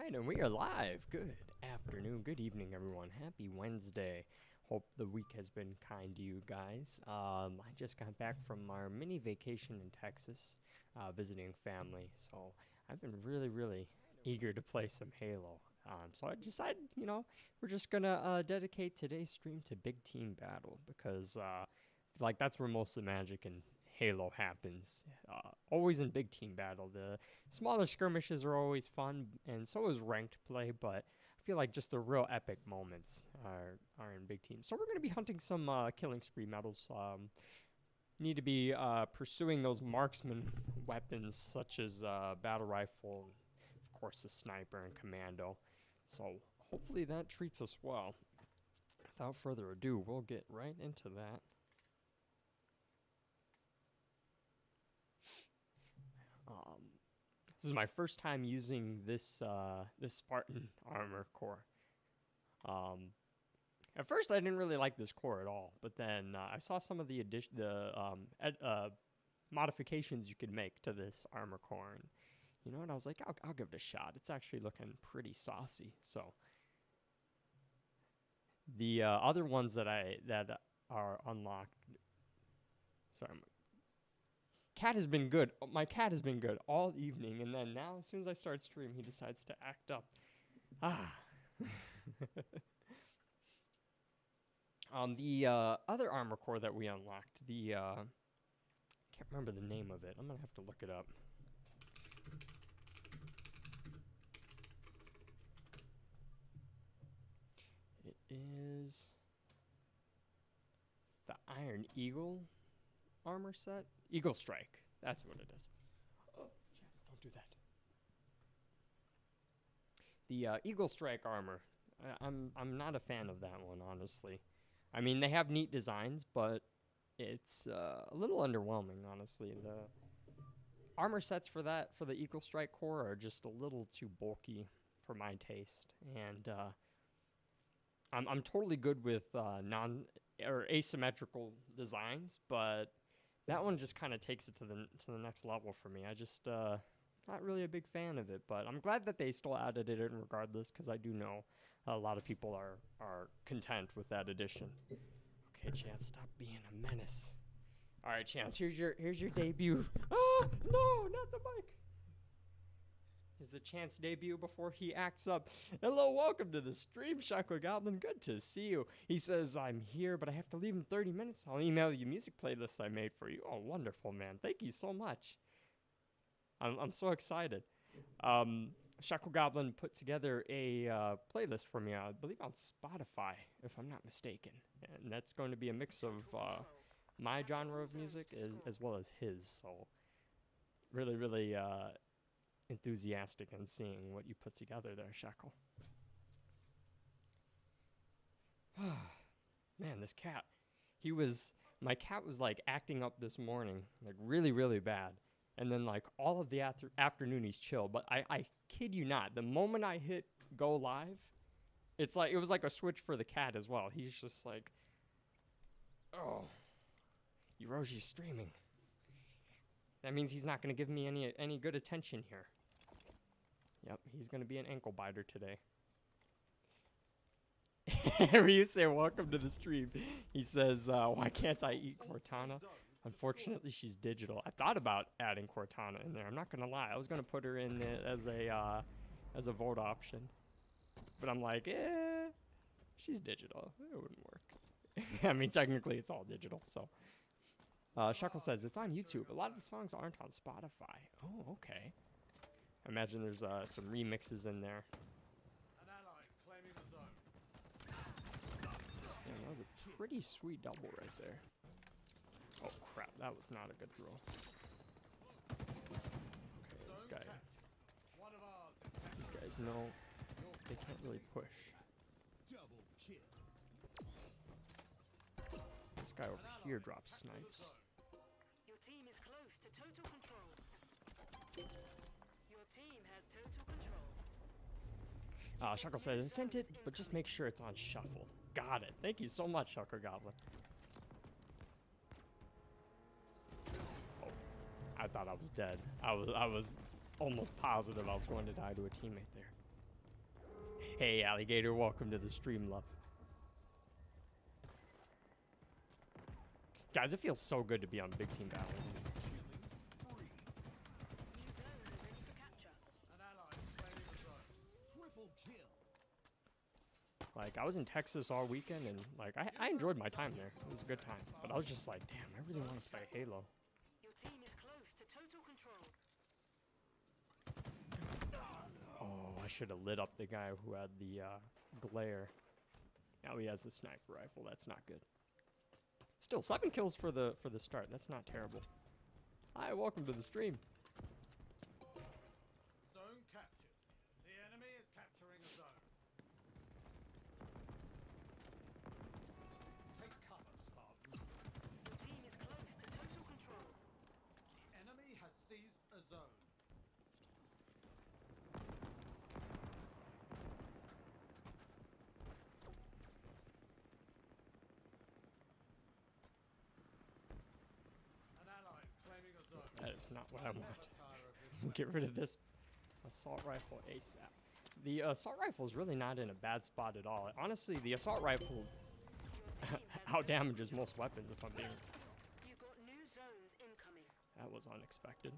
right, and we are live. Good afternoon, good evening, everyone. Happy Wednesday. Hope the week has been kind to you guys. I just got back from our mini vacation in Texas, visiting family. So I've been really eager to play some Halo. So I decided, we're just gonna dedicate today's stream to Big Team Battle because, that's where most of the magic in Halo happens. Always in Big Team Battle. The smaller skirmishes are always fun, and so is ranked play, but I feel like just the real epic moments are in Big Team. So we're going to be hunting some killing spree medals. Need to be pursuing those marksman weapons such as battle rifle, of course the sniper and commando. So hopefully that treats us well. Without further ado, we'll get right into that. This is my first time using this this Spartan armor core. At first, I didn't really like this core at all, but then I saw some of the modifications you could make to this armor core, and you know what? I was like, I'll give it a shot. It's actually looking pretty saucy. So the other ones that are unlocked. Sorry. Cat has been good. My cat has been good all evening, and then now, as soon as I start stream, he decides to act up. The other armor core that we unlocked, can't remember the name of it. I'm gonna have to look it up. It is the Iron Eagle armor set. Eagle Strike. That's what it is. Oh, Chance, don't do that. The Eagle Strike armor. I'm not a fan of that one, honestly. I mean, they have neat designs, but it's a little underwhelming, honestly. The armor sets for the Eagle Strike core are just a little too bulky for my taste, and I'm totally good with asymmetrical designs, but that one just kind of takes it to the next level for me. I just not really a big fan of it, but I'm glad that they still added it in regardless, because I do know a lot of people are content with that addition. Okay, Chance, stop being a menace. All right, Chance, here's your debut. Ah, no, not the mic. Here's the Chance debut before he acts up. Hello, welcome to the stream, Shackle Goblin. Good to see you. He says, I'm here, but I have to leave in 30 minutes. I'll email you music playlist I made for you. Oh, wonderful, man. Thank you so much. I'm so excited. Shackle Goblin put together a playlist for me, I believe on Spotify, if I'm not mistaken. And that's going to be a mix of my genre of music as well as his. So really enthusiastic in seeing what you put together there, Shackle. Man, this cat. My cat was like acting up this morning, like really bad. And then like all of the afternoon he's chill. But I kid you not, the moment I hit go live, it was like a switch for the cat as well. He's just like, oh, Euroshi's streaming. That means he's not going to give me any good attention here. Yep, he's going to be an ankle biter today. Ryu say, welcome to the stream. He says, why can't I eat Cortana? Unfortunately, she's digital. I thought about adding Cortana in there. I'm not going to lie. I was going to put her in as a vote option. But I'm like, she's digital. It wouldn't work. I mean, technically, it's all digital, so. Shuckle says, it's on YouTube. A lot of the songs aren't on Spotify. Oh, okay. I imagine there's some remixes in there. Man, that was a pretty sweet double right there. Oh crap, that was not a good throw. Okay, these guys know they can't really push. This guy over here drops snipes. Your team is close to total control. Your team has total control. Shuckle says, I sent it, but just make sure it's on shuffle. Got it. Thank you so much, Shuckle Goblin. Oh, I thought I was dead. I was almost positive I was going to die to a teammate there. Hey, alligator, welcome to the stream, love. Guys, it feels so good to be on Big Team Battle. New zone ready for capture. An ally claiming the zone. Triple kill. Like, I was in Texas all weekend, and, like, I enjoyed my time there. It was a good time. But I was just like, damn, I really want to play Halo. Your team is close to total control. Oh, I should have lit up the guy who had the glare. Now he has the sniper rifle. That's not good. Still, 7 kills for the start. That's not terrible. Hi, welcome to the stream. Zone captured. The enemy is capturing a zone. Take cover, Spartan. Your team is close to total control. The enemy has seized a zone. An ally is claiming a zone. That is not what I Never want. tire of this Get rid of this assault rifle ASAP. The assault rifle is really not in a bad spot at all. Honestly, the assault rifle Your team has out total damages control. most weapons, if I'm being. You got new zones incoming. That was unexpected.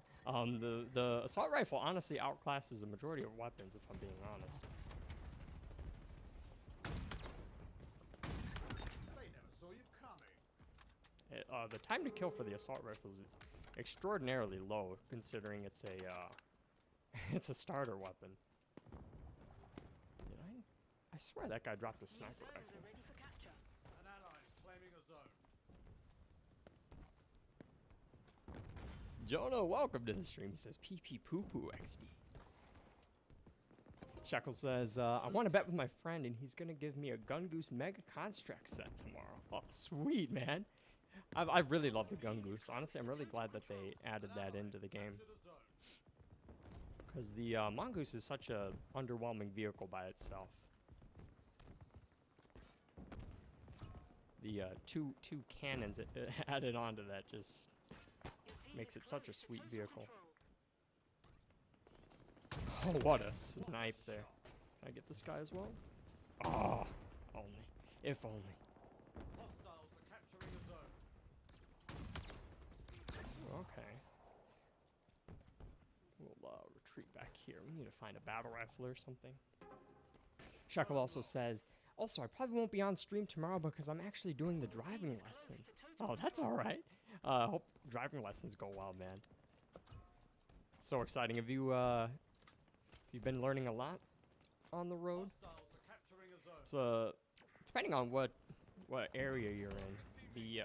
The assault rifle honestly outclasses the majority of weapons, if I'm being honest. They never saw you coming. The time to kill for the assault rifle is extraordinarily low, considering it's a it's a starter weapon. Did I swear that guy dropped a New sniper zones rifle. are ready for capture. An ally is claiming a zone. Jonah, welcome to the stream. He says PP poo poo XD. Shekel says, I want to bet with my friend and he's going to give me a Gun Goose Mega Construct set tomorrow. Oh, sweet, man. I really love the Gun Goose. Honestly, I'm really glad that they added that into the game. To the zone. Because the Mongoose is such a underwhelming vehicle by itself. The two cannons added onto that just Your team makes is it such a close to sweet total vehicle. control. Oh, what a snipe there. Can I get this guy as well? Oh, only. If only. Hostiles are capturing a zone. Okay. We'll retreat back here. We need to find a battle rifle or something. Shekel also says, also, I probably won't be on stream tomorrow because I'm actually doing the driving lesson. Oh, that's all right. Hope driving lessons go well, man. So exciting. Have you been learning a lot on the road? Hostiles are capturing a zone. So, depending on what area you're in, the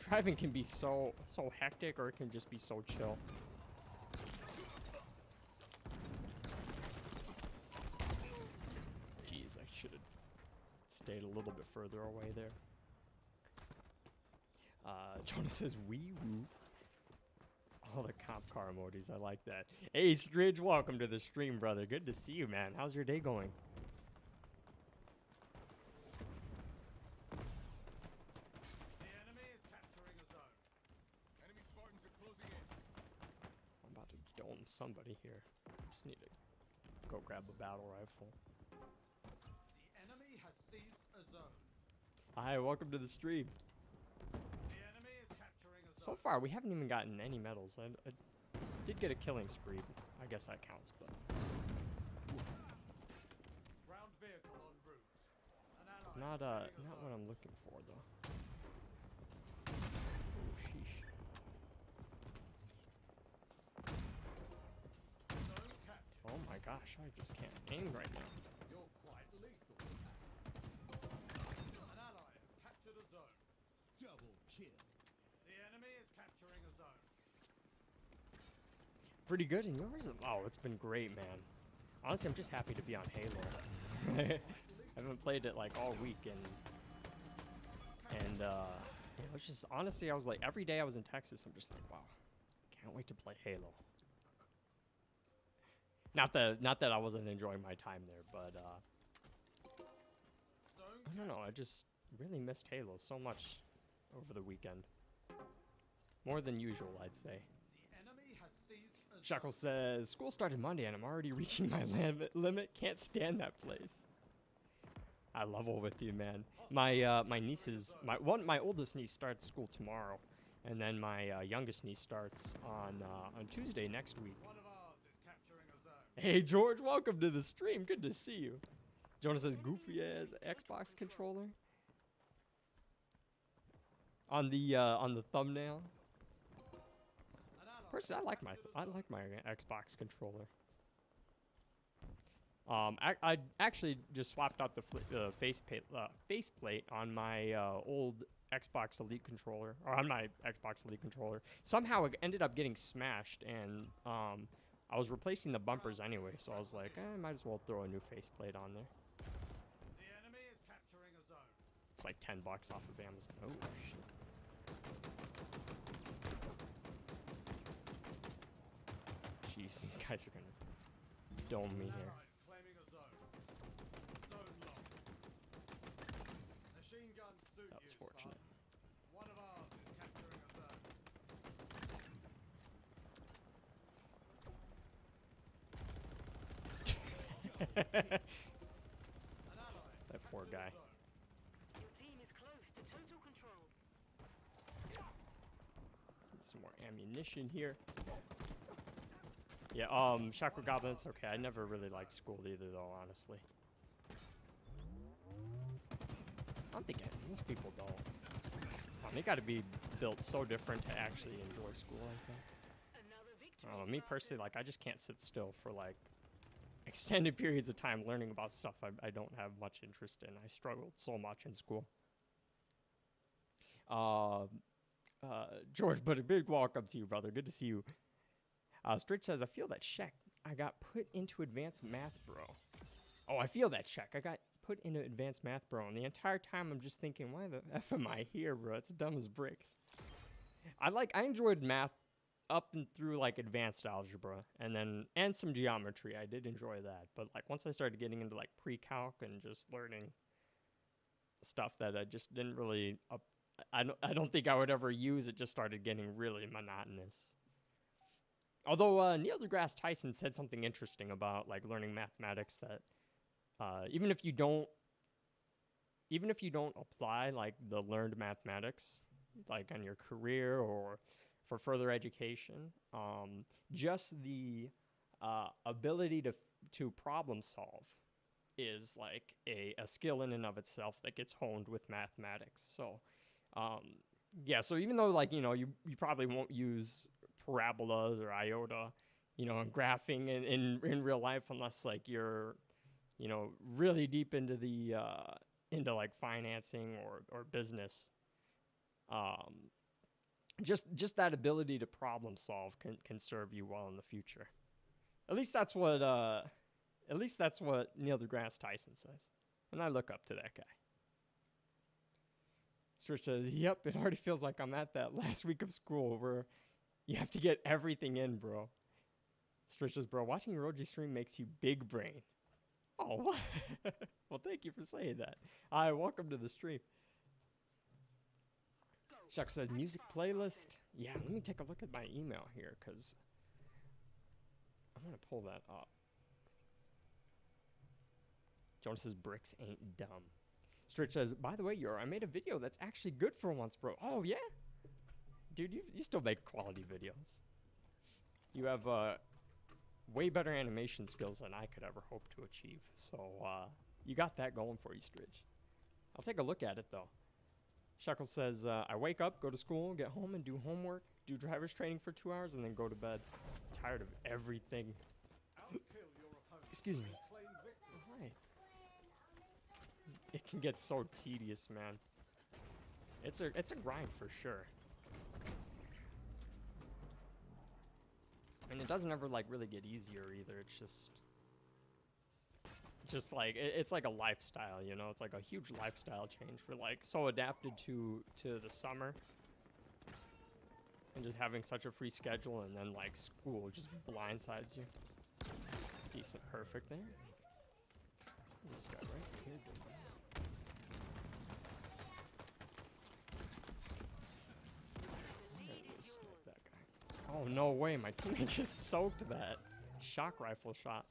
driving can be so hectic, or it can just be so chill. Jeez, I should have stayed a little bit further away there. Jonah says wee woo. All the cop car emojis, I like that. Hey, Stridge, welcome to the stream, brother. Good to see you, man. How's your day going? The enemy is capturing a zone. Enemy Spartans are closing in. I'm about to dome somebody here. Just need to go grab a battle rifle. The enemy has seized a zone. Hi, welcome to the stream. The enemy is capturing a So zone. far, we haven't even gotten any medals. I did get a killing spree. I guess that counts, but Ground vehicle en route. An ally not is claiming a not what zone. I'm looking for though. Oh, sheesh. Zone captured. Oh my gosh, I just can't aim right now. You're quite lethal with that. An ally has captured a zone. Double kill. The enemy is capturing a zone. Pretty good, and yours? Oh, it's been great, man. Honestly, I'm just happy to be on Halo. I haven't played it like all week, and yeah, it was just honestly, I was like every day I was in Texas, I'm just like, wow, can't wait to play Halo. Not that I wasn't enjoying my time there, but Zone I don't know, I just really missed Halo so much over the weekend. More than usual, I'd say. The enemy has seized a Shackle says, school started Monday and I'm already reaching my limit. Can't stand that place. I level with you, man. My my nieces, my oldest niece starts school tomorrow, and then my youngest niece starts on Tuesday next week. One of ours is capturing a zone. Hey George, welcome to the stream. Good to see you. Jonas says goofy as Xbox controller on the thumbnail. An ally Personally, has I captured a like zone. my Xbox controller. I actually just swapped out the faceplate on my old Xbox Elite controller, or on my Xbox Elite controller. Somehow it ended up getting smashed, and I was replacing the bumpers anyway, so I was like, I might as well throw a new faceplate on there. The enemy is capturing a zone. It's like $10 off of Amazon. Oh shit! Jeez, these guys are gonna dome me An here. ally is claiming a zone. Zone lost. Machine gun suit That's use, fortunate. bud. One of ours is capturing a zone. An ally has That poor captured a guy. zone. Your team is close to total control. Get some more ammunition here. Yeah, Chakra Goblins, okay, I never really liked school either though, honestly. I don't think most people don't. They gotta be built so different to actually enjoy school, I think. Another victory. I don't know, me personally, like, I just can't sit still for, like, extended periods of time learning about stuff I don't have much interest in. I struggled so much in school. George, but a big welcome to you, brother. Good to see you. Stritch says, I feel that check. I got put into advanced math, bro. Oh, I feel that check. I got put into advanced math, bro. And the entire time I'm just thinking, why the F am I here, bro? It's dumb as bricks. I enjoyed math up and through like advanced algebra and some geometry. I did enjoy that. But like once I started getting into like pre-calc and just learning stuff that I just didn't really I don't think I would ever use, it just started getting really monotonous. Although Neil deGrasse Tyson said something interesting about like learning mathematics, that even if you don't apply like the learned mathematics like on your career or for further education, just the ability to problem solve is like a skill in and of itself that gets honed with mathematics. So yeah, so even though like, you probably won't use parabolas or iota, and graphing in real life unless like you're, really deep into the into like financing or business. Just that ability to problem solve can serve you well in the future. At least that's what Neil deGrasse Tyson says, and I look up to that guy. Stritch says, "Yep, it already feels like I'm at that last week of school where you have to get everything in, bro." Stritch says, "Bro, watching Roji stream makes you big brain." Oh, well, thank you for saying that. Hi, welcome to the stream. Chuck says, music playlist. Yeah, let me take a look at my email here, because I'm going to pull that up. Jonas says, bricks ain't dumb. Stritch says, by the way, I made a video that's actually good for once, bro. Oh, yeah? Dude, you still make quality videos. You have way better animation skills than I could ever hope to achieve. So you got that going for you, Stritch. I'll take a look at it, though. Shekel says, I wake up, go to school, get home, and do homework, do driver's training for 2 hours, and then go to bed. Tired of everything. Outkill your opponent. Excuse me. Claim victory. Oh, hi. It can get so tedious, man. It's a grind for sure. And it doesn't ever like really get easier either. It's just like it's like a lifestyle, It's like a huge lifestyle change. We're like so adapted to the summer and just having such a free schedule, and then like school just blindsides you. Decent, perfect there. This guy right here. The lead is yours. That guy. Oh, no way. My teammate just soaked that shock rifle shot.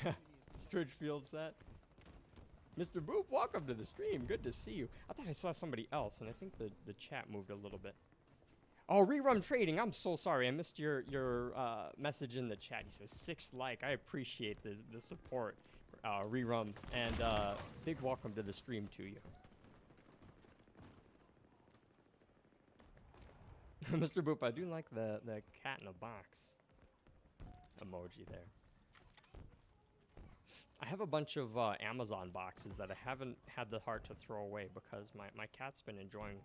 Yeah, Stridge feels that. Mr. Boop, welcome to the stream. Good to see you. I thought I saw somebody else, and I think the chat moved a little bit. Oh, Rerun Trading. I'm so sorry. I missed your message in the chat. He says 6th like. I appreciate the support, Rerun. And big welcome to the stream to you. Mr. Boop, I do like the cat in a box emoji there. I have a bunch of Amazon boxes that I haven't had the heart to throw away because my cat's been enjoying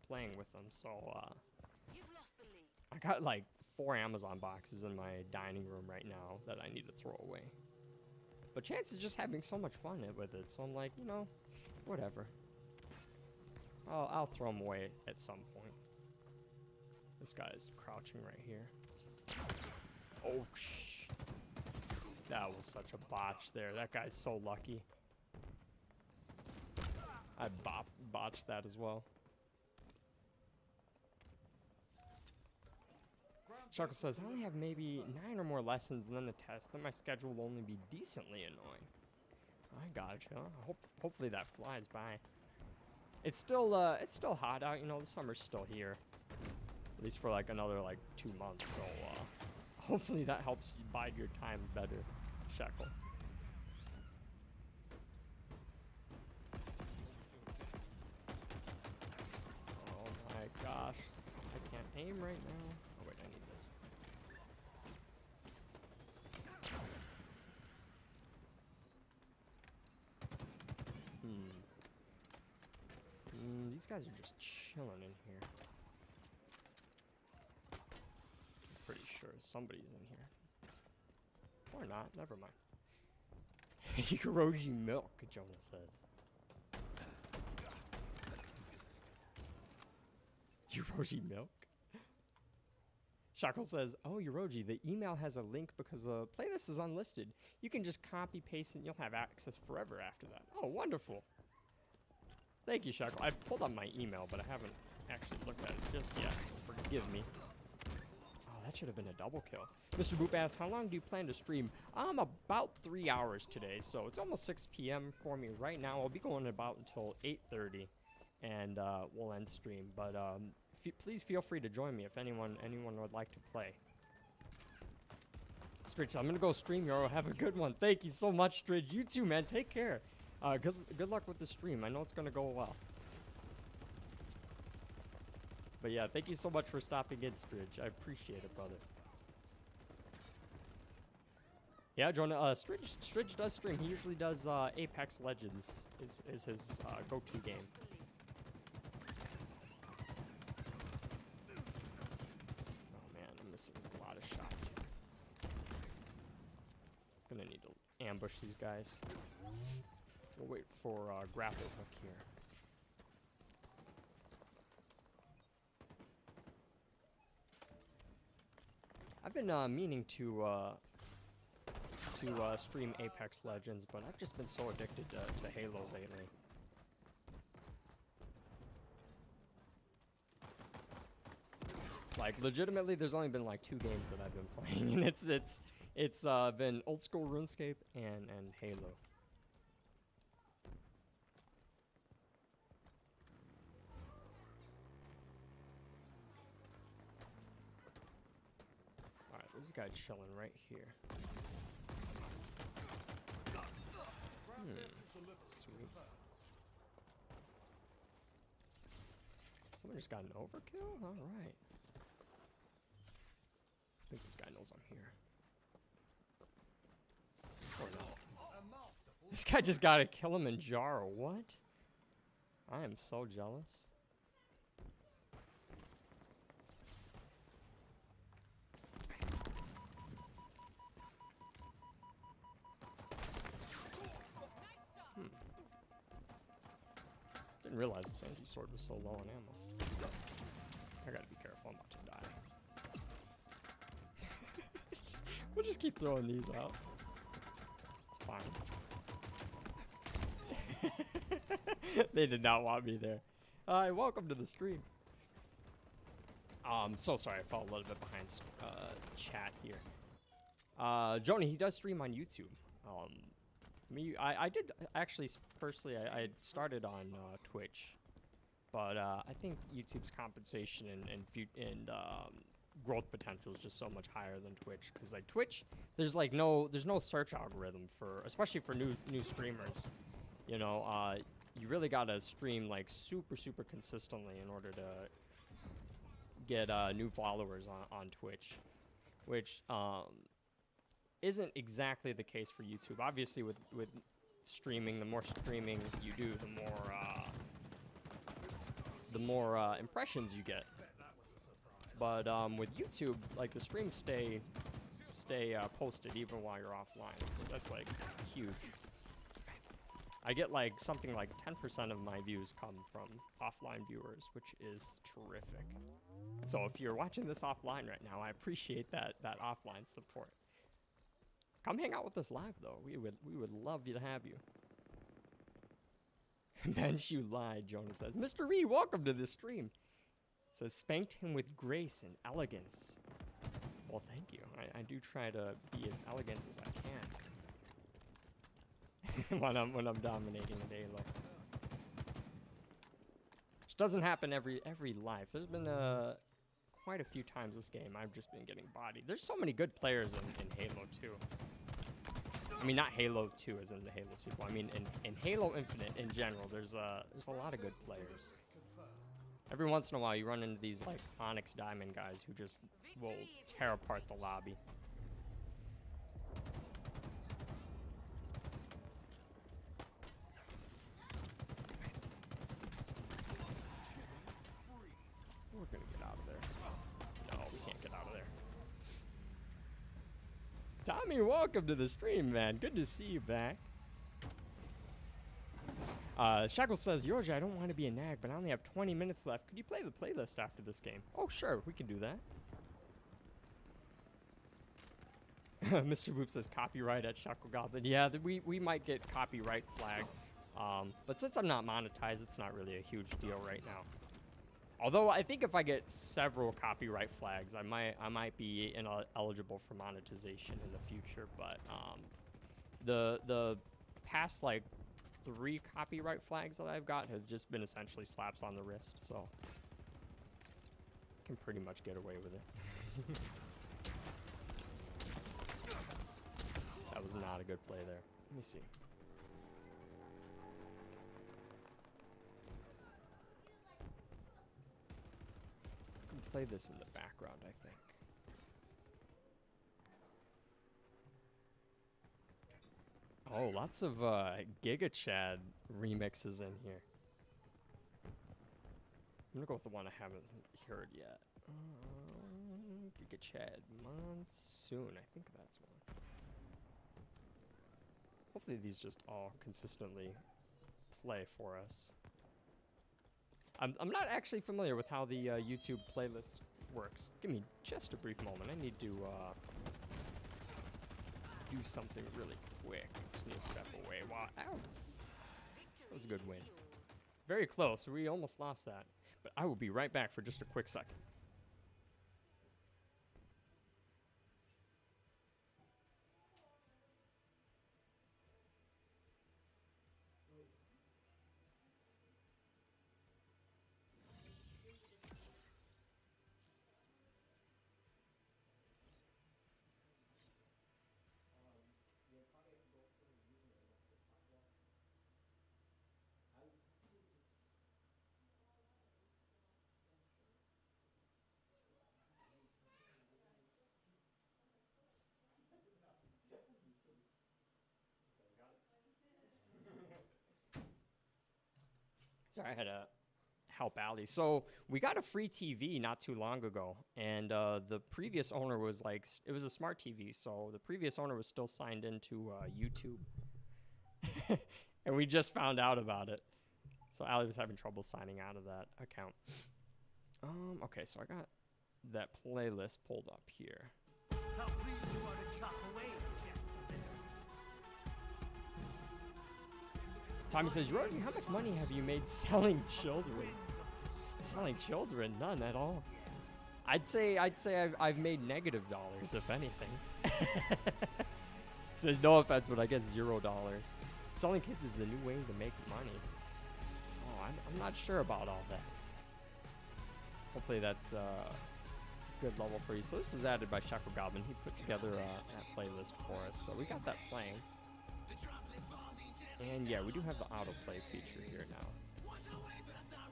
playing with them. So You've lost the lead. I got like 4 Amazon boxes in my dining room right now that I need to throw away. But Chance is just having so much fun with it. So I'm like, you know, whatever. I'll throw them away at some point. This guy's crouching right here. Oh, shh. That was such a botch there. That guy's so lucky. I botched that as well. Sharko says, I only have maybe 9 or more lessons and then the test. Then my schedule will only be decently annoying. I gotcha. Hopefully that flies by. It's still hot out. You know, the summer's still here. At least for like another like 2 months. So hopefully that helps you bide your time better, Shekel. Oh my gosh. I can't aim right now. Oh wait, I need this. These guys are just chilling in here. Pretty sure somebody's in here. Or not, never mind. Yuroji milk, Jonah says. Yuroji milk? Shackle says, oh, Yuroji, the email has a link because the playlist is unlisted. You can just copy, paste, and you'll have access forever after that. Oh, wonderful. Thank you, Shackle. I pulled up my email, but I haven't actually looked at it just yet, so forgive me. That should have been a double kill. Mr. Boop asks, how long do you plan to stream? About 3 hours today, so it's almost 6 p.m. for me right now. I'll be going about until 8:30, and we'll end stream. But please feel free to join me if anyone would like to play. Stridge, I'm gonna go stream, Yoro. Have a good one. Thank you so much, Stridge. You too, man. Take care. Good luck with the stream. I know it's gonna go well. But yeah, thank you so much for stopping in, Stridge. I appreciate it, brother. Yeah, Jonah, Stridge does stream. He usually does Apex Legends is his go-to game. Oh man, I'm missing a lot of shots here. Gonna need to ambush these guys. We'll wait for grapple hook here. I've been meaning to stream Apex Legends, but I've just been so addicted to Halo lately. Like legitimately, there's only been like 2 games that I've been playing, and it's been old school RuneScape and Halo. There's a guy chilling right here. Sweet. Someone just got an overkill? Alright. I think this guy knows I'm here. Or no. This guy just got a Kilimanjaro. What? I am so jealous. Didn't realize the Sanji sword was so low on ammo. I gotta be careful, I'm about to die. We'll just keep throwing these out. It's fine. They did not want me there. Hi, welcome to the stream. So sorry, I fell a little bit behind chat here. Joni, he does stream on YouTube. I did actually personally. I started on Twitch, but I think YouTube's compensation and growth potential is just so much higher than Twitch. Because like Twitch, there's no search algorithm for, especially for new streamers. You know, you really gotta stream like super consistently in order to get new followers on Twitch, which isn't exactly the case for YouTube. Obviously, with streaming, the more streaming you do, the more impressions you get. But with YouTube, like the streams stay posted even while you're offline, so that's like huge. I get like something like 10% of my views come from offline viewers, which is terrific. So if you're watching this offline right now, I appreciate that offline support. Come hang out with us live though. We would love to have you. Bench, you lied, Jonah says. Mr. Reed, welcome to the stream. Says spanked him with grace and elegance. Well, thank you. I do try to be as elegant as I can when I'm dominating the Halo. Which doesn't happen every life. There's been quite a few times this game I've just been getting bodied. There's so many good players in Halo 2. I mean, not Halo 2 as in the Halo sequel. I mean, in Halo Infinite in general, there's a lot of good players. Every once in a while, you run into these like Onyx Diamond guys who just will tear apart the lobby. We're gonna get out of there. No, we can't get out of there. Tommy, welcome to the stream, man. Good to see you back. Shackle says, Yorja, I don't want to be a nag, but I only have 20 minutes left. Could you play the playlist after this game? Oh, sure, we can do that. Mr. Boop says, copyright at Shackle Goblin. Yeah, we might get copyright flagged. But since I'm not monetized, it's not really a huge deal right now. Although I think if I get several copyright flags, I might be eligible for monetization in the future. But the past like 3 copyright flags that I've got have just been essentially slaps on the wrist, so I can pretty much get away with it. That was not a good play there. Let me see. I can play this in the background, I think. Oh, lots of Giga Chad remixes in here. I'm gonna go with the one I haven't heard yet. Giga Chad Monsoon, I think that's one. Hopefully these just all consistently play for us. I'm not actually familiar with how the YouTube playlist works. Give me just a brief moment. I need to do something really quick. Just need to step away. Wow. Ow. That was a good win. Very close. We almost lost that. But I will be right back for just a quick second. Sorry, I had to help Allie. So we got a free TV not too long ago, and the previous owner was like, it was a smart TV, so the previous owner was still signed into YouTube. And we just found out about it. So Allie was having trouble signing out of that account. Okay, so I got that playlist pulled up here. How pleased you are to chop away, Jack. Tommy says, Rosie, how much money have you made selling children? Selling children? None at all. I've made negative dollars, if anything. Says no offense, but I guess $0. Selling kids is the new way to make money. Oh, I'm not sure about all that. Hopefully that's good level for you. So this is added by Shackle Goblin. He put together that playlist for us. So we got that playing. And yeah, we do have the autoplay feature here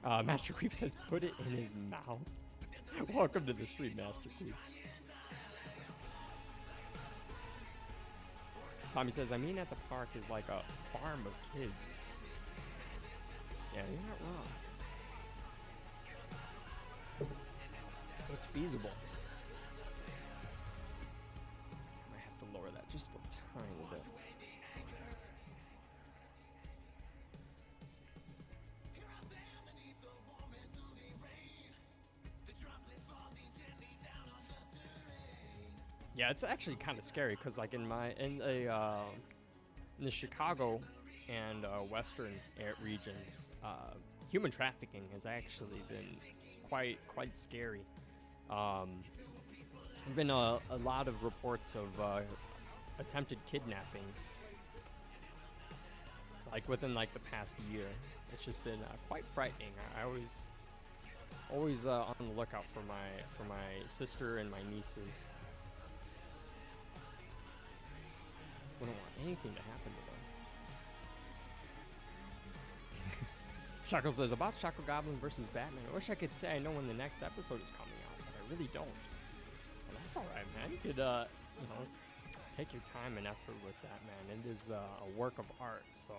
now. Master Queef says, put it in his mouth. Welcome to the stream, Master Queef. Tommy says, I mean at the park is like a farm of kids. Yeah, you're not wrong. It's feasible. I have to lower that just a tiny bit. Yeah, it's actually kind of scary because, like, in the Chicago and Western regions, human trafficking has actually been quite scary. There've been a lot of reports of attempted kidnappings, like within like the past year. It's just been quite frightening. I always on the lookout for my sister and my nieces. I don't want anything to happen to them. Shackle says, about Shackle Goblin versus Batman. I wish I could say I know when the next episode is coming out, but I really don't. Well, that's alright, man. You could, you know, take your time and effort with that, man. It is a work of art, so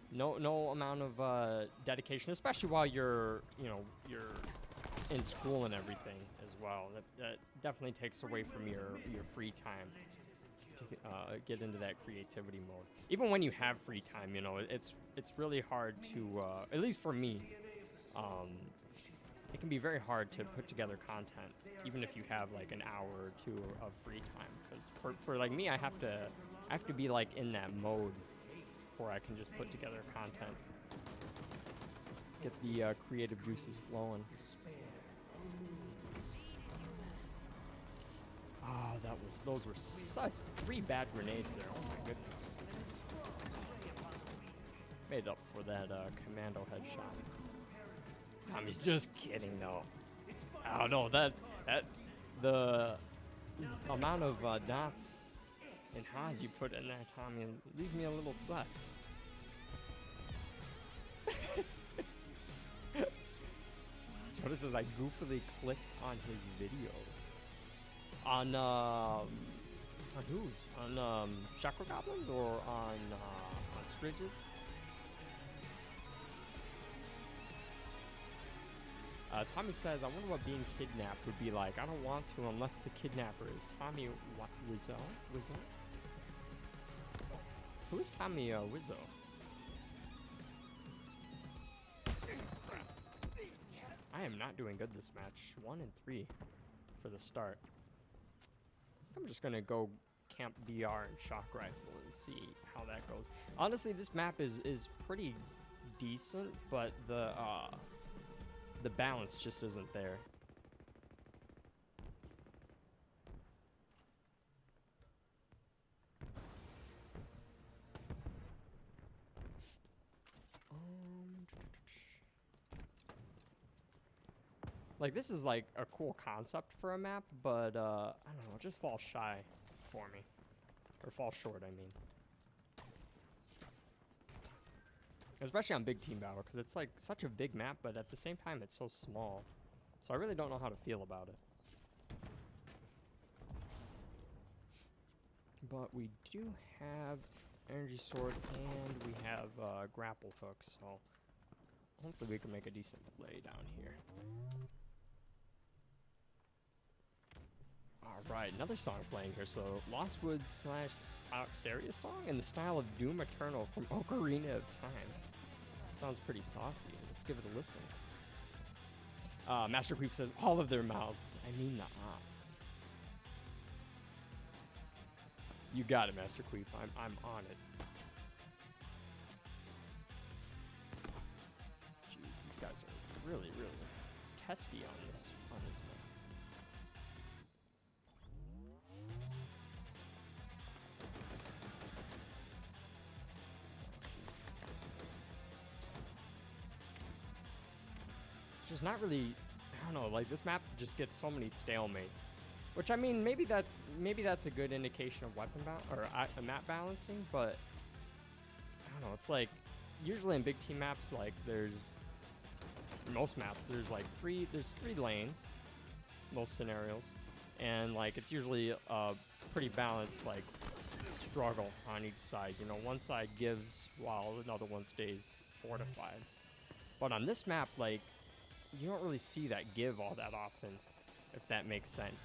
no amount of dedication, especially while you're in school and everything as well. That definitely takes away from your free time to get into that creativity mode. Even when you have free time, you know, it's really hard to, at least for me, it can be very hard to put together content, even if you have like an hour or two of free time. Because for like me, I have to be like in that mode before I can just put together content, get the creative juices flowing. Oh, those were such 3 bad grenades there. Oh my goodness. Made up for that commando headshot. Tommy's just kidding though. Oh no, the amount of dots and Haas you put in there, Tommy, leaves me a little sus. What says I goofily clicked on his videos. On whose? On Chakra Goblins or on Stridges? Tommy says, I wonder what being kidnapped would be like. I don't want to unless the kidnapper is Tommy Wiseau? Who is Tommy Wiseau? I am not doing good this match. 1 and 3 for the start. I'm just gonna go camp VR and shock rifle and see how that goes. Honestly, this map is pretty decent, but the balance just isn't there. Like, this is like a cool concept for a map, but I don't know, it just falls shy for me. Or falls short, I mean. Especially on Big Team Battle, because it's like such a big map, but at the same time it's so small. So I really don't know how to feel about it. But we do have Energy Sword and we have Grapple Hook, so hopefully we can make a decent play down here. Alright, another song playing here. So, Lost Woods / Oxaria song in the style of Doom Eternal from Ocarina of Time. Sounds pretty saucy. Let's give it a listen. Master Queef says, all of their mouths. I mean the ops. You got it, Master Queef. I'm on it. Jeez, these guys are really, really testy on this map. there's not really, I don't know, like this map just gets so many stalemates. Which I mean, maybe that's a good indication of weapon map balancing, but I don't know. It's like usually in big team maps, like most maps there's like three lanes, most scenarios, and like it's usually a pretty balanced like struggle on each side. You know, one side gives while another one stays fortified. But on this map, like you don't really see that give all that often, if that makes sense.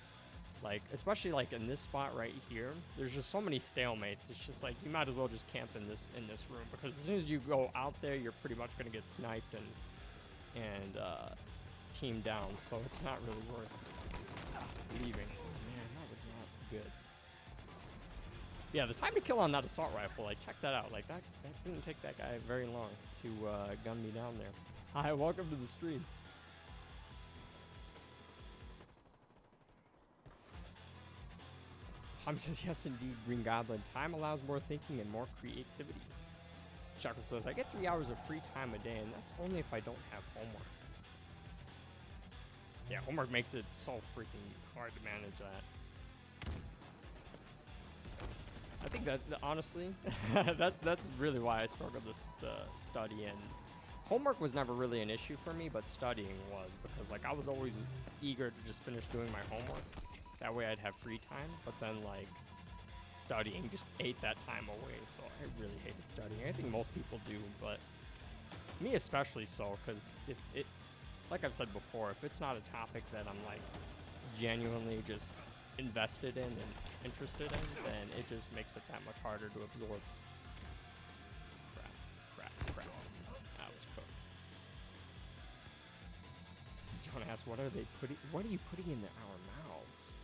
Like, especially like in this spot right here, there's just so many stalemates. It's just like you might as well just camp in this room, because as soon as you go out there, you're pretty much gonna get sniped and teamed down. So it's not really worth leaving. Man, that was not good. Yeah, the time to kill on that assault rifle, like check that out. Like that didn't take that guy very long to gun me down there. Hi, welcome to the stream. Tom says, yes, indeed, Green Goblin. Time allows more thinking and more creativity. Chuckle says, I get 3 hours of free time a day, and that's only if I don't have homework. Yeah, homework makes it so freaking hard to manage that. I think that, honestly, that's really why I struggled to study, and homework was never really an issue for me, but studying was, because like I was always eager to just finish doing my homework. That way I'd have free time, but then like studying just ate that time away, so I really hated studying. I think most people do, but me especially so, because if it, like I've said before, if it's not a topic that I'm like genuinely just invested in and interested in, then it just makes it that much harder to absorb. Crap. That was cooked. John asks, what are you putting in our mouths?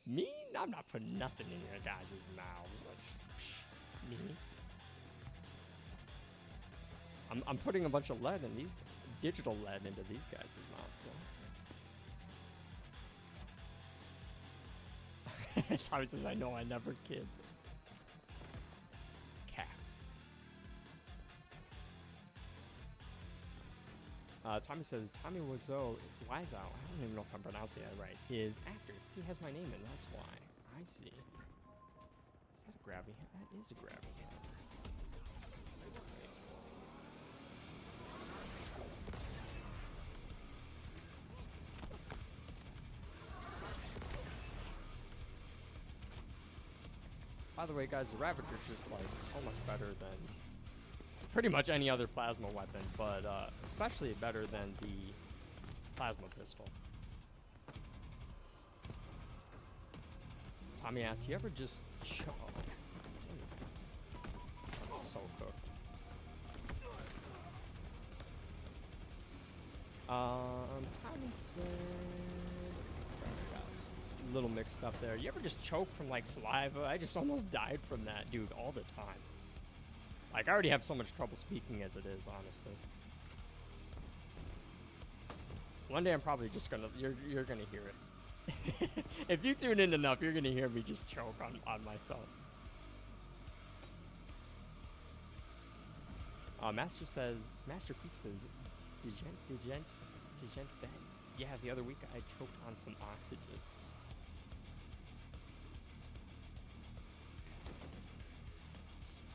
Me? I'm not putting nothing in your guys' mouths. Me? I'm putting a bunch of lead in these, digital lead into these guys' mouths. So. Tommy says, I know I never kid. Cat. Tommy says, Tommy Wiseau, I don't even know if I'm pronouncing it right, is actor. He has my name in, that's why. I see. Is that a grabby hand? That is a grabby hand. By the way, guys, the Ravager's just like so much better than pretty much any other plasma weapon, but especially better than the plasma pistol. Tommy asked, you ever just choke? I'm so cooked. Tommy said, I got a little mixed up there. You ever just choke from like saliva? I just almost died from that, dude, all the time. Like, I already have so much trouble speaking as it is, honestly. One day I'm probably just gonna, you're gonna hear it. If you tune in enough, you're gonna hear me just choke on myself. Master Creep says, Degent Ben. Yeah, the other week I choked on some oxygen.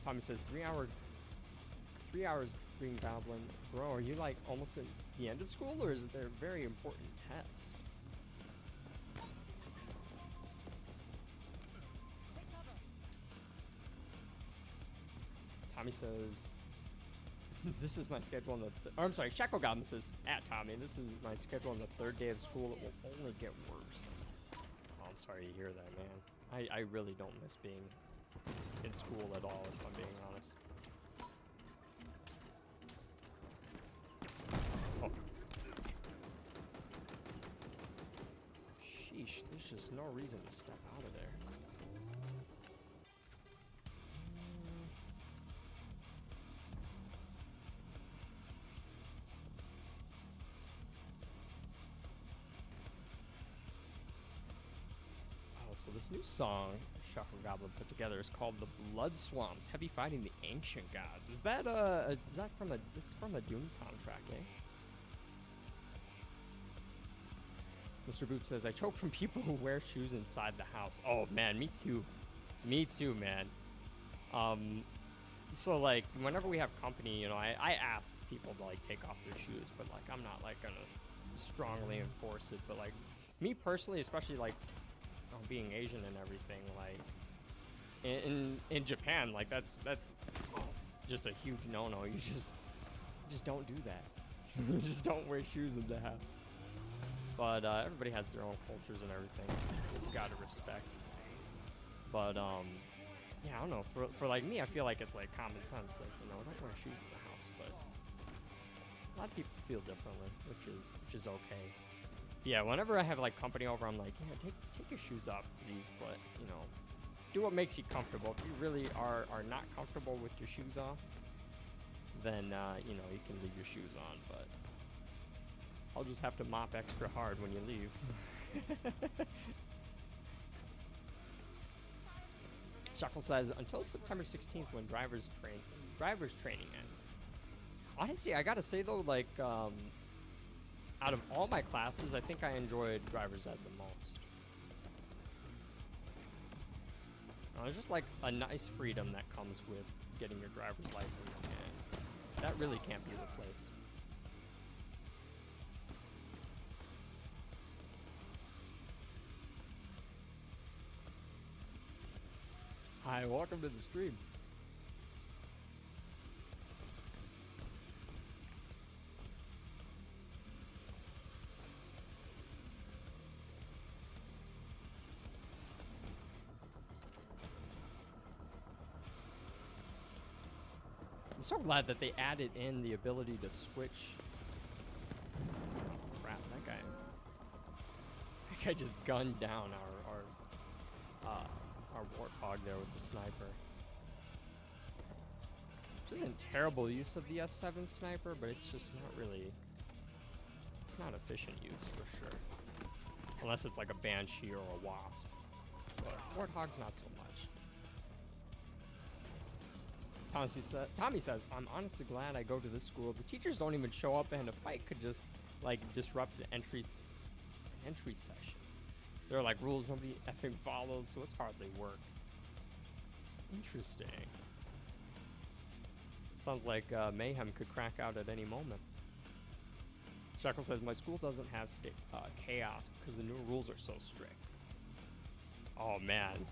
Tommy says, 3 hours Green Goblin. Bro, are you like almost at the end of school, or is there a very important test? Tommy says, this is my schedule on the, or I'm sorry, Shackle Goblin says, at Tommy, this is my schedule on the third day of school. It will only get worse. Oh, I'm sorry to hear that, man. I really don't miss being in school at all, if I'm being honest. Oh. Sheesh, there's just no reason to step out of there. So this new song Shackle Goblin put together is called "The Blood Swamps: Heavy Fighting the Ancient Gods." Is that from a Doom soundtrack, eh? Mr. Boop says, I choke from people who wear shoes inside the house. Oh, man, me too. Me too, man. So, like, whenever we have company, you know, I ask people to, like, take off their shoes, but, like, I'm not, like, gonna strongly enforce it. But, like, me personally, especially, like, being Asian and everything, like, in Japan, like, that's just a huge no-no. You just don't do that. You just don't wear shoes in the house. But everybody has their own cultures and everything. You gotta respect. But yeah, I don't know. For like me, I feel like it's like common sense. Like, you know, don't wear shoes in the house. But a lot of people feel differently, which is okay. Yeah, whenever I have like company over, I'm like, yeah, take your shoes off, please. But you know, do what makes you comfortable. If you really are not comfortable with your shoes off, then you know, you can leave your shoes on. But I'll just have to mop extra hard when you leave. Shuckle says, until September 16th when driver's training ends. Honestly, I gotta say though, like, out of all my classes, I think I enjoyed driver's ed the most. It's just like a nice freedom that comes with getting your driver's license, and that really can't be replaced. Hi, welcome to the stream. I'm so glad that they added in the ability to switch. Crap, that guy just gunned down our warthog there with the sniper. Which isn't terrible use of the S7 sniper, but it's just not really, it's not efficient use for sure. Unless it's like a Banshee or a Wasp. But warthog's not so much. Tommy says, I'm honestly glad I go to this school. The teachers don't even show up, and a fight could just like disrupt the entry session. There are like rules nobody effing follows, so it's hardly work. Interesting. Sounds like mayhem could crack out at any moment. Shackle says, my school doesn't have chaos because the new rules are so strict. Oh man.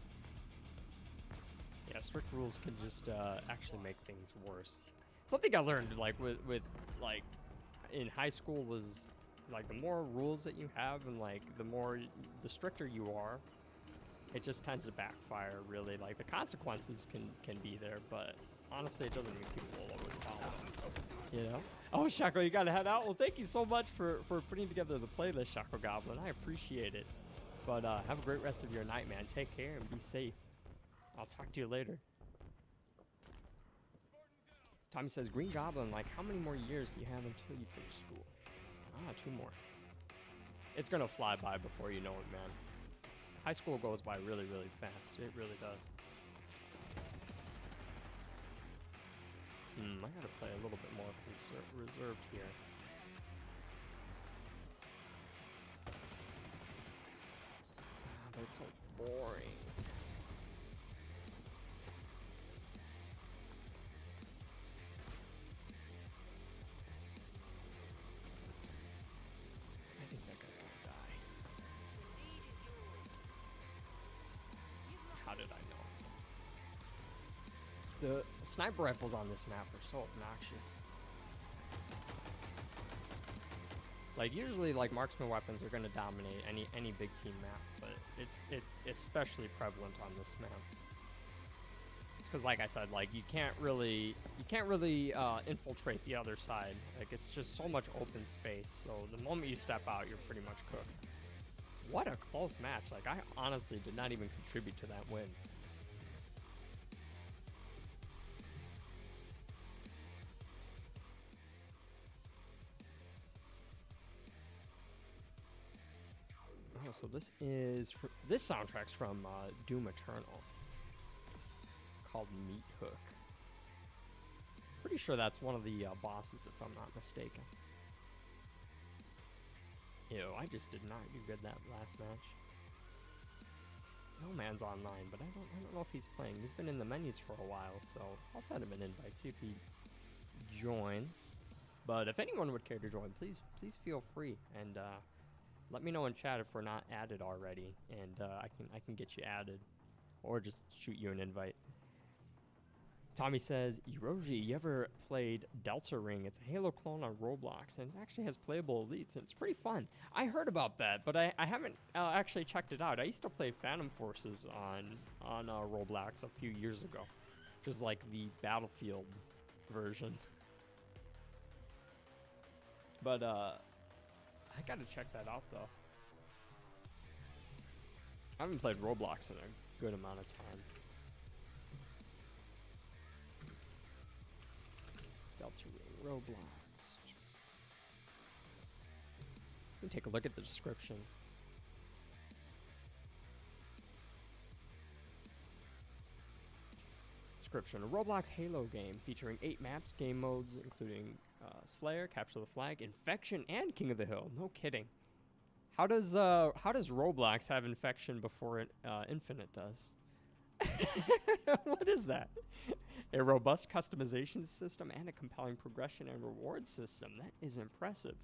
Yeah, strict rules can just actually make things worse. Something I learned like with like in high school was like the more rules that you have and like the stricter you are, it just tends to backfire really. Like the consequences can be there, but honestly it doesn't mean people will always follow them, you know? Oh, Shaco, you gotta head out. Well, thank you so much for putting together the playlist, Shaco Goblin. I appreciate it. But have a great rest of your night, man. Take care and be safe. I'll talk to you later. Tommy says, Green Goblin, like how many more years do you have until you finish school? 2 more. It's gonna fly by before you know it, man. High school goes by really, really fast. It really does. I gotta play a little bit more reserved here. But it's so boring. I think that guy's gonna die. How did I know? The sniper rifles on this map are so obnoxious. Like usually, like marksman weapons are gonna dominate any big team map, but it's especially prevalent on this map. It's because, like I said, like you can't really infiltrate the other side. Like it's just so much open space. So the moment you step out, you're pretty much cooked. What a close match! Like I honestly did not even contribute to that win. Oh, so this soundtrack's from Doom Eternal, called Meat Hook. Pretty sure that's one of the bosses, if I'm not mistaken. Ew, I just did not do good that last match. No man's online, but I don't know if he's playing. He's been in the menus for a while, so I'll send him an invite, see if he joins. But if anyone would care to join, please feel free, and let me know in chat if we're not added already, and I can get you added, or just shoot you an invite. Tommy says, Eroji, you ever played Delta Ring? It's a Halo clone on Roblox, and it actually has playable elites, and it's pretty fun. I heard about that, but I haven't actually checked it out. I used to play Phantom Forces on Roblox a few years ago, which is like the Battlefield version. But I gotta check that out, though. I haven't played Roblox in a good amount of time. Delta Ring, Roblox. Let me take a look at the description. Description: a Roblox Halo game featuring 8 maps, game modes, including Slayer, Capture the Flag, Infection, and King of the Hill. No kidding. How does Roblox have Infection before it Infinite does? What is that? A robust customization system and a compelling progression and reward system. That is impressive.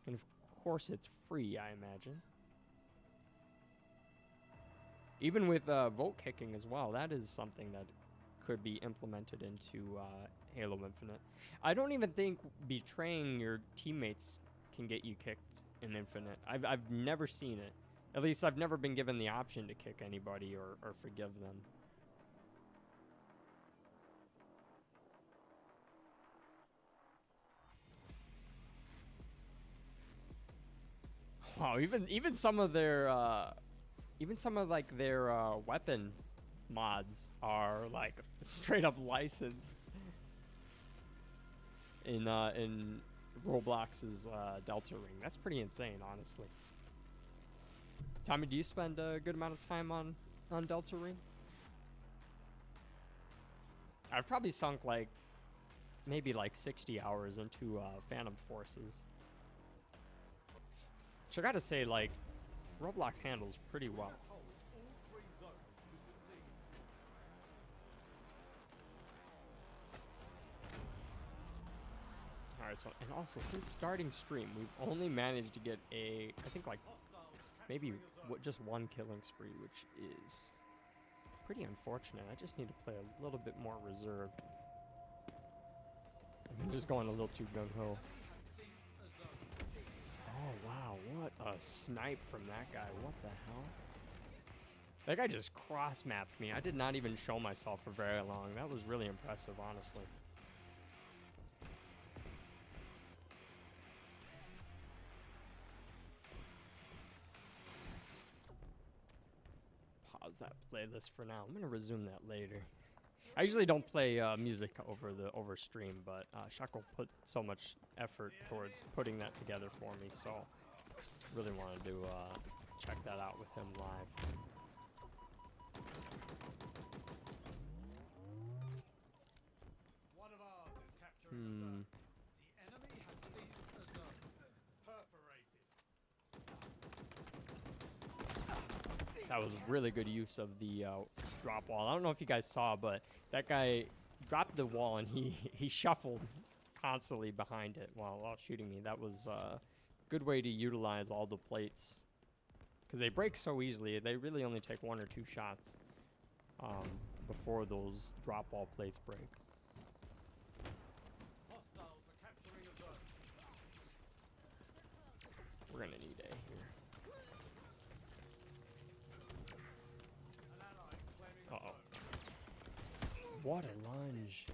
And of course it's free, I imagine. Even with vote kicking as well, that is something that could be implemented into Halo Infinite. I don't even think betraying your teammates can get you kicked in Infinite. I've never seen it. At least I've never been given the option to kick anybody or forgive them. Wow, even some of their like their weapon mods are like straight up licensed in Roblox's Delta Ring. That's pretty insane, honestly. Tommy, do you spend a good amount of time on Delta Ring? I've probably sunk like maybe like 60 hours into Phantom Forces. So I gotta say, like, Roblox handles pretty well. Alright, so, and also, since starting stream, we've only managed to get I think, like, maybe just one killing spree, which is pretty unfortunate. I just need to play a little bit more reserved. I'm just going a little too gung-ho. Oh, wow, what a snipe from that guy. What the hell? That guy just cross-mapped me. I did not even show myself for very long. That was really impressive, honestly. Pause that playlist for now. I'm going to resume that later. I usually don't play music over stream, but Shako put so much effort towards putting that together for me, so really wanted to check that out with him live. One of ours is capturing the zone. The enemy has seized the zone. Perforated. That was really good use of the drop wall. I don't know if you guys saw, but that guy dropped the wall and he shuffled constantly behind it while shooting me. That was a good way to utilize all the plates, because they break so easily. They really only take 1 or 2 shots before those drop wall plates break. Hostiles are capturing a zone. We're gonna need A here. An ally is claiming the Uh-oh. zone. What a lunge.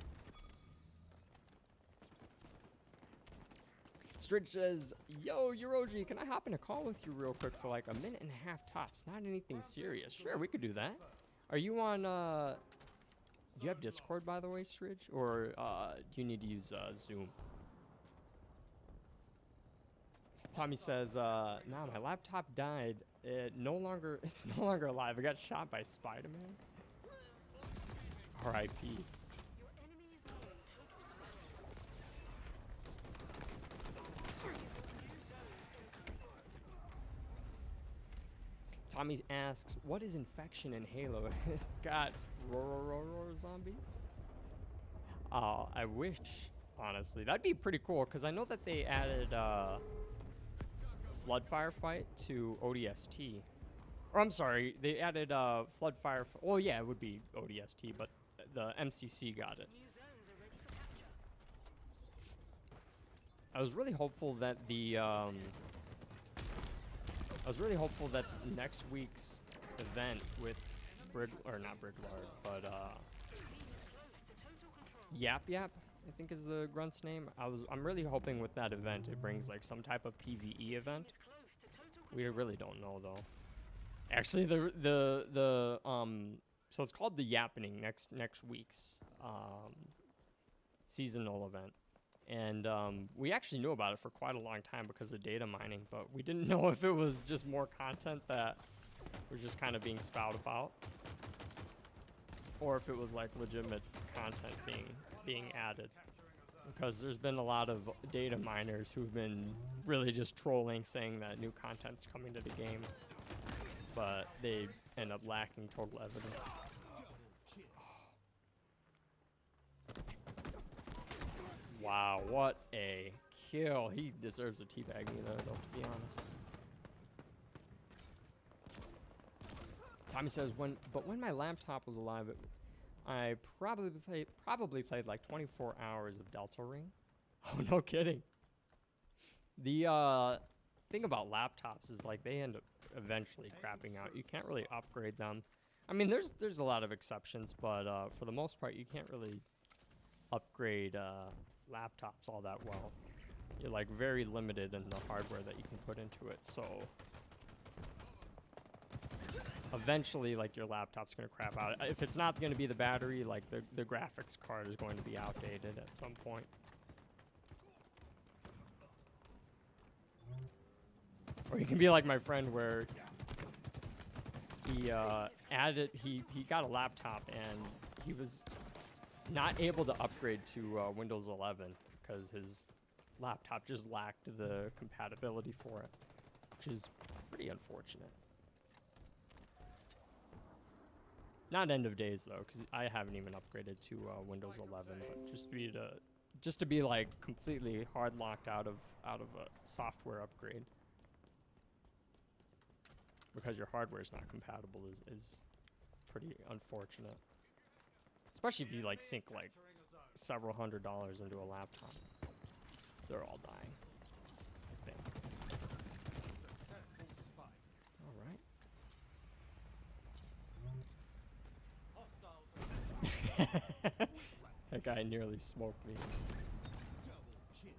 Stridge says, yo, Euroji, can I hop in a call with you real quick for like a minute and a half tops? Not anything serious. Sure, we could do that. Are you on, do you have Discord, by the way, Stridge? Or do you need to use Zoom? Tommy says, nah, my laptop died. It's no longer alive. I got shot by Spider-Man. R.I.P. Your enemy is near total control. New zones incoming. Tommy asks, what is infection in Halo? It got roar zombies? I wish, honestly. That'd be pretty cool, because I know that they added Flood Firefight to ODST. Or I'm sorry, they added Flood Fire. Well, yeah, it would be ODST, but the MCC got it. New zones are ready for capture. I was really hopeful that next week's event with not Brigglard, but Team is close to total control. Yap Yap, I think is the grunt's name. I'm really hoping with that event it brings like some type of PvE event. Team is close to total We control. really don't know though. Actually, so it's called the Yappening next week's seasonal event, and we actually knew about it for quite a long time because of data mining, but we didn't know if it was just more content that was just kind of being spouted about, or if it was like legitimate content being added. Because there's been a lot of data miners who've been really just trolling, saying that new content's coming to the game, but they end up lacking total evidence. Wow, what a kill. He deserves a teabag me though, to be honest. Tommy says, when my laptop was alive, I probably played like 24 hours of Delta Ring. Oh, no kidding. The thing about laptops is like they end up eventually crapping out. You can't really upgrade them. I mean, there's a lot of exceptions, but for the most part, you can't really upgrade laptops all that well. You're like very limited in the hardware that you can put into it. So eventually, like, your laptop's gonna crap out. If it's not gonna be the battery, like the graphics card is going to be outdated at some point. Or you can be like my friend where he he got a laptop and he was not able to upgrade to Windows 11 because his laptop just lacked the compatibility for it, which is pretty unfortunate. Not end of days though, because I haven't even upgraded to Windows 11, but just to be like completely hard locked out of a software upgrade because your hardware is not compatible is pretty unfortunate. Especially if you like sink like several $100s into a laptop. They're all dying, I think. Successful spike. All right. Hostiles That guy nearly smoked me. double kill.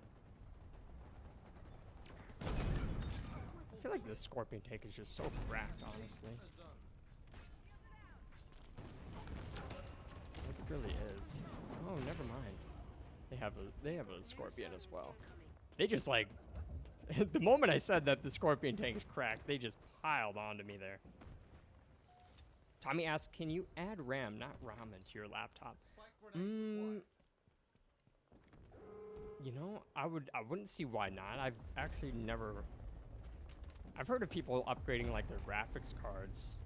I feel like the Scorpion tank is just so cracked, honestly. Like, it really is. Oh, never mind. They have a Scorpion as well. They just like the moment I said that the Scorpion tank is cracked, they just piled onto me there. Tommy asks, can you add RAM, not ramen, to your laptop? Spike grenades You know, I wouldn't see why not. I've actually never. I've heard of people upgrading like their graphics cards,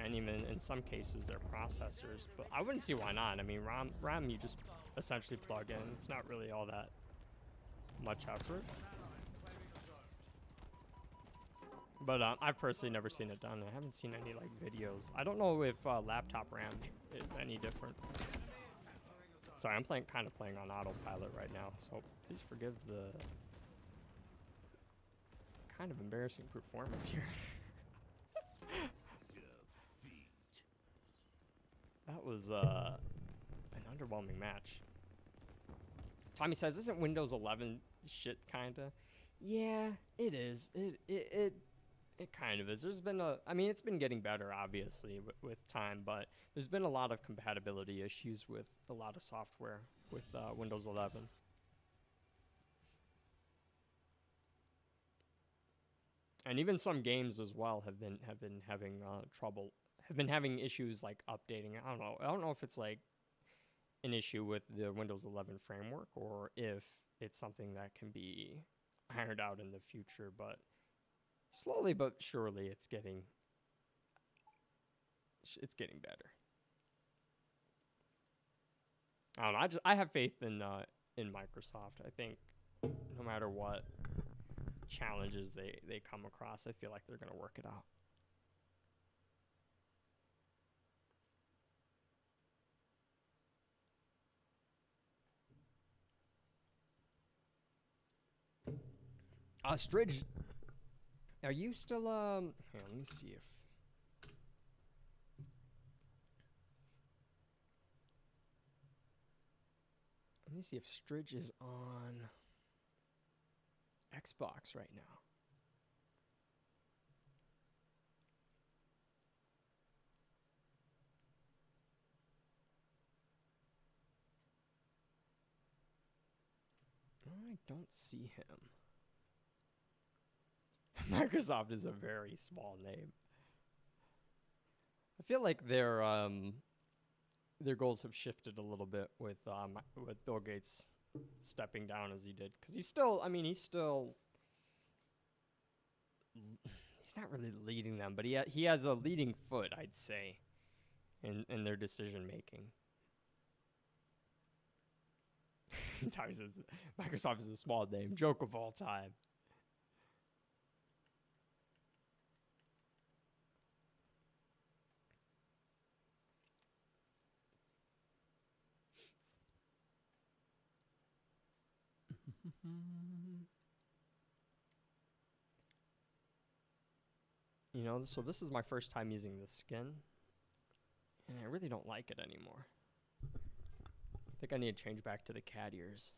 and even in some cases their processors. But I wouldn't see why not. I mean, RAM you just essentially plug in. It's not really all that much effort. But I've personally never seen it done. I haven't seen any like videos. I don't know if laptop RAM is any different. Sorry, I'm kind of playing on autopilot right now, so please forgive the kind of embarrassing performance here. That was an underwhelming match. Tommy says, "Isn't Windows 11 shit kinda?" Yeah, it is. It kind of is. There's been I mean, it's been getting better, obviously, with time, but there's been a lot of compatibility issues with a lot of software with Windows 11. And even some games as well have been having trouble, have been having issues like updating. I don't know if it's like an issue with the Windows 11 framework or if it's something that can be ironed out in the future, but slowly but surely it's getting It's getting better. I don't know. I have faith in Microsoft. I think no matter what challenges they come across, I feel like they're gonna work it out. Stridge, are you still here, let me see if Stridge is on Xbox right now. I don't see him. Microsoft is a very small name. I feel like their goals have shifted a little bit with Bill Gates stepping down as he did, because he's not really leading them, but he has a leading foot, I'd say, in their decision making. Tommy says Microsoft is a small name. Joke of all time. You know, so this is my first time using this skin, and I really don't like it anymore. I think I need to change back to the cat ears.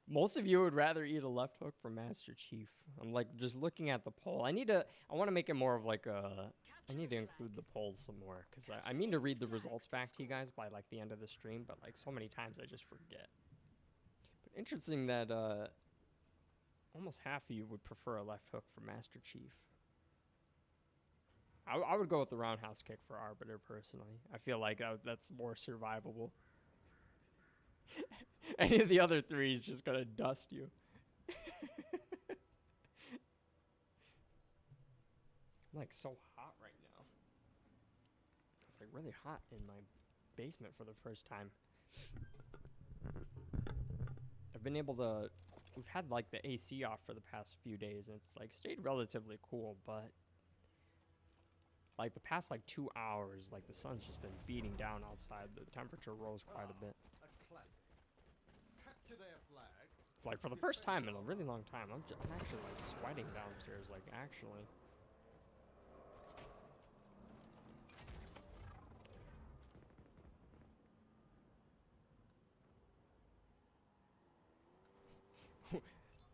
Most of you would rather eat a left hook from Master Chief. I'm like just looking at the poll. I want to make it more of like I need to include the polls some more, because I mean to read the results back to you guys by like the end of the stream, but like so many times I just forget. But interesting that almost half of you would prefer a left hook for Master Chief. I would go with the roundhouse kick for Arbiter personally. I feel like that's more survivable. Any of the other three is just gonna dust you. I'm like so hot right now. It's like really hot in my basement for the first time. I've been able to, we've had like the AC off for the past few days, and it's like stayed relatively cool, but like the past like 2 hours, like the sun's just been beating down outside. The temperature rose quite a bit. It's like for the first time in a really long time, I'm actually like sweating downstairs, like actually.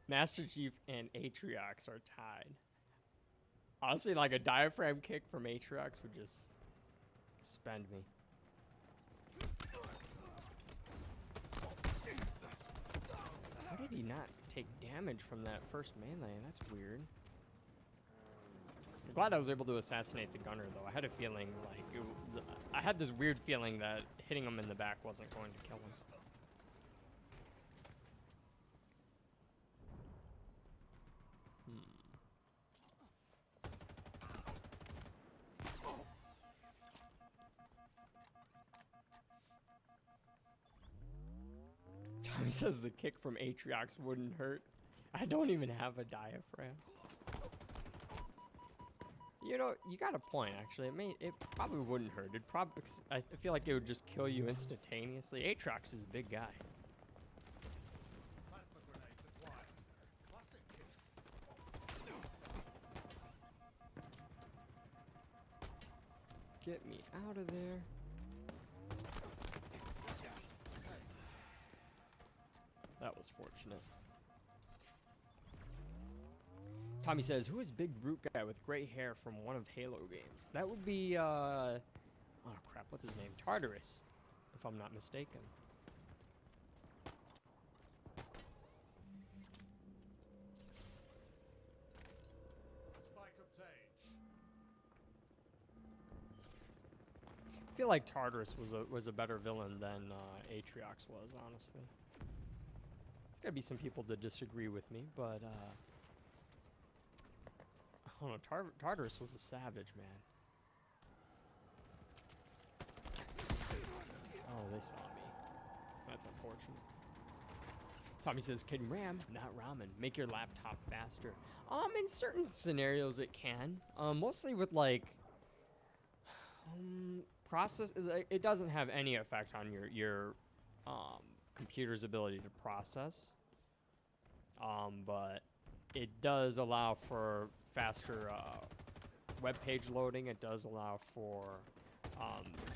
Master Chief and Atriox are tied. Honestly, like a diaphragm kick from Atriox would just spend me. How did he not take damage from that first melee? That's weird. I'm glad I was able to assassinate the gunner, though. I had a feeling, like, I had this weird feeling that hitting him in the back wasn't going to kill him. Tommy says the kick from Atriox wouldn't hurt. I don't even have a diaphragm. You know, you got a point, actually. It probably wouldn't hurt. I feel like it would just kill you instantaneously. Atriox is a big guy. Get me out of there. That was fortunate. Tommy says, who is big brute guy with gray hair from one of Halo games? That would be, oh crap, what's his name? Tartarus, if I'm not mistaken. Spike obtained. I feel like Tartarus was a better villain than Atriox was, honestly. gotta be some people that disagree with me, but I don't know. Tartarus was a savage, man. Oh, they saw me. That's unfortunate. Tommy says, can RAM, not ramen, make your laptop faster? In certain scenarios it can. Mostly with like process. It doesn't have any effect on your computer's ability to process. But it does allow for faster web page loading. It does allow for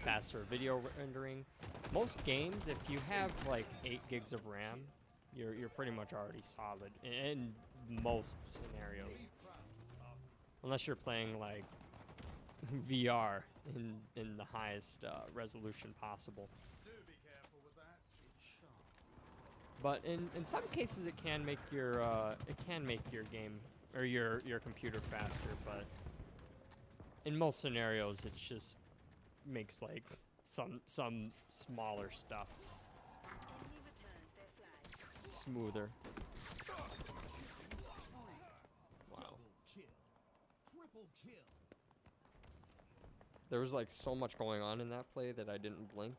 faster video rendering. Most games, if you have like 8 gigs of RAM, you're pretty much already solid in most scenarios, unless you're playing like VR in the highest resolution possible. Do be careful with that. It's sharp. But in some cases, it can make your game or your computer faster. But in most scenarios, it just makes like some smaller stuff Enemy returns their flag. smoother. Wow. Double kill. Triple kill. There was like so much going on in that play that I didn't blink.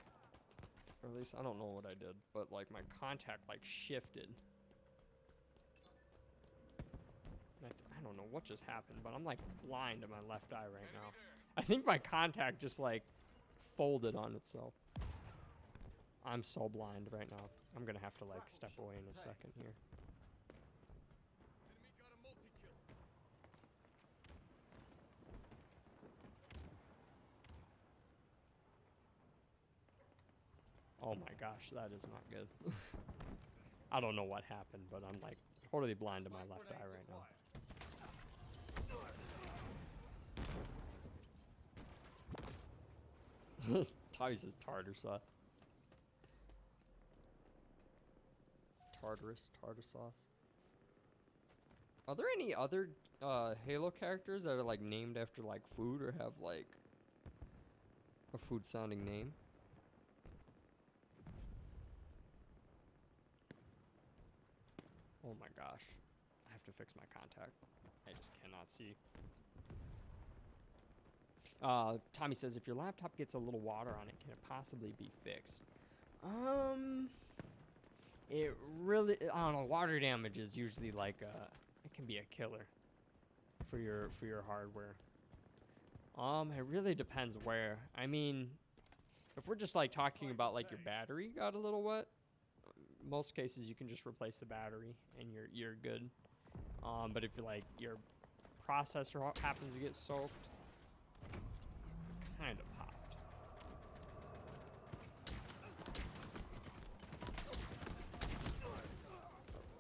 Or at least I don't know what I did, but like my contact like shifted. And I don't know what just happened, but I'm like blind in my left eye right now. I think my contact just like folded on itself. I'm so blind right now. I'm gonna have to like step away in a second here. Enemy got a multi-kill. Oh my gosh, that is not good. I don't know what happened, but I'm like totally blind in my left eye right now. Tommy says tartar sauce. Tartar sauce. Are there any other Halo characters that are like named after like food or have like a food sounding name? Oh my gosh. I have to fix my contact. I just cannot see. Tommy says, if your laptop gets a little water on it, can it possibly be fixed? It really, I don't know, water damage is usually like, it can be a killer for your hardware. It really depends where. I mean, if we're just like talking about like your battery got a little wet, most cases you can just replace the battery and you're good. But if you're like your processor happens to get soaked, kind of popped.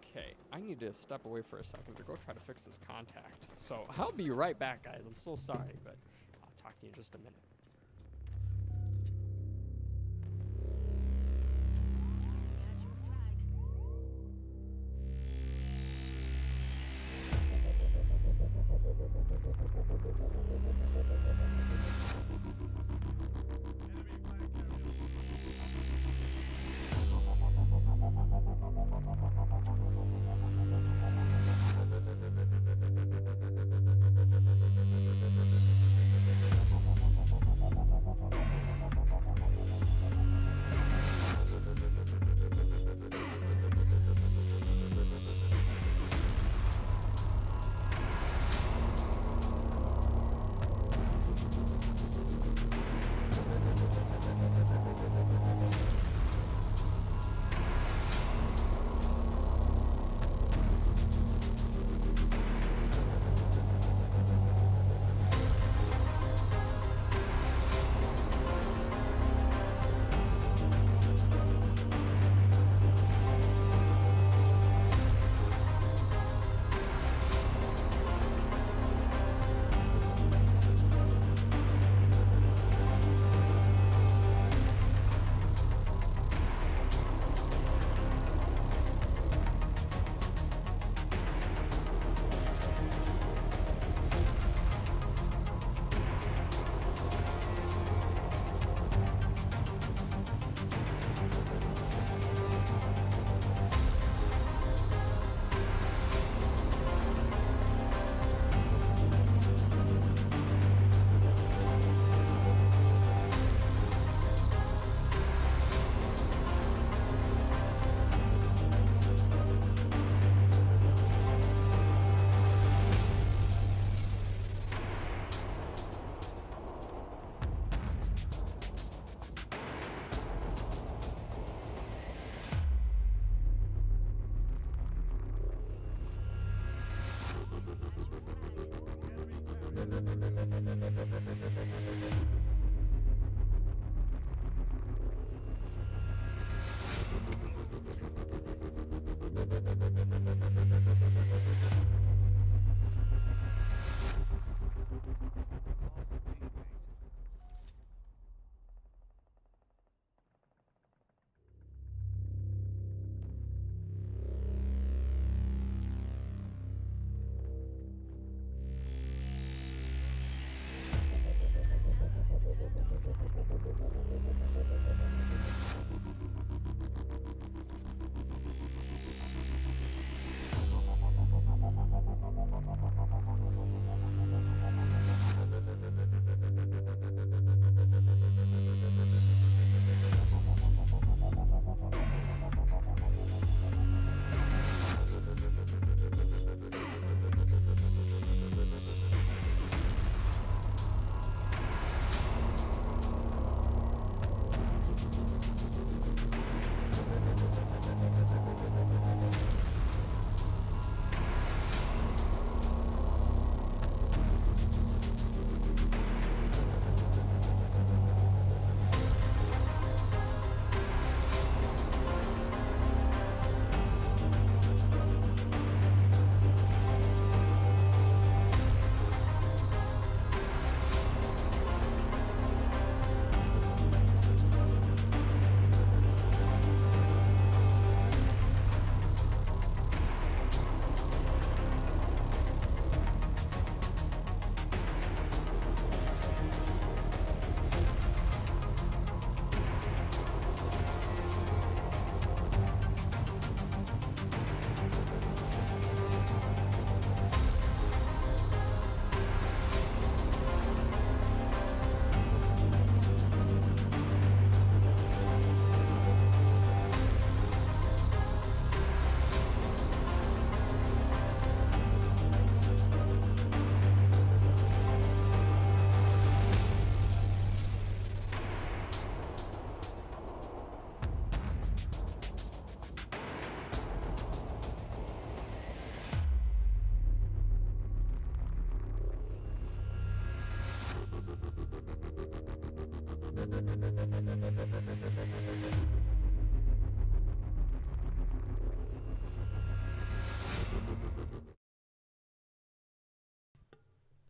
Okay, I need to step away for a second to go try to fix this contact. So I'll be right back, guys. I'm so sorry, but I'll talk to you in just a minute. There's your flag. Enemy flag carrier.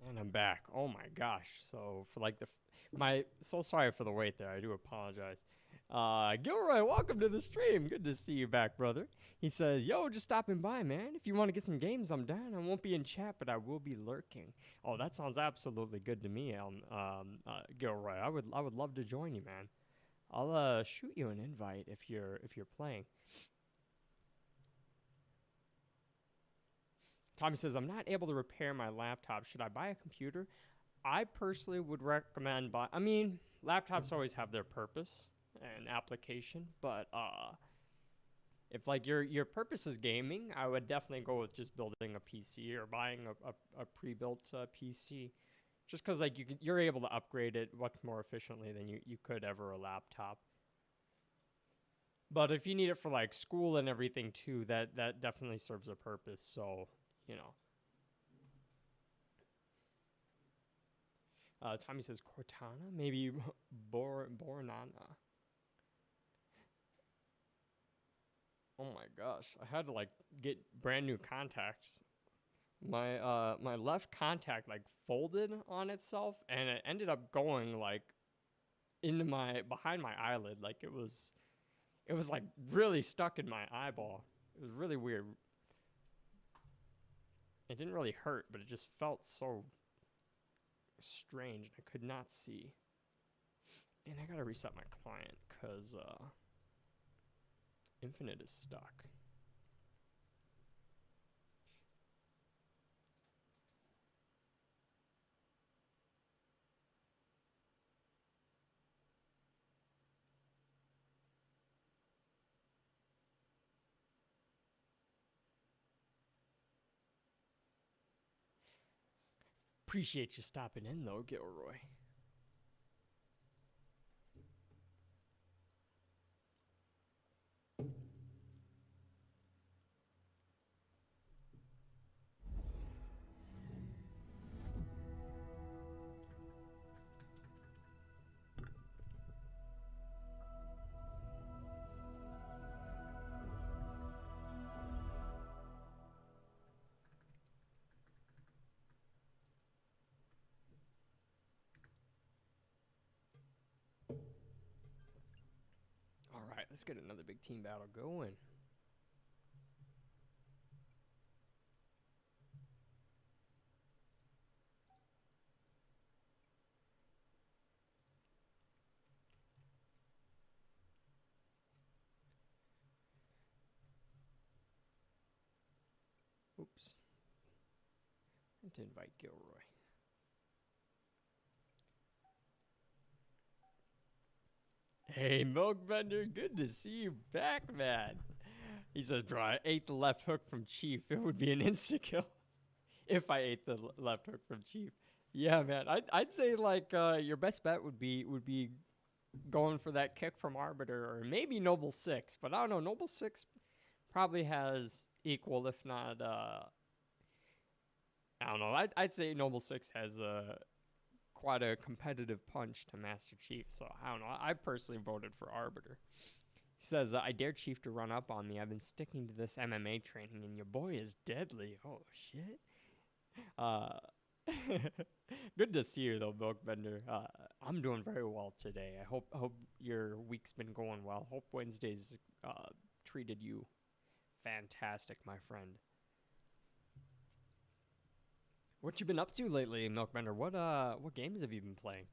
And I'm back. Oh my gosh. So for like so sorry for the wait there. I do apologize. Gilroy, welcome to the stream. Good to see you back, brother. He says, "Yo, just stopping by, man. If you want to get some games, I'm down. I won't be in chat, but I will be lurking." Oh, that sounds absolutely good to me, Gilroy. I would love to join you, man. I'll shoot you an invite if you're playing. Tommy says, "I'm not able to repair my laptop. Should I buy a computer?" I personally would recommend I mean, laptops always have their purpose and application, but if like your purpose is gaming, I would definitely go with just building a PC or buying a pre-built PC, just because like you're able to upgrade it much more efficiently than you could ever a laptop. But if you need it for like school and everything too, that definitely serves a purpose. So you know. Tommy says Cortana, maybe Bornana. Oh my gosh, I had to like get brand new contacts. My left contact like folded on itself, and it ended up going like into behind my eyelid. Like it was like really stuck in my eyeball. It was really weird. It didn't really hurt, but it just felt so strange. I could not see. And I gotta reset my client because Infinite is stuck. Appreciate you stopping in though, Gilroy. let's get another big team battle going. Oops. I meant to invite Gilroy. Hey, Milk Bender, good to see you back, man. He says, bro, I ate the left hook from Chief. It would be an insta-kill if I ate the left hook from Chief. Yeah, man. I'd say, like, your best bet would be going for that kick from Arbiter or maybe Noble 6. But I don't know. Noble 6 probably has equal, if not, I don't know. I'd say Noble 6 has quite a competitive punch to Master Chief. So, I don't know. I personally voted for Arbiter. He says, I dare Chief to run up on me. I've been sticking to this MMA training, and your boy is deadly. Oh, shit. Good to see you, though, Milkbender. I'm doing very well today. I hope your week's been going well. Hope Wednesday's treated you fantastic, my friend. What you been up to lately, Milkbender? What games have you been playing?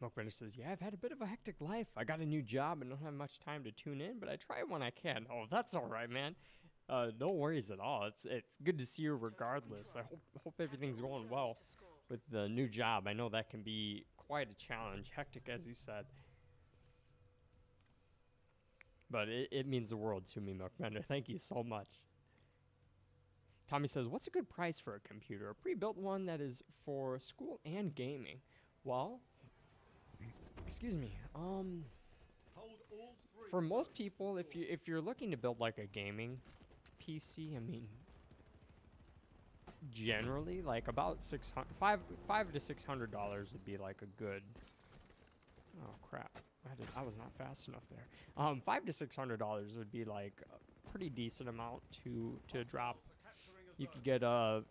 Milkbender says, yeah, I've had a bit of a hectic life. I got a new job and don't have much time to tune in, but I try when I can. Oh, that's all right, man. No worries at all. It's good to see you regardless. I hope everything's going well with the new job. I know that can be quite a challenge, hectic as you said. But it means the world to me, Milkbender. Thank you so much. Tommy says, what's a good price for a computer? A pre-built one that is for school and gaming. Well, excuse me. For most people, if you're looking to build like a gaming PC, I mean, generally like about $500 to $600 would be like a good. Oh crap! I was not fast enough there. $500 to $600 would be like a pretty decent amount to drop. You could get a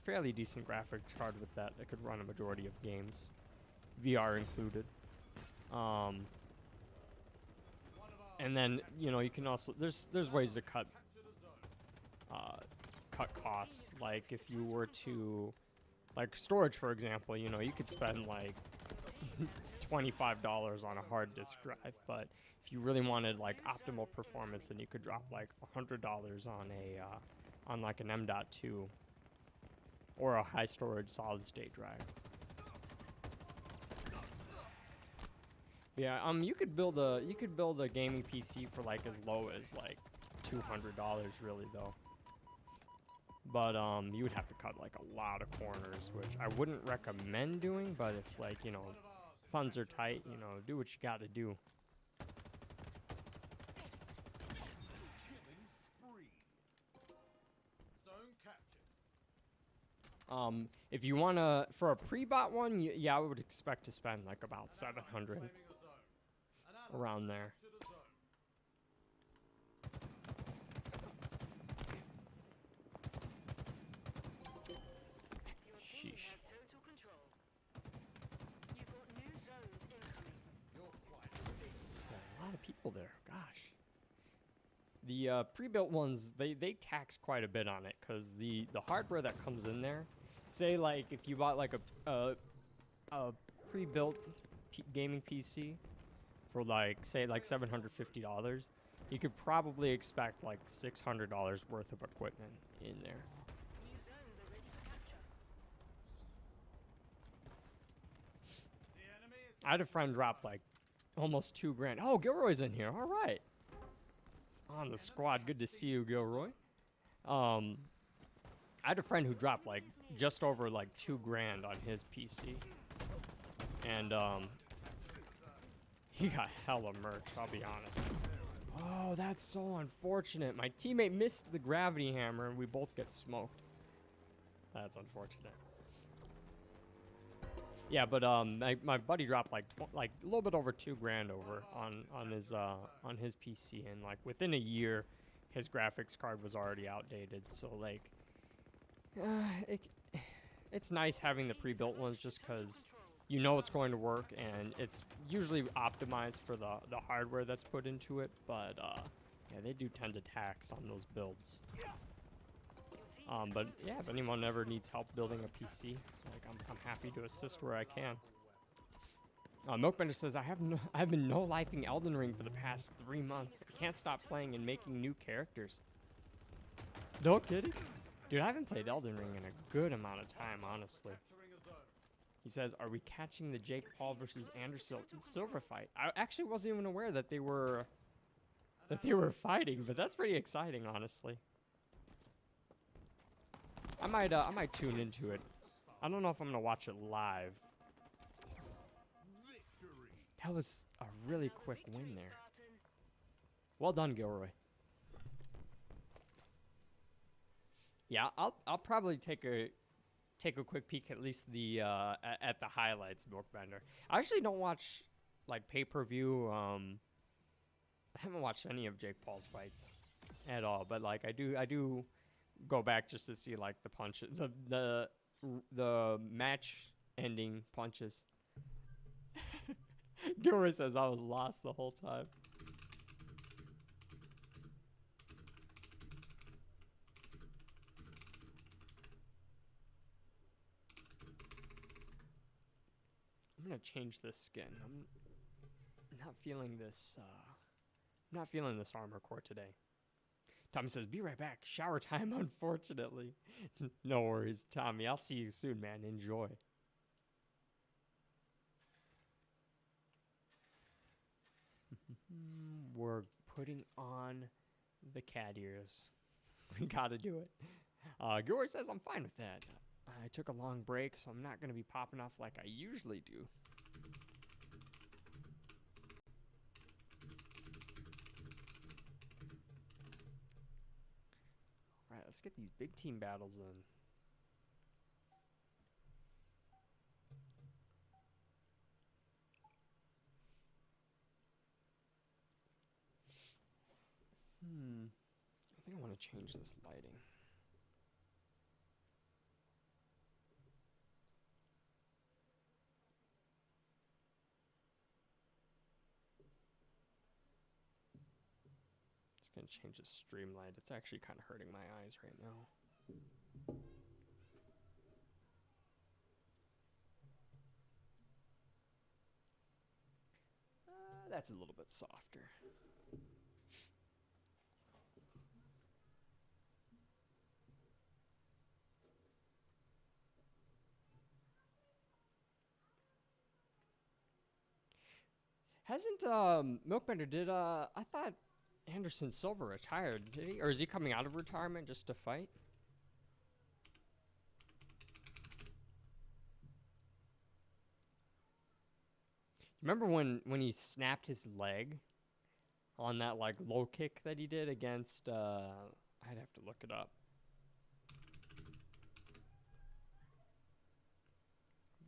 fairly decent graphics card with that could run a majority of games, VR included. And then you can also there's ways to cut costs. Like if you were to like storage, for example, you could spend like $25 on a hard disk drive, but if you really wanted like optimal performance, then you could drop like $100 on like an M.2 or a high storage solid state drive. Yeah, you could build a gaming PC for like as low as like $200 really though. But you would have to cut like a lot of corners, which I wouldn't recommend doing, but if like, funds are tight, do what you got to do. If you want to, for a pre-bought one, yeah, I would expect to spend like about 700 around there. Sheesh. A lot of people there, gosh. The pre-built ones, they tax quite a bit on it because the hardware that comes in there, say like if you bought like a pre-built gaming PC for like say like $750, you could probably expect like $600 worth of equipment in there. I had a friend drop like almost $2,000. Oh, Gilroy's in here. All right. He's on the squad. Good to see you, Gilroy. I had a friend who dropped like just over like $2,000 on his PC. and he got hella merch, I'll be honest. Oh, that's so unfortunate. My teammate missed the gravity hammer and we both get smoked. That's unfortunate. Yeah, but my buddy dropped like a little bit over $2,000 over on his PC, and like within a year, his graphics card was already outdated. So like, it's nice having the pre-built ones just because you know it's going to work, and it's usually optimized for the hardware that's put into it. But yeah, they do tend to tax on those builds. But yeah, if anyone ever needs help building a PC, like I'm happy to assist where I can. Milkbender says, I've been no-lifing Elden Ring for the past 3 months. I can't stop playing and making new characters. No kidding? Dude, I haven't played Elden Ring in a good amount of time, honestly. He says, are we catching the Jake Paul versus Anderson Silva fight? I actually wasn't even aware that they were fighting, but that's pretty exciting, honestly. I might tune into it. I don't know if I'm gonna watch it live. That was a really quick win there. Well done, Gilroy. Yeah, I'll probably take a quick peek at least at the highlights, Milkbender. I actually don't watch like pay-per-view. I haven't watched any of Jake Paul's fights at all, but like I do go back just to see like the punches, the match ending punches. Gilroy says I was lost the whole time. I'm gonna change this skin. I'm not feeling this. Not feeling this armor core today. Tommy says, be right back. Shower time, unfortunately. No worries, Tommy. I'll see you soon, man. Enjoy. We're putting on the cat ears. We gotta do it. Gilroy says, I'm fine with that. I took a long break, so I'm not gonna be popping off like I usually do. Alright, let's get these big team battles in. I think I want to change this lighting. Just gonna change the stream light. It's actually kind of hurting my eyes right now. That's a little bit softer. Hasn't Milkbender did I thought Anderson Silva retired, did he? Or is he coming out of retirement just to fight? Remember when he snapped his leg on that like low kick that he did against I'd have to look it up.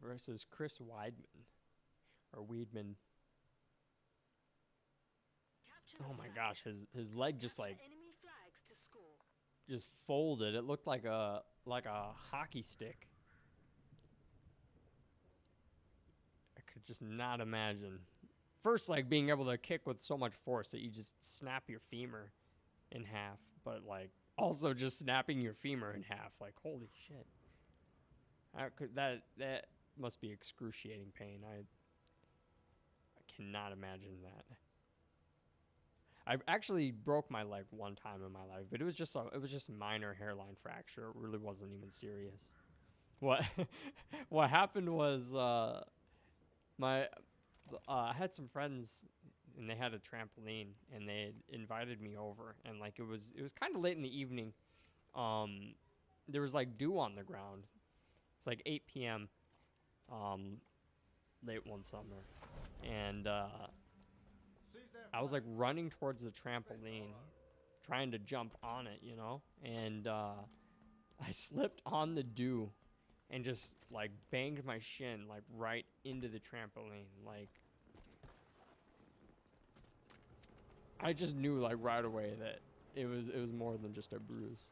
Versus Chris Weidman or Weidman. Oh my gosh, his leg just like just folded. It looked like a hockey stick. I could just not imagine. First, like being able to kick with so much force that you just snap your femur in half, but like also just snapping your femur in half. Like holy shit. That must be excruciating pain. I cannot imagine that. I actually broke my leg one time in my life, but it was just a minor hairline fracture. It really wasn't even serious. What happened was I had some friends and they had a trampoline and they invited me over, and like it was kind of late in the evening. There was like dew on the ground. It's like 8 p.m. late one summer, and Seize their I was flag. like running towards the trampoline, trying to jump on it, you know, and I slipped on the dew and just like banged my shin like right into the trampoline. Like I just knew like right away that it was more than just a bruise.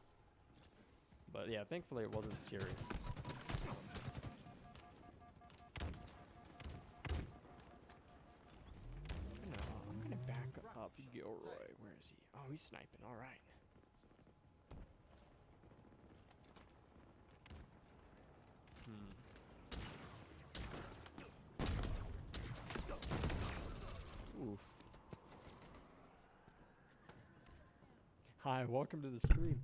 But yeah, thankfully it wasn't serious. I'm gonna back up Gilroy. Where is he? Oh, he's sniping. All right. Oof. Hi, welcome to the stream.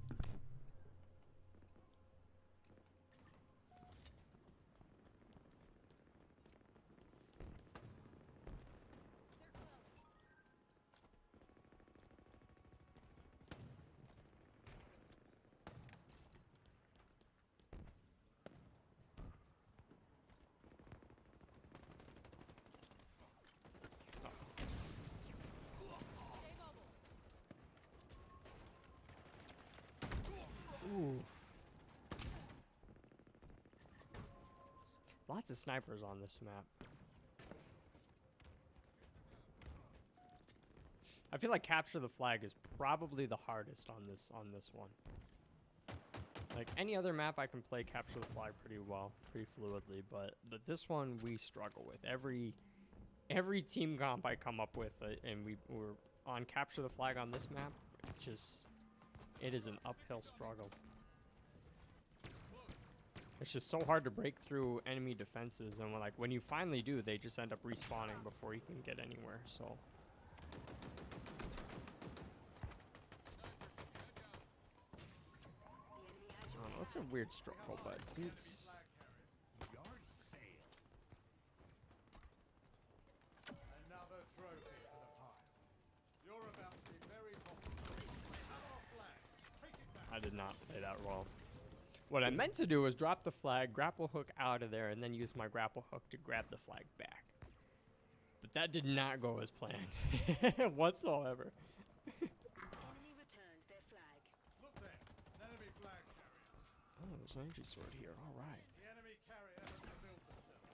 Ooh. Lots of snipers on this map. I feel like capture the flag is probably the hardest on this one. Like any other map I can play capture the flag pretty well, pretty fluidly, but this one we struggle with. Every team comp I come up with and we're on capture the flag on this map, it is an uphill struggle. It's just so hard to break through enemy defenses, and when you finally do, they just end up respawning before you can get anywhere. So I don't know, it's a weird struggle, but it's Flag carriers. Yard sale. Another trophy for the pile. You're about to be very popular. Our flag. Take it back. I did not play that well. What I meant to do was drop the flag, grapple hook out of there, and then use my grapple hook to grab the flag back. But that did not go as planned whatsoever. Enemy returns their flag. Look there. An enemy flag carrier. Oh, there's an energy sword here. All right. The enemy carrier has revealed themselves.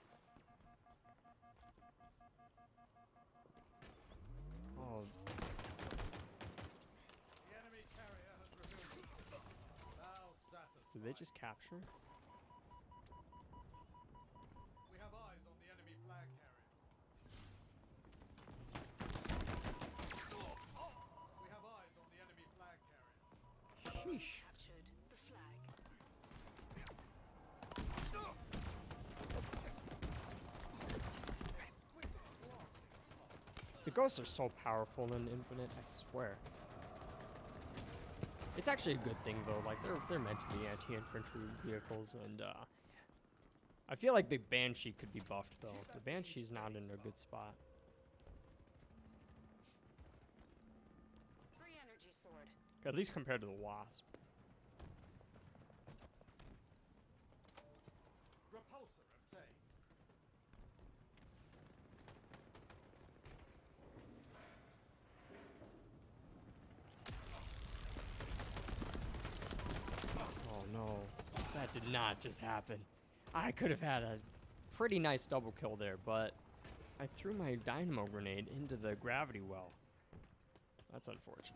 Oh, The enemy carrier has revealed themselves. Now satisfied. did they just capture? We have eyes on the enemy flag carrier. We have eyes on the enemy flag carrier. Sheesh. Captured the flag. The ghosts are so powerful in Infinite, I swear. It's actually a good thing though, like they're meant to be anti-infantry vehicles, and I feel like the Banshee could be buffed though. The Banshee's not in a good spot. 3 energy sword. At least compared to the Wasp. Repulsor obtained. Oh no, that did not just happen. I could have had a pretty nice double kill there, but I threw my dynamo grenade into the gravity well. That's unfortunate.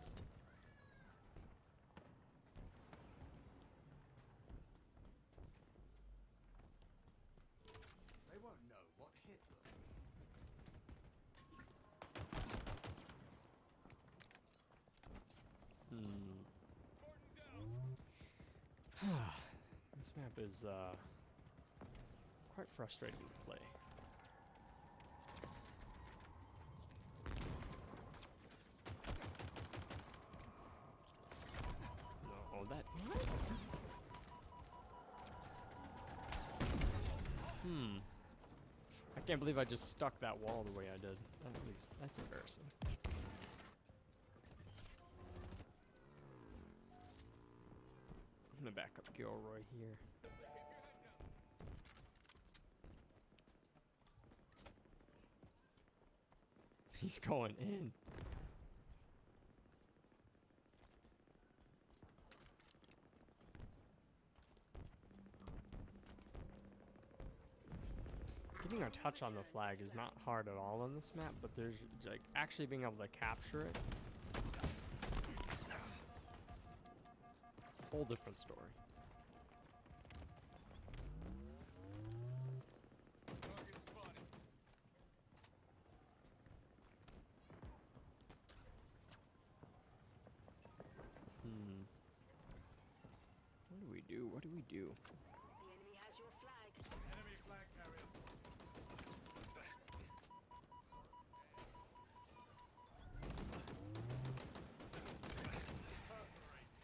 They won't know what hit them. This map is quite frustrating to play. No, oh that. I can't believe I just stuck that wall the way I did. That's embarrassing. I'm gonna back up Gilroy here. He's going in. Getting a touch on the flag is not hard at all on this map, but there's like actually being able to capture it. Whole different story. Target spotted. What do we do? What do we do? The enemy has your flag. Enemy flag carriers. Perforate.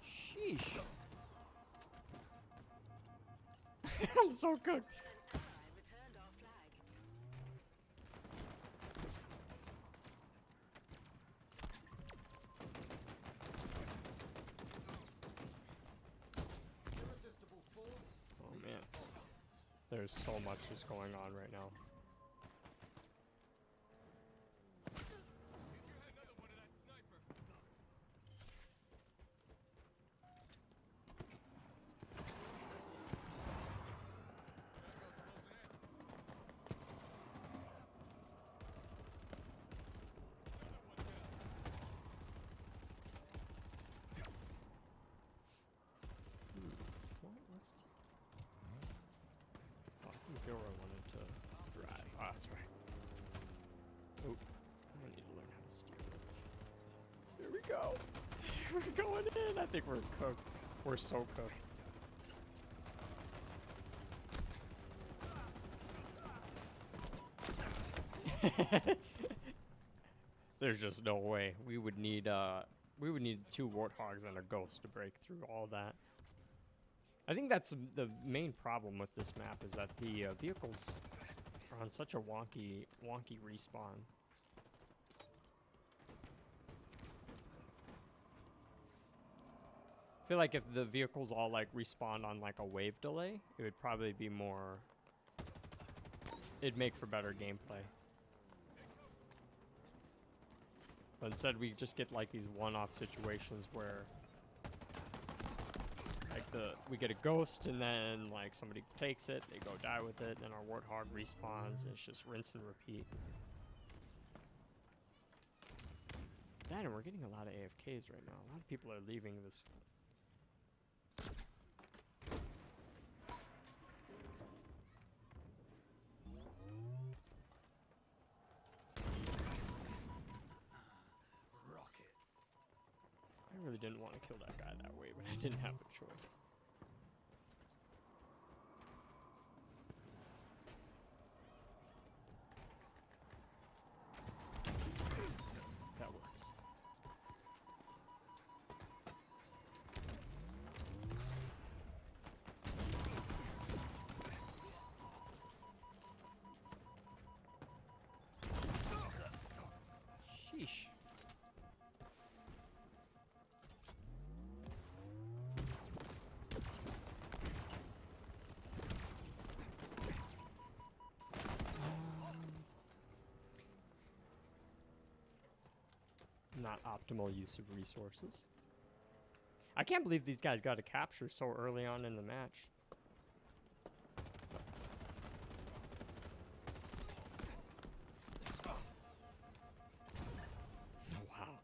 Sheesh. I'm so cooked. An ally returned our flag. Irresistible force. Oh man. There's so much just going on right now. Think you had another one of that sniper. There goes closing in. Another one down. Well, let's oh, I think Gilroy wanted to drive. Oh, that's right. Oh, I need to learn how to steer. Here we go. We're going in. I think we're cooked. We're so cooked. There's just no way. We would need 2 warthogs and a ghost to break through all that. I think that's the main problem with this map is that the vehicles are on such a wonky respawn. I feel like if the vehicles all like respawn on like a wave delay, it would probably be more. It'd make for better gameplay. But instead, we just get like these one-off situations where, like we get a ghost and then like somebody takes it, they go die with it, then our warthog respawns. And it's just rinse and repeat. That and we're getting a lot of AFKs right now. A lot of people are leaving this. Rockets. I really didn't want to kill that guy that way, but I didn't have a choice. That works. Sheesh. Not optimal use of resources. I can't believe these guys got a capture so early on in the match. Oh, wow.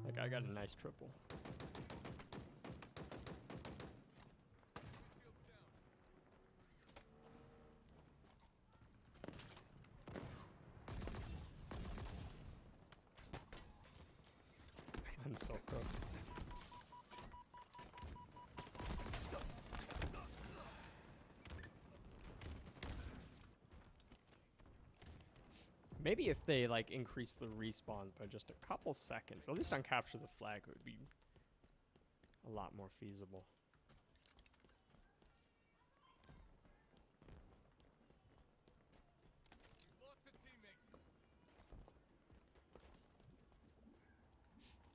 That guy got a nice triple. I'm so cooked. Maybe if they like increase the respawns by just a couple seconds, at least on capture the flag, it would be a lot more feasible. Lost a teammate.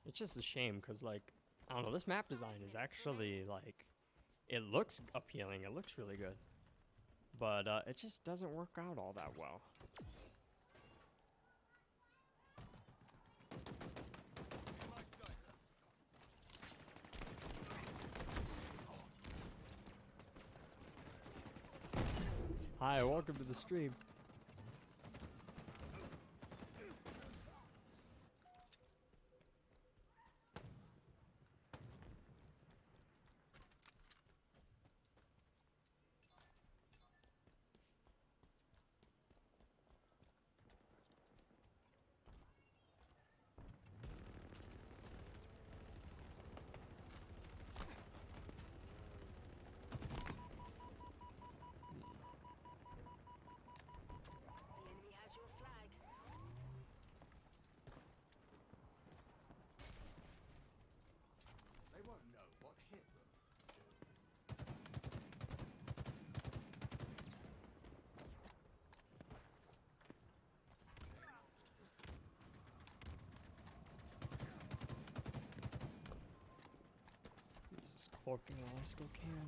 It's just a shame because like I don't know, this map design is actually, like, it looks appealing, it looks really good. But it just doesn't work out all that well. Hi, welcome to the stream. The enemy has your flag. They won't know what hit them. Just cloaking while I still can.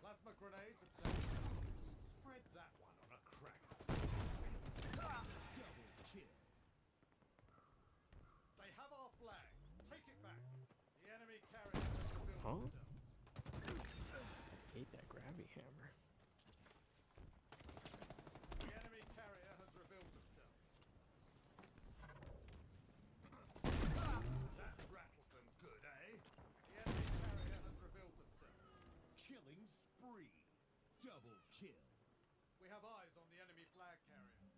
Plasma grenades obtained. Spread that one on a cracker. Double kill. They have our flag. Take it back. The enemy carrier has revealed Huh? themselves. I hate that grabby hammer. The enemy carrier has revealed themselves. That rattled them good, eh? The enemy carrier has revealed themselves. Killing spree. Double kill. We have eyes on the enemy flag carrier.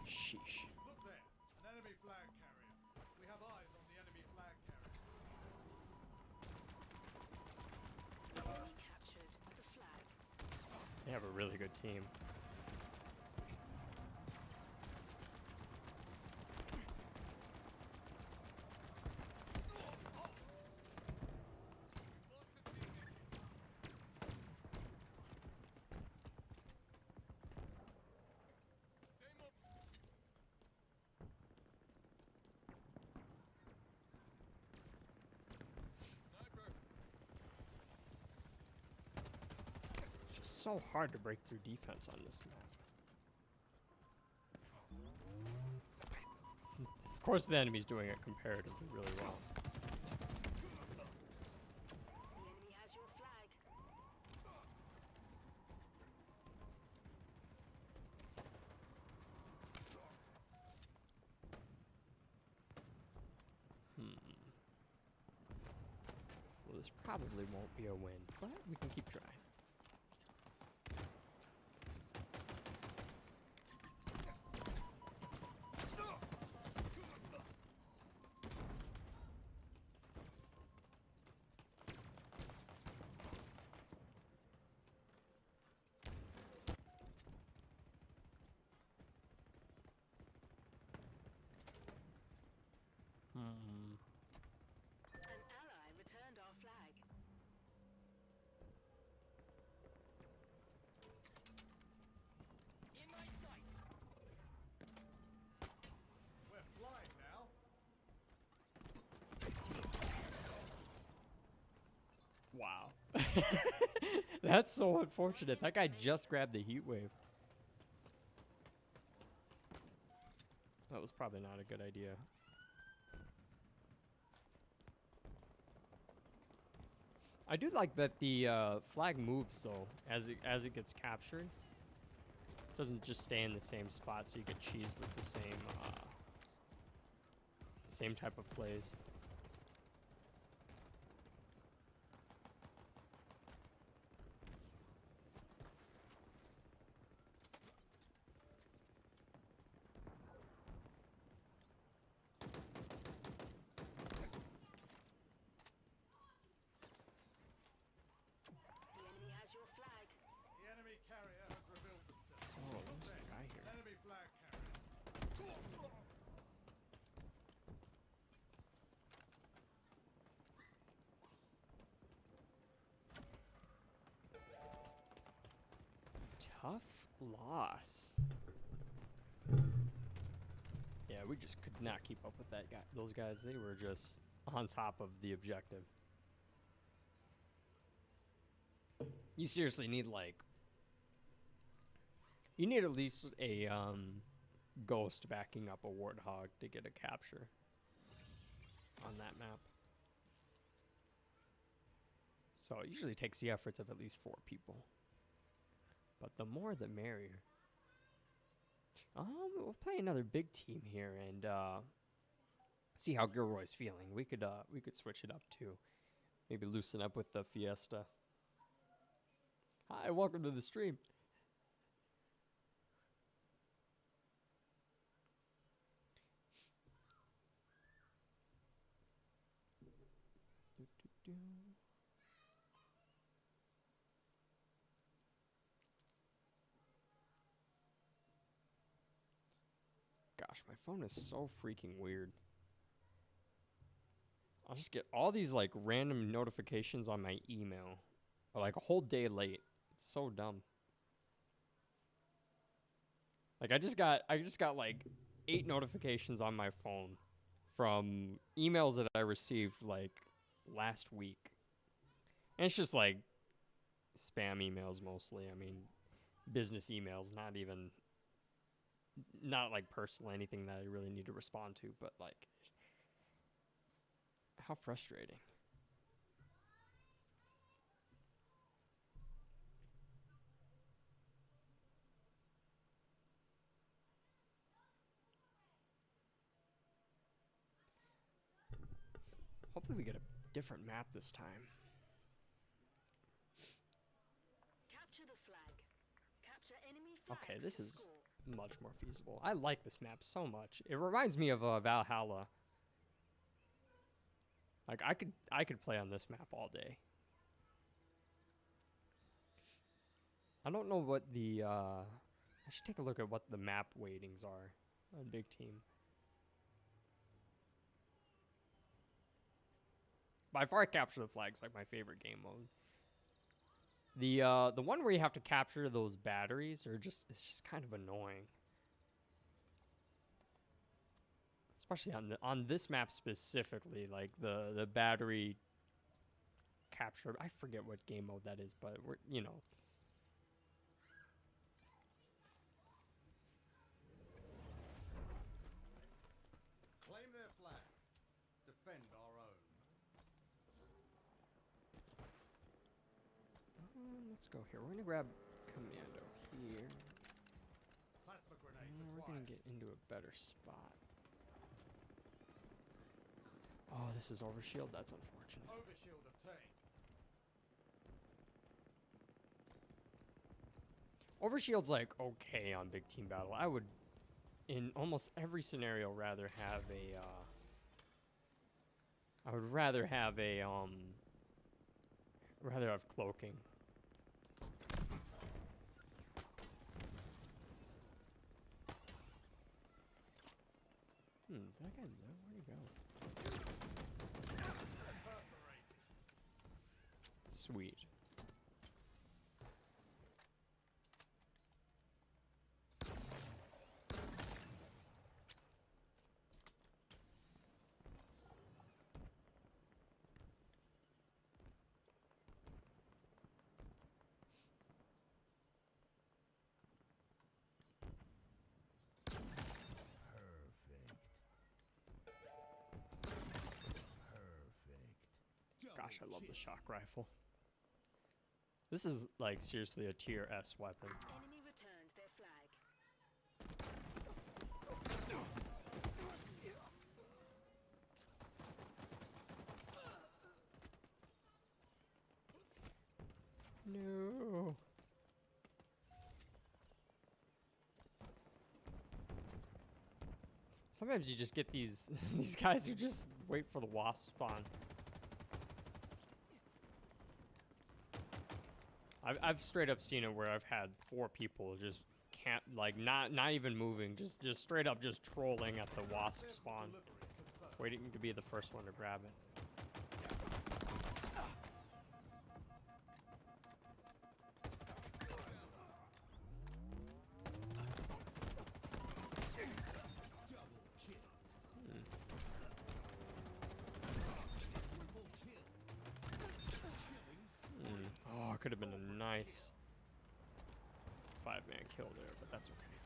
Sheesh. Look there, an enemy flag carrier. We have eyes on the enemy flag carrier. Enemy captured the flag. They have a really good team. It's just so hard to break through defense on this map. Of course, the enemy's doing it comparatively really well. The enemy has your flag. Well, this probably won't be a win, but we can keep trying. An ally returned our flag. In my sights. We're flying now. Wow. That's so unfortunate. That guy just grabbed the heat wave. That was probably not a good idea. I do like that the flag moves though as it gets captured. Doesn't just stay in the same spot, so you get cheesed with the same type of plays. The enemy has your flag. The enemy carrier has revealed themselves. Oh, there's a guy here. Enemy flag carrier. tough loss. Yeah, we just could not keep up with that guy. Those guys, they were just on top of the objective. You seriously need like, you need at least a ghost backing up a warthog to get a capture on that map. So it usually takes the efforts of at least 4 people. But the more the merrier. We'll play another big team here and see how Gilroy's feeling. We could switch it up too. Maybe loosen up with the Fiesta. Hi, welcome to the stream. Gosh, my phone is so freaking weird. I'll just get all these like random notifications on my email, like a whole day late. It's so dumb. Like I just got like 8 notifications on my phone from emails that I received like last week. And it's just like spam emails mostly. I mean, business emails, not like personal, anything that I really need to respond to, but like, how frustrating. Hopefully we get a different map this time. Capture the flag. Capture enemy flags. Okay, this to is score. much more feasible. I like this map so much. It reminds me of Valhalla. Like I could play on this map all day. I don't know what the I should take a look at what the map weightings are on Big Team. By far, capture the flag's like my favorite game mode. The one where you have to capture those batteries it's just kind of annoying. Especially on this map specifically, like the battery capture. I forget what game mode that is, but we're, you know. Claim their flag. Defend our own. Let's go here. We're gonna grab Commando here. Plasma grenades And we're acquired. gonna get into a better spot. Oh, this is overshield. That's unfortunate. Overshield obtained. Overshield's like okay on Big Team Battle. I would, in almost every scenario, rather have a. I would rather have a rather have cloaking. Is that guy there? Where'd he go? Perforated. Sweet. Gosh, I love the shock rifle. This is like seriously a tier S weapon. Enemy returns their flag. No. Sometimes you just get these these guys who just wait for the wasp spawn. I've straight up seen it where I've had 4 people just can't like not even moving, just straight up just trolling at the wasp spawn, waiting to be the first one to grab it. could have been a nice 5-man kill there, but that's okay.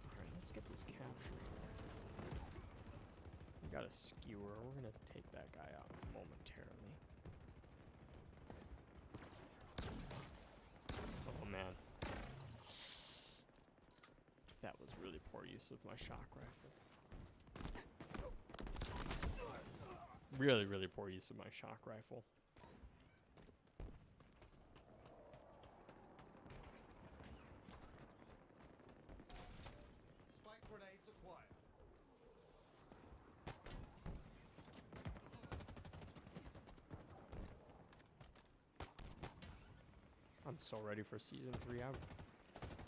Alright, let's get this capture. We got a skewer. We're gonna take that guy out momentarily. Oh man. That was really poor use of my shock rifle. Really, really poor use of my shock rifle. Spike grenades acquired. I'm so ready for season 3.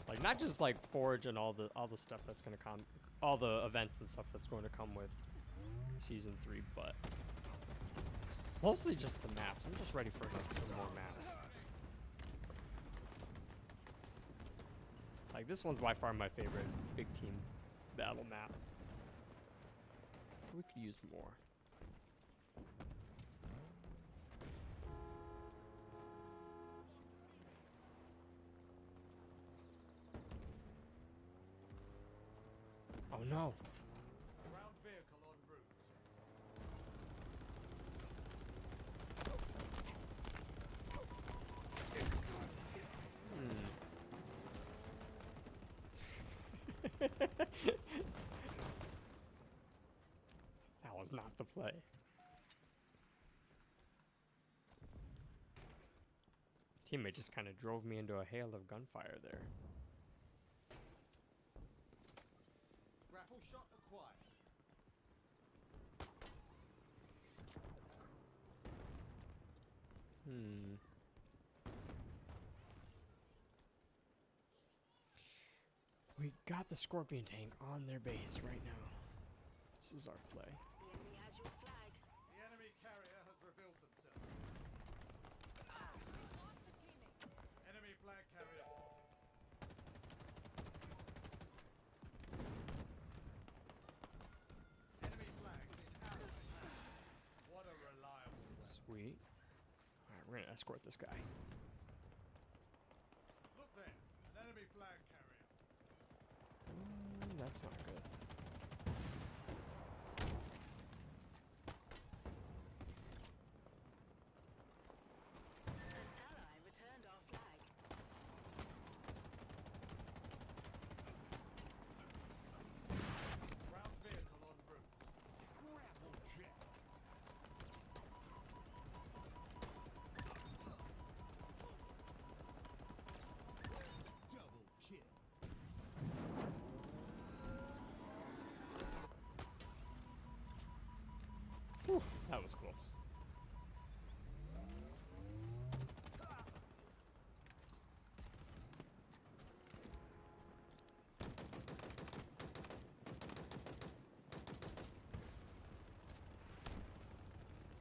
Like, not just like Forge and all the stuff that's gonna come, all the events and stuff that's going to come with season 3, but mostly just the maps. I'm just ready for some more maps. Like, this one's by far my favorite big team battle map. We could use more. Oh no. Ground vehicle en route. That was not the play. Teammate just kind of drove me into a hail of gunfire there. Grapple shot acquired. We got the Scorpion tank on their base right now. This is our play. The enemy has your flag. The enemy carrier has revealed themselves. Enemy flag carrier spotted. Enemy flags in Allied hands. What a reliable weapon. Sweet. Alright, we're gonna escort this guy. Look there, an enemy flag carrier. That's not good. An ally returned our flag. Ground vehicle en route. Grapple check. Double kill. Whew, that was close.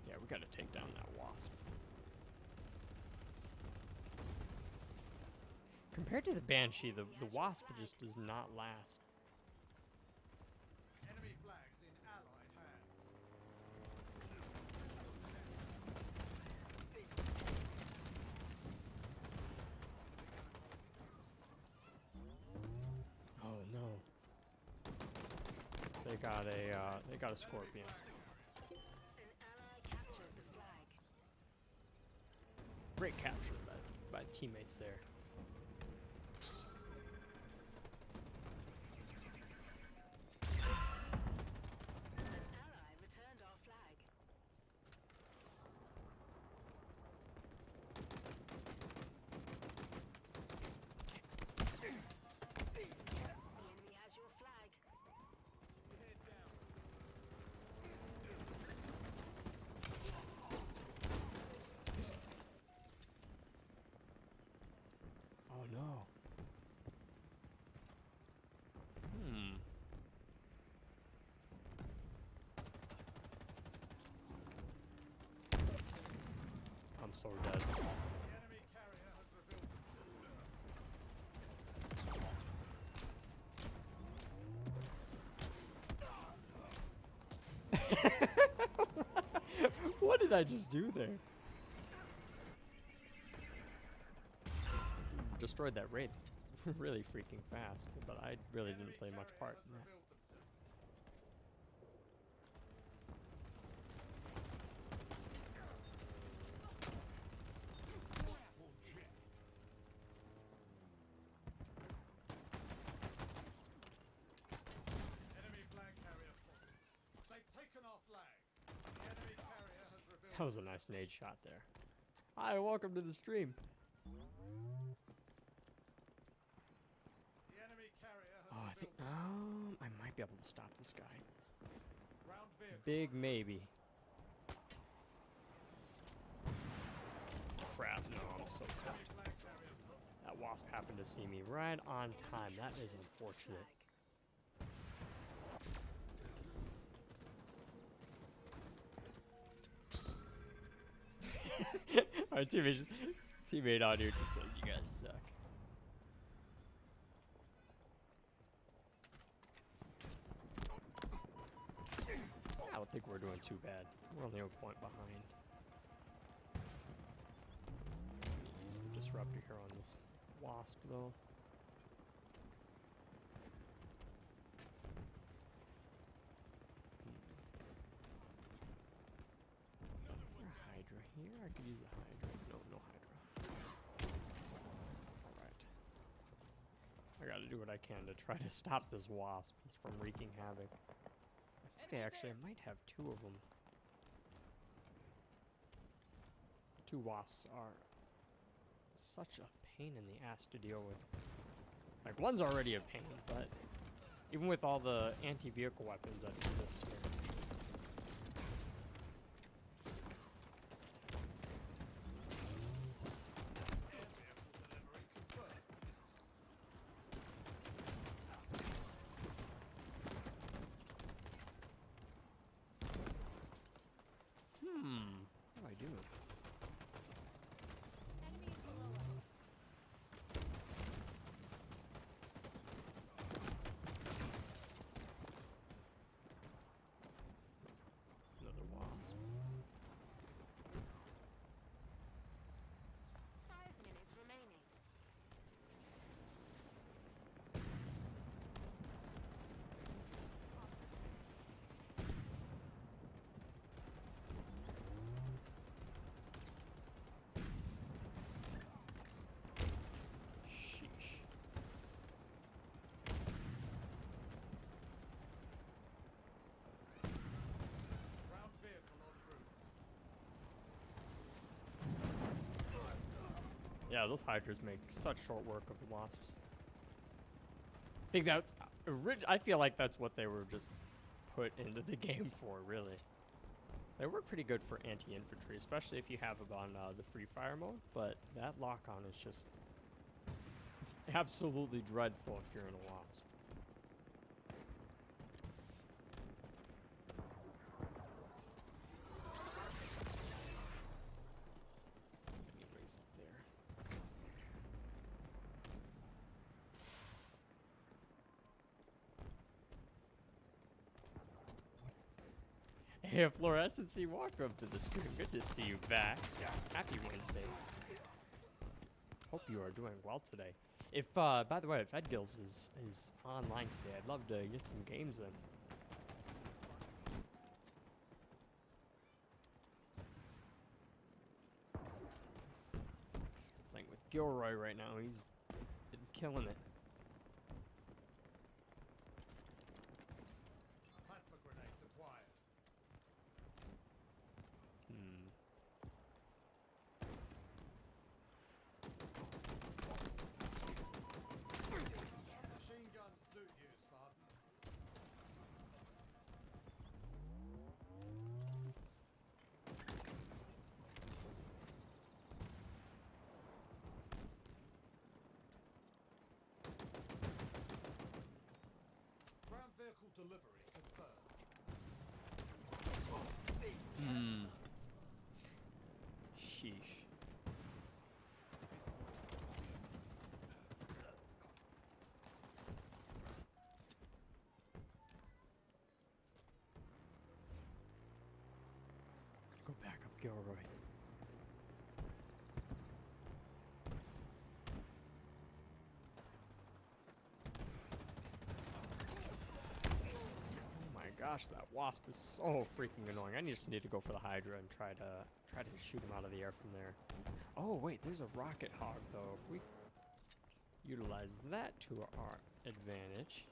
Yeah, we gotta take down that wasp. Compared to the Banshee, the wasp just does not last. Enemy flags in Allied hands. Oh no. They got a Scorpion. An ally captured the flag. Great capture by teammates there. An ally returned our flag. The enemy has your flag. Head down. Oh no. I'm so dead. The enemy carrier has revealed themselves. did I just do there? Destroyed that wraith really freaking fast, but I really didn't play much part in that. Enemy flag carrier spotted. They've taken our flag. The enemy carrier has revealed. That was a nice nade shot there. Hi, welcome to the stream. The enemy carrier has Oh, I think revealed. I might be able to stop this guy. Ground vehicle. Big maybe. Crap! No, I'm so Enemy cooked. flag carrier spotted. That wasp happened to see me right on time. That is unfortunate. Our teammate on here just says you guys suck. I don't think we're doing too bad. We're only a point behind. Use the disruptor here on this wasp though. Is there a Hydra here? I could use a Hydra. No, no Hydra. Alright. I gotta do what I can to try to stop this wasp from wreaking havoc. I think I might have two of them. Two wasps are such a pain in the ass to deal with. Like, one's already a pain, but even with all the anti-vehicle weapons that exist here. Air vehicle delivery confirmed. What do I do? Enemies below us. Another wasp. 5 minutes remaining. Sheesh. Ground vehicle en route. Yeah, those hydras make such short work of the wasps. I think that's I feel like that's what they were just put into the game for, really. They work pretty good for anti-infantry, especially if you have them on the free fire mode, but that lock-on is just absolutely dreadful if you're in a wasp. Any raise up there. Hey, Fluorescency, welcome to the stream. Good to see you back. Happy Wednesday. Hope you are doing well today. If, by the way, if Edgills is online today, I'd love to get some games in. Playing with Gilroy right now, he's been killing it. Plasma grenades acquired. Machine guns suit you, Spartan. Ground vehicle delivery confirmed. Sheesh. Go back up Gilroy. Oh my gosh, that wasp is so freaking annoying. I just need to go for the Hydra and try to shoot him out of the air from there. Oh wait, there's a rocket hog though. If we utilize that to our advantage.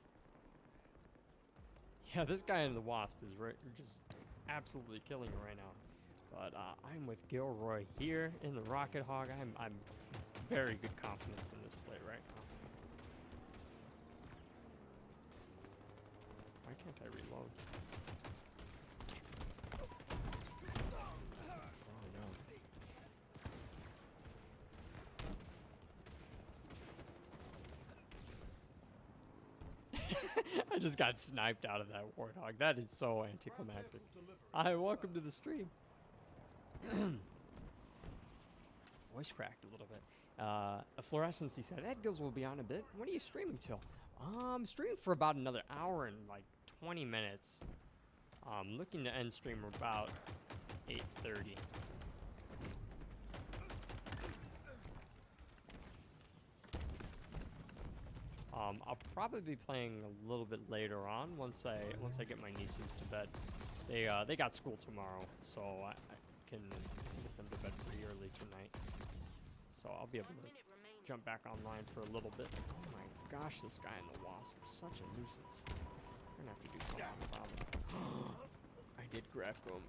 Yeah, this guy in the wasp is just absolutely killing me right now. But I'm with Gilroy here in the rocket hog. I'm very good confidence in this play right now. Why can't I reload? I just got sniped out of that warthog. That is so anticlimactic. Hi, welcome to the stream. Voice cracked a little bit. A fluorescence, he said, Ed Gills will be on a bit. When are you streaming till? Streaming for about another hour and like 20 minutes. Looking to end stream about 8:30. I'll probably be playing a little bit later on once I get my nieces to bed. They got school tomorrow, so I can get them to bed pretty early tonight. So I'll be able to jump back online for a little bit. Oh my gosh, this guy in the wasp is such a nuisance. We're gonna have to do something about it. I did grapple him,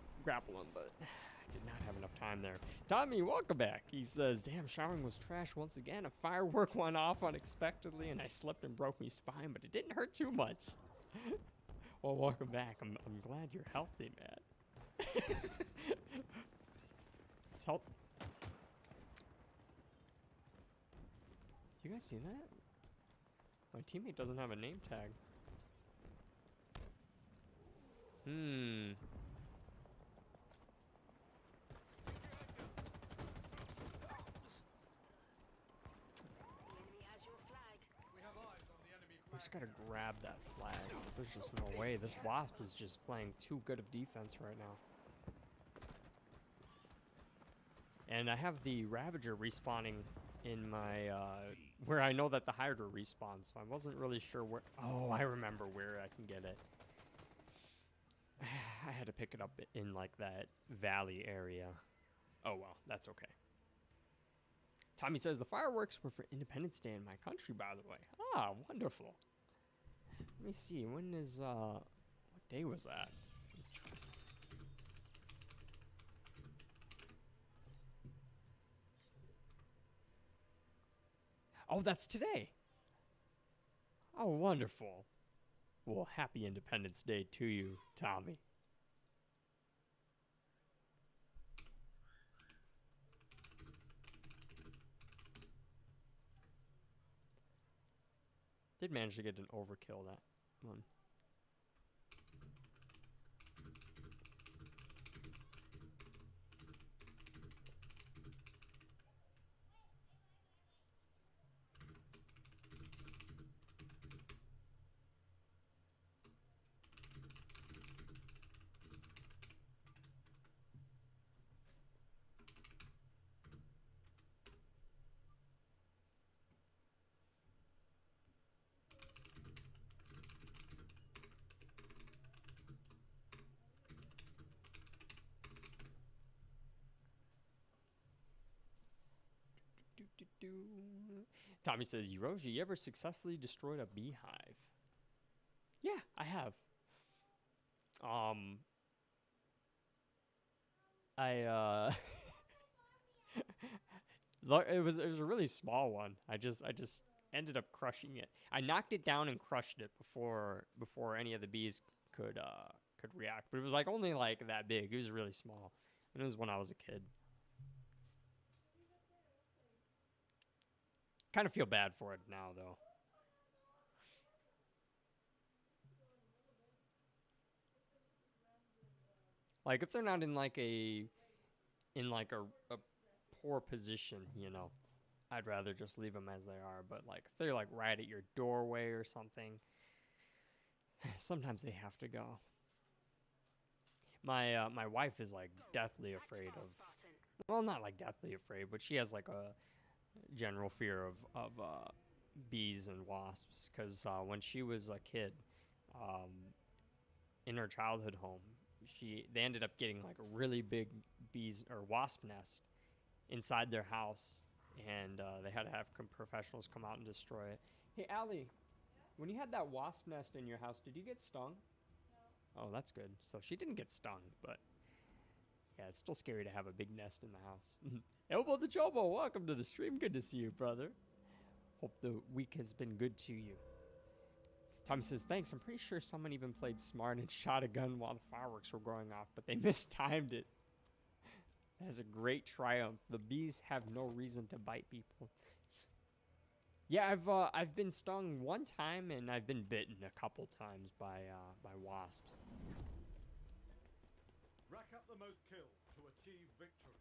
but I did not have enough time there. Tommy, welcome back. He says, damn, showering was trash once again. A firework went off unexpectedly and I slipped and broke my spine, but it didn't hurt too much. Well, welcome back. I'm glad you're healthy, man. It's health. Do you guys see that? My teammate doesn't have a name tag. I just gotta grab that flag. There's just no way. This wasp is just playing too good of defense right now. And I have the Ravager respawning in my, where I know that the Hydra respawns, so I wasn't really sure where. Oh, I remember where I can get it. I had to pick it up in like that valley area. Oh well, that's okay. Tommy says the fireworks were for Independence Day in my country, by the way. Ah, wonderful. Let me see. When is what day was that? Oh, that's today. Oh, wonderful. Well, happy Independence Day to you, Tommy. Did manage to get an overkill that one. Tommy says, Erosia, you ever successfully destroyed a beehive? Yeah, I have. Look, it was a really small one. I just ended up crushing it. I knocked it down and crushed it before any of the bees could react. But it was like only like that big. It was really small. And it was when I was a kid. Kind of feel bad for it now, though. Like, if they're not in like a poor position, you know, I'd rather just leave them as they are. But like, if they're like right at your doorway or something, sometimes they have to go. My wife is like deathly Act afraid fast, of, Spartan. well, not like deathly afraid, but she has like a general fear of bees and wasps because when she was a kid, um, in her childhood home, they ended up getting like a really big bees or wasp nest inside their house, and they had to have professionals come out and destroy it. Hey, Allie, when you had that wasp nest in your house, did you get stung? No. Oh, that's good. So she didn't get stung, but yeah, it's still scary to have a big nest in the house. Elbow the Chobo, welcome to the stream. Good to see you, brother. Hope the week has been good to you. Tommy says, thanks. I'm pretty sure someone even played smart and shot a gun while the fireworks were going off, but they mistimed it. That is a great triumph. The bees have no reason to bite people. Yeah, I've been stung one time, and I've been bitten a couple times by wasps. Rack up the most kills to achieve victory.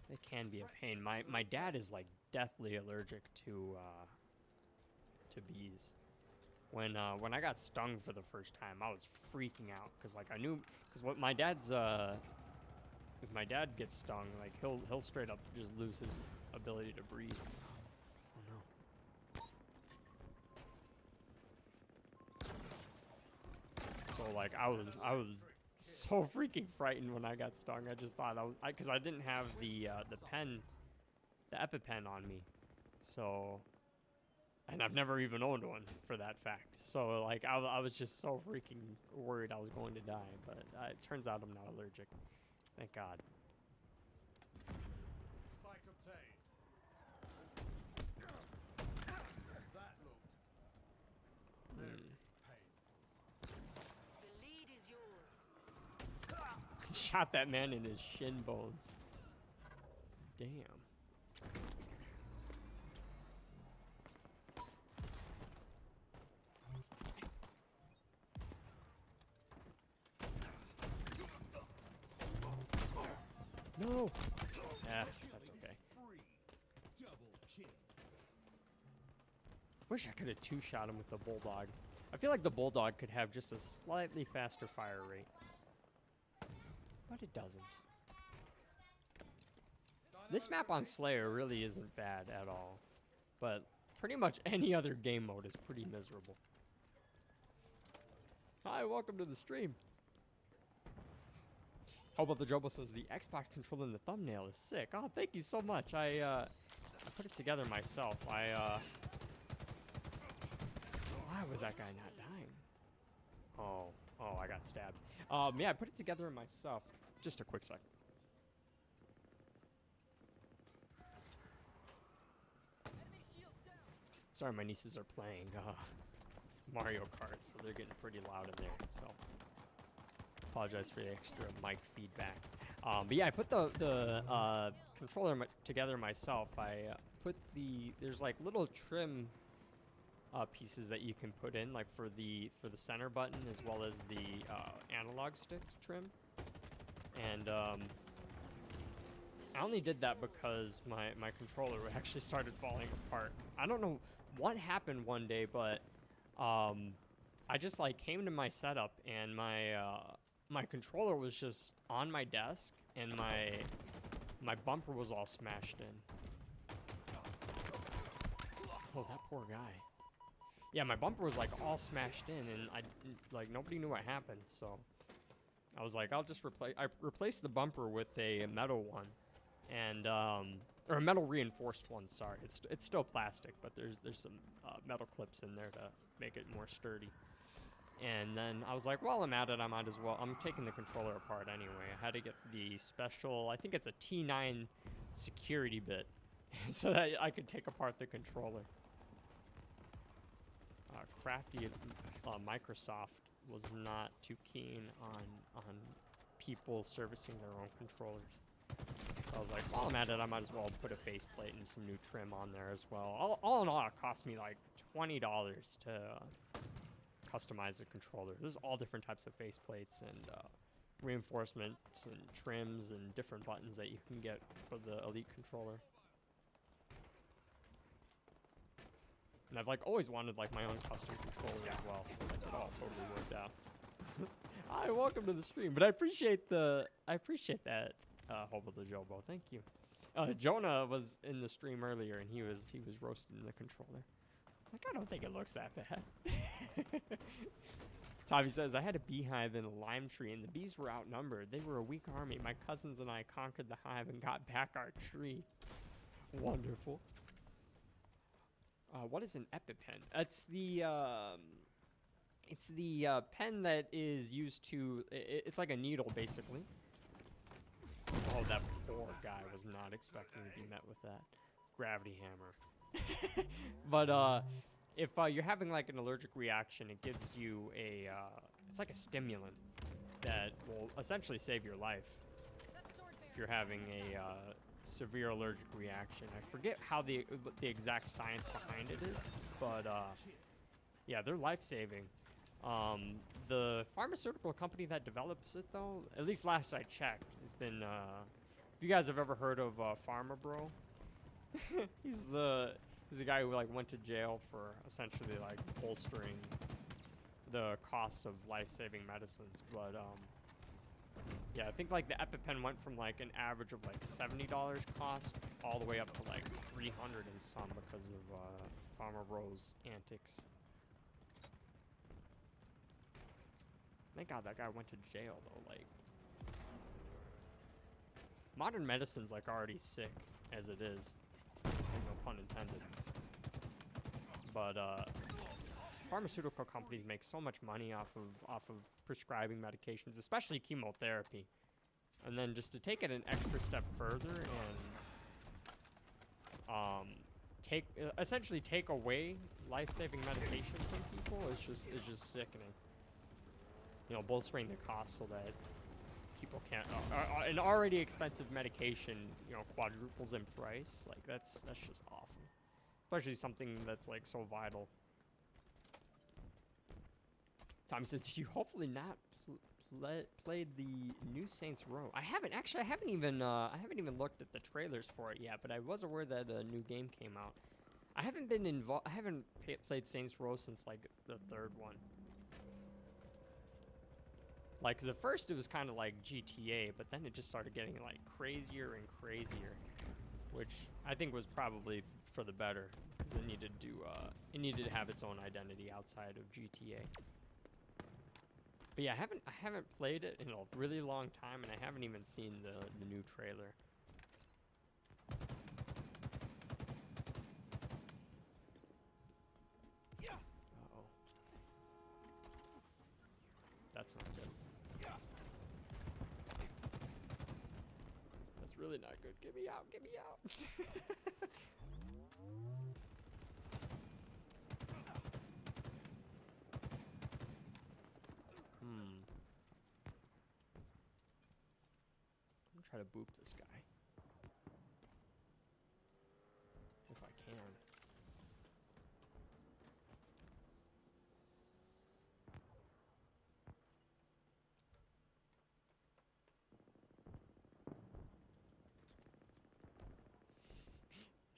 They can be a pain. My dad is like deathly allergic to bees. When I got stung for the first time, I was freaking out because like I knew because what my dad's if my dad gets stung, like he'll straight up just lose his ability to breathe. Oh no. So like I was so freaking frightened when I got stung. I just thought because I didn't have the EpiPen on me, so, and I've never even owned one for that fact. So like I was just so freaking worried I was going to die, but it turns out I'm not allergic. Thank God. Spike obtained. That looked very painful. The lead is yours. Shot that man in his shin bones. Damn. No. Yeah, that's okay. Double kill. Wish I could have two-shot him with the bulldog. I feel like the bulldog could have just a slightly faster fire rate, but it doesn't. This map on Slayer really isn't bad at all, but pretty much any other game mode is pretty miserable. Hi, welcome to the stream. How about the Jobo says the Xbox controller in the thumbnail is sick. Oh, thank you so much. I put it together myself. Why was that guy not dying? Oh, I got stabbed. Yeah, I put it together myself. Just a quick sec. Sorry, my nieces are playing Mario Kart, so they're getting pretty loud in there. So apologize for the extra mic feedback. But yeah, I put the controller together myself. I put there's like little trim pieces that you can put in, like for the center button as well as the analog stick trim. And I only did that because my controller actually started falling apart. I don't know what happened one day, but I just like came to my setup and my controller was just on my desk and my bumper was all smashed in. Oh, that poor guy. Yeah, my bumper was like all smashed in, and like nobody knew what happened, so I was like, I'll just replace the bumper with a metal one, and or a metal reinforced one. Sorry, it's still plastic, but there's some metal clips in there to make it more sturdy. And then I was like, while I'm at it, I might as well. I'm taking the controller apart anyway. I had to get the special, I think it's a T9 security bit, so that I could take apart the controller. Crafty Microsoft was not too keen on people servicing their own controllers. So I was like, while I'm at it, I might as well put a faceplate and some new trim on there as well. All in all, it cost me like $20 to customize the controller. There's all different types of faceplates and reinforcements and trims and different buttons that you can get for the Elite controller. And I've like always wanted like my own custom controller as well, so like it all totally worked out. Hi, welcome to the stream. But I appreciate that, Hobo the Jobo. Thank you. Jonah was in the stream earlier, and he was roasting the controller. Like, I don't think it looks that bad. Tommy says, I had a beehive in a lime tree, and the bees were outnumbered. They were a weak army. My cousins and I conquered the hive and got back our tree. Wonderful. What is an EpiPen? It's the pen that is used to... It's like a needle, basically. Oh, that poor guy was not expecting to be met with that. Gravity hammer. But, if you're having like an allergic reaction, it gives you a, it's like a stimulant that will essentially save your life if you're having a severe allergic reaction. I forget how the exact science behind it is, but yeah, they're life-saving. The pharmaceutical company that develops it, though, at least last I checked, has been, if you guys have ever heard of Pharma Bro, he's the guy who like went to jail for essentially like bolstering the costs of life-saving medicines. But yeah, I think like the EpiPen went from like an average of like $70 cost all the way up to like 300 and some because of Farmer Bro's antics. Thank God that guy went to jail though. Like, modern medicine's like already sick as it is. No pun intended. But pharmaceutical companies make so much money off of prescribing medications, especially chemotherapy. And then just to take it an extra step further and essentially take away life-saving medication from people is just sickening. You know, bolstering the cost so that people can't an already expensive medication, you know, quadruples in price. Like that's just awful, especially something that's like so vital. Tommy says, did you hopefully not played the new Saints Row? I haven't actually. I haven't even looked at the trailers for it yet, but I was aware that a new game came out. I haven't been involved. I haven't played Saints Row since like the third one. Like, 'cause at first it was kind of like GTA, but then it just started getting like crazier and crazier, which I think was probably for the better, because it needed to have its own identity outside of GTA. But yeah, I haven't played it in a really long time, and I haven't even seen the new trailer. Uh-oh. That's not good. That's really not good. Get me out, get me out. I'm gonna try to boop this guy. If I can.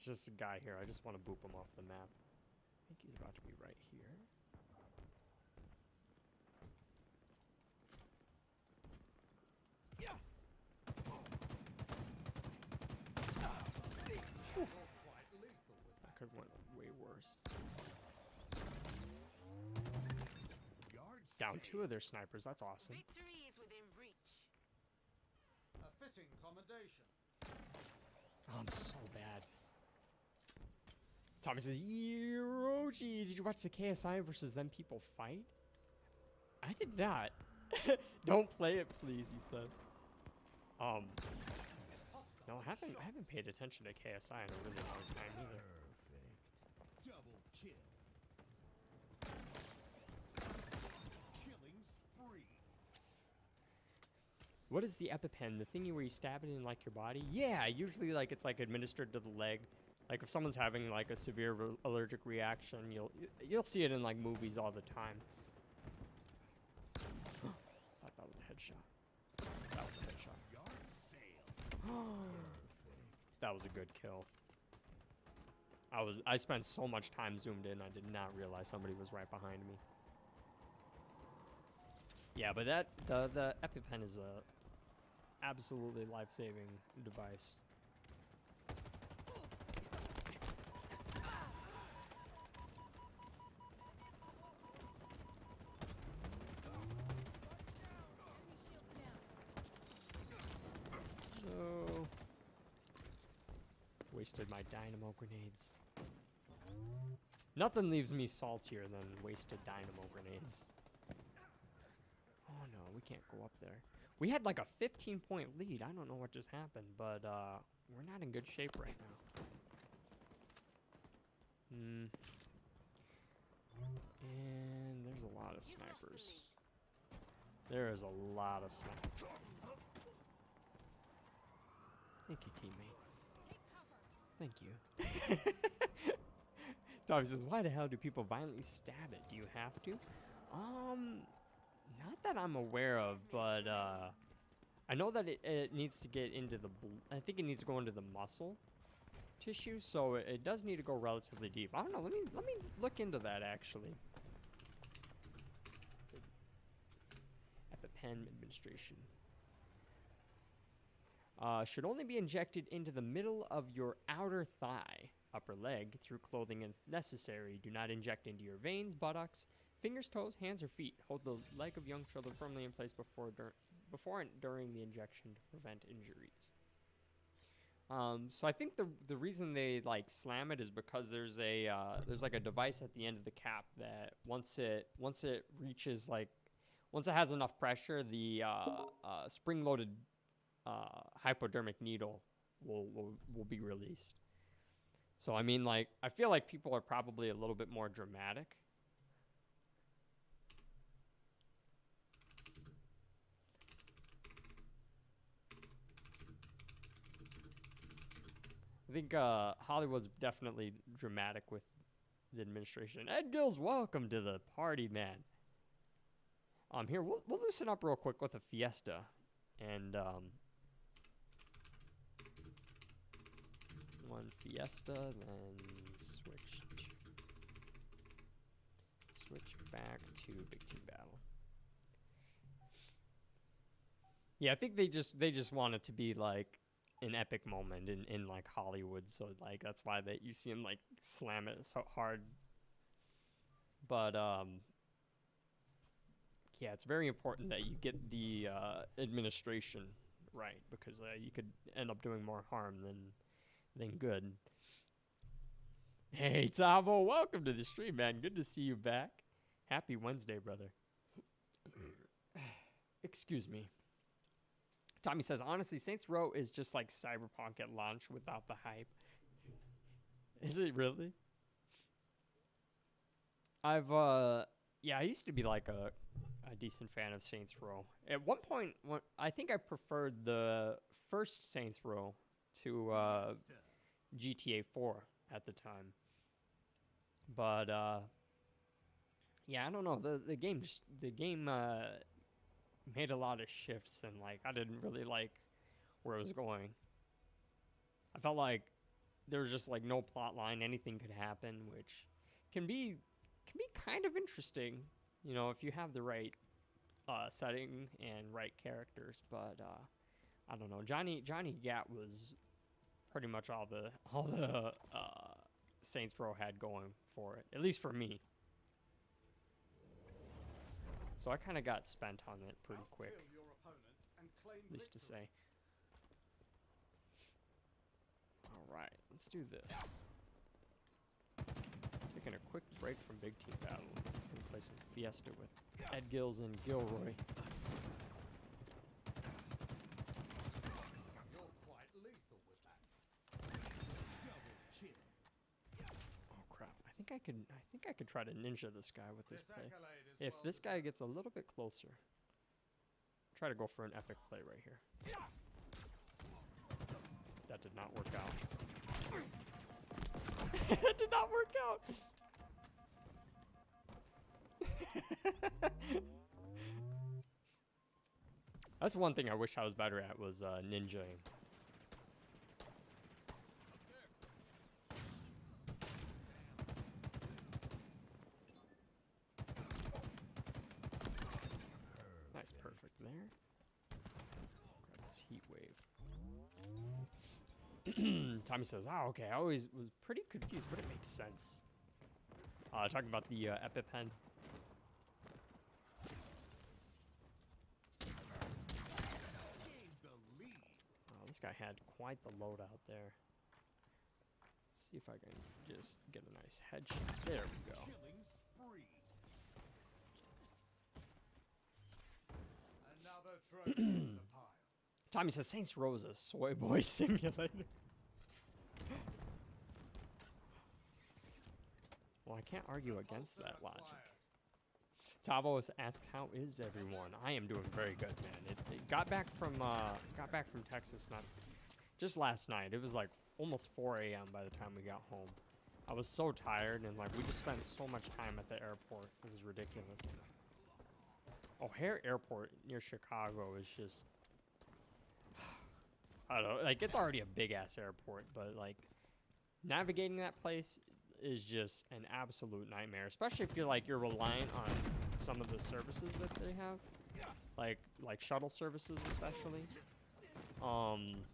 There's just a guy here. I just want to boop him off the map. I think he's about to be right here. That could have went way worse. Down 2 of their snipers. That's awesome. Victory is within reach. A fitting commendation. Oh, I'm so bad. Tommy says, Yiroji, did you watch the KSI versus Them People Fight? I did not. Don't play it, please, he says. No, I haven't paid attention to KSI in a really long time either. Perfect. Double kill. Killing spree. What is the EpiPen? The thingy where you stab it in like your body? Yeah, usually like it's like administered to the leg. Like if someone's having like a severe allergic reaction, you'll see it in like movies all the time. Thought that was a headshot. That was a headshot. That was a good kill. I spent so much time zoomed in, I did not realize somebody was right behind me. Yeah, but that the EpiPen is a absolutely life-saving device. No. Wasted my dynamo grenades. Nothing leaves me saltier than wasted dynamo grenades. Oh no, we can't go up there. We had like a 15-point lead. I don't know what just happened, but we're not in good shape right now. And there's a lot of snipers. There is a lot of snipers. Thank you, teammate. Thank you. Tommy says, why the hell do people violently stab it? Do you have to? Not that I'm aware of, but I know that it needs to get into the, I think it needs to go into the muscle tissue, so it does need to go relatively deep. I don't know, let me look into that actually. EpiPen administration. Should only be injected into the middle of your outer thigh, upper leg, through clothing if necessary. Do not inject into your veins, buttocks, fingers, toes, hands, or feet. Hold the leg of young children firmly in place before and during the injection to prevent injuries. So I think the reason they like slam it is because there's like a device at the end of the cap that once it reaches like, once it has enough pressure, the spring-loaded hypodermic needle will be released. So I mean, like, I feel like people are probably a little bit more dramatic. I think Hollywood's definitely dramatic with the administration. Ed Gill's welcome to the party, man. Here we'll loosen up real quick with a Fiesta, and one Fiesta, then switch back to Big Team Battle. Yeah, I think they just want it to be like an epic moment in like Hollywood, so like that's why you see him like slam it so hard. But yeah, it's very important that you get the administration right, because you could end up doing more harm than good. Hey Tavo, welcome to the stream, man. Good to see you back. Happy Wednesday, brother. Excuse me. Tommy says, honestly, Saints Row is just like Cyberpunk at launch without the hype. Is it really? Yeah, I used to be like a decent fan of Saints Row. At one point, I think I preferred the first Saints Row to GTA 4 at the time. But yeah, I don't know. The game made a lot of shifts, and like I didn't really like where it was going. I felt like there was just like no plot line, anything could happen, which can be kind of interesting, you know, if you have the right setting and right characters. But I don't know. Johnny Gat was pretty much all the Saints Row had going for it, at least for me. So I kind of got spent on it pretty quick, at least to say. All right, let's do this. Taking a quick break from Big Team Battle. Gonna play some Fiesta with Ed Gills and Gilroy. You're quite lethal with that. Double kill. Oh crap! I think I could try to ninja this guy with this play. accolade is If well this guy gets a little bit closer, try to go for an epic play right here. That did not work out. That did not work out. That's one thing I wish I was better at, was ninjaing. there. Grab this heat wave. Tommy says, "Oh, okay. I always was pretty confused, but it makes sense." Talking about the EpiPen. Oh, this guy had quite the loadout there. Let's see if I can just get a nice headshot. There we go. Another trophy in the pile. Tommy says Saints Row is a soy boy simulator. Well, I can't argue against that logic. Tavos asks, "How is everyone?" I am doing very good, man. It got back from Texas not just last night. It was like almost 4 a.m. by the time we got home. I was so tired, and like we just spent so much time at the airport. It was ridiculous. O'Hare Airport near Chicago is just, I don't know, like it's already a big ass airport, but like navigating that place is just an absolute nightmare, especially if you're reliant on some of the services that they have, like shuttle services especially.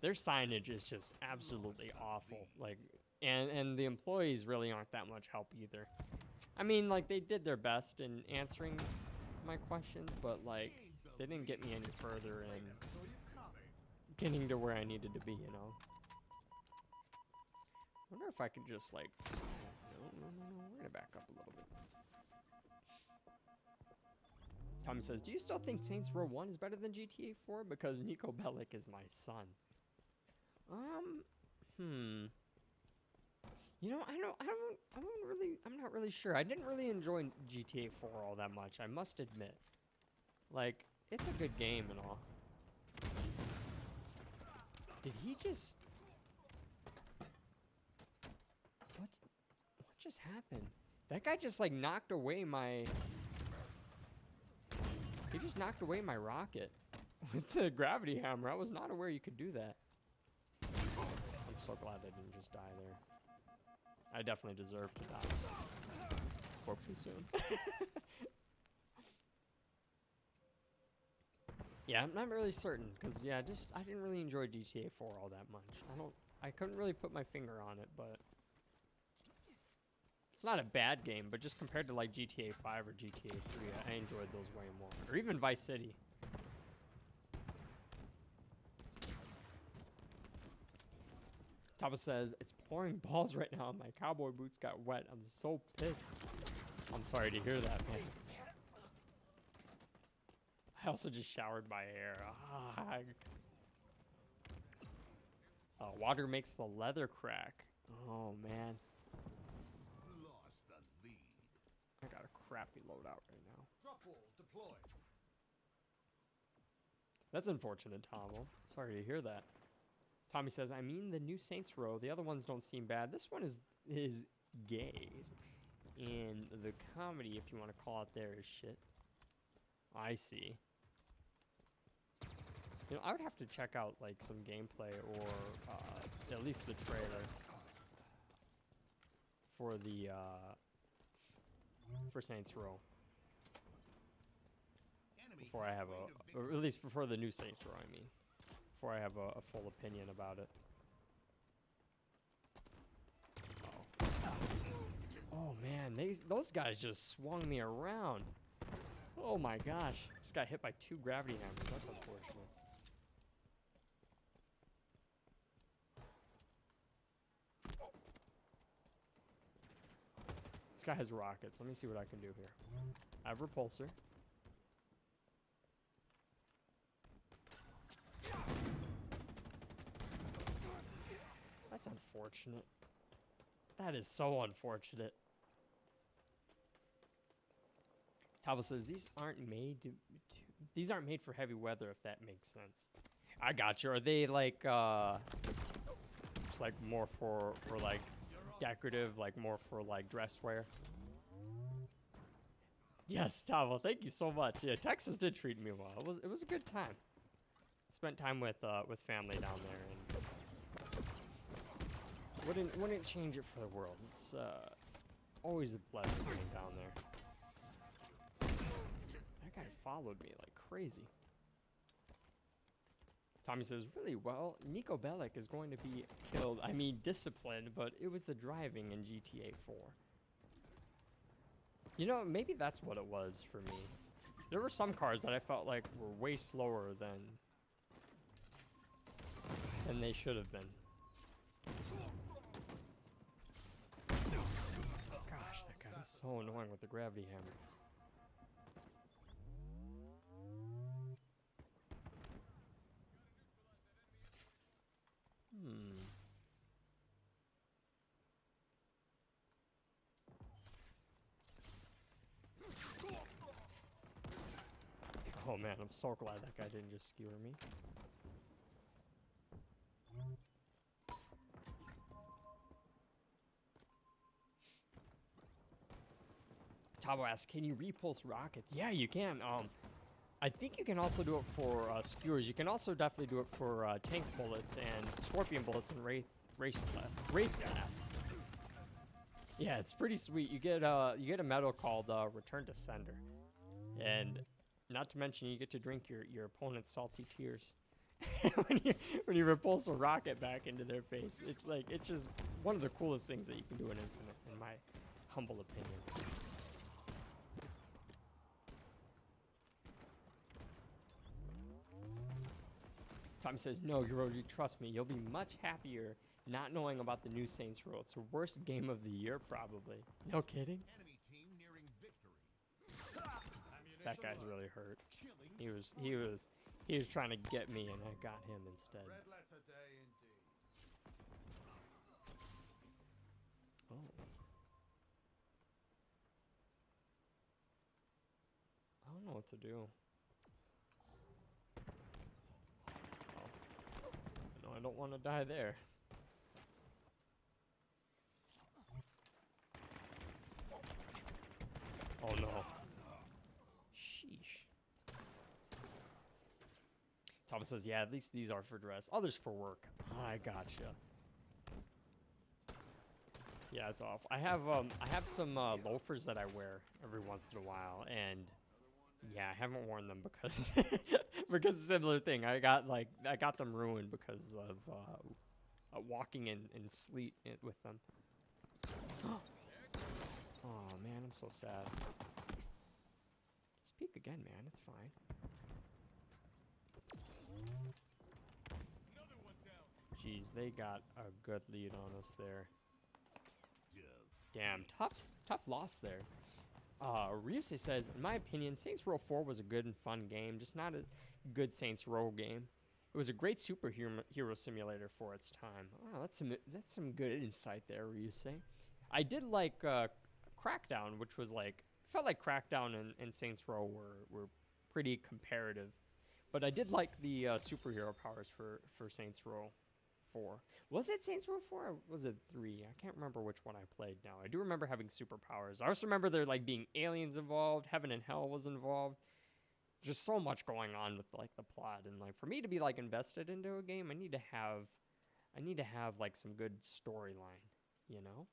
Their signage is just absolutely awful. Like, and the employees really aren't that much help either. I mean, like they did their best in answering my questions, but like they didn't get me any further in getting to where I needed to be, you know. I wonder if I could just like, no, we're gonna back up a little bit. Tommy says, "Do you still think Saints Row 1 is better than GTA 4? Because Nico Bellic is my son." You know, I'm not really sure. I didn't really enjoy GTA 4 all that much, I must admit. Like, it's a good game and all. Did he just... What just happened? That guy just, like, knocked away my... He just knocked away my rocket with the gravity hammer. I was not aware you could do that. I'm so glad I didn't just die there. I definitely deserve to die. Spoke too soon. Yeah, I'm not really certain, because yeah, I didn't really enjoy GTA 4 all that much. I couldn't really put my finger on it, but it's not a bad game, but just compared to like GTA 5 or GTA 3, I enjoyed those way more. Or even Vice City. Tava says, "It's pouring balls right now. My cowboy boots got wet. I'm so pissed." I'm sorry to hear that, man. I also just showered my hair. Water makes the leather crack. Oh, man. Lost the lead. I got a crappy loadout right now. Drop wall deployed. That's unfortunate, Tomo. Sorry to hear that. Tommy says, "I mean the new Saints Row. The other ones don't seem bad. This one is gay. And the comedy, if you want to call it there, is shit." I see. You know, I would have to check out like some gameplay or at least the trailer for the for Saints Row before I have or at least before the new Saints Row. I mean, before I have a full opinion about it. Oh man, those guys just swung me around. Oh my gosh, just got hit by 2 gravity hammers. That's unfortunate. This guy has rockets. Let me see what I can do here. I have repulsor. That's unfortunate. That is so unfortunate. Tavo says these aren't made these aren't made for heavy weather, if that makes sense. I got you. Are they like just like more for like decorative, like more for like dress wear? Yes, Tavo, thank you so much. Yeah, Texas did treat me well. It was a good time. Spent time with family down there, and wouldn't change it for the world. It's always a pleasure being down there. That guy followed me like crazy. Tommy says, really well, Nico Bellic is going to be killed. I mean, disciplined, but it was the driving in GTA 4. You know, maybe that's what it was for me. There were some cars that I felt like were way slower than they should have been. Gosh, that guy is so annoying with the gravity hammer. Oh man, I'm so glad that guy didn't just skewer me. Tabo asks, can you repulse rockets? Yeah, you can. I think you can also do it for skewers. You can also definitely do it for tank bullets and scorpion bullets and wraith blasts. Yeah, it's pretty sweet. You get a medal called Return to Sender, and not to mention you get to drink your opponent's salty tears when you repulse a rocket back into their face. It's just one of the coolest things that you can do in Infinite, in my humble opinion. Tom says, no, Hiroji, trust me, you'll be much happier not knowing about the new Saints Row. It's the worst game of the year, probably. No kidding? Enemy team nearing victory. That guy's really hurt. He was trying to get me, and I got him instead. Red letter day indeed. Oh. I don't know what to do. No, I don't want to die there. Oh no. Sheesh. Tava says, yeah, at least these are for dress. Others for work. I gotcha. Yeah, it's off. I have some loafers that I wear every once in a while, and yeah, I haven't worn them because because a similar thing. I got them ruined because of walking in sleet with them. Oh man, I'm so sad. Just peek again, man. It's fine. Jeez, they got a good lead on us there. Damn, tough loss there. Ryusei says, in my opinion, Saints Row 4 was a good and fun game, just not a good Saints Row game. It was a great superhero simulator for its time. Oh, that's some good insight there, Ryusei. I did like Crackdown, which was felt like Crackdown and Saints Row were pretty comparative. But I did like the superhero powers for Saints Row 4. Was it Saints Row 4 or was it 3? I can't remember which one I played now. I do remember having superpowers. I also remember there being aliens involved, heaven and hell was involved. Just so much going on with the plot, and for me to be invested into a game, I need to have some good storyline, you know?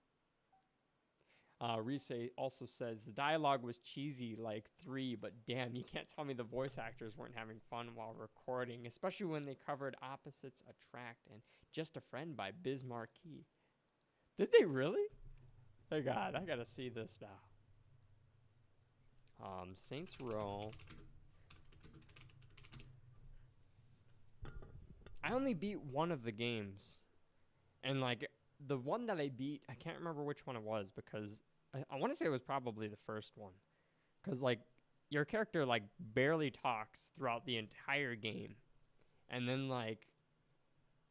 Risei also says, the dialogue was cheesy like 3, but damn, you can't tell me the voice actors weren't having fun while recording, especially when they covered Opposites Attract and Just a Friend by Biz Markie. Did they really? Oh god, I gotta see this now. Saints Row. I only beat one of the games, and the one that I beat, I can't remember which one it was, because I want to say it was probably the first one. Because, your character, barely talks throughout the entire game. And then,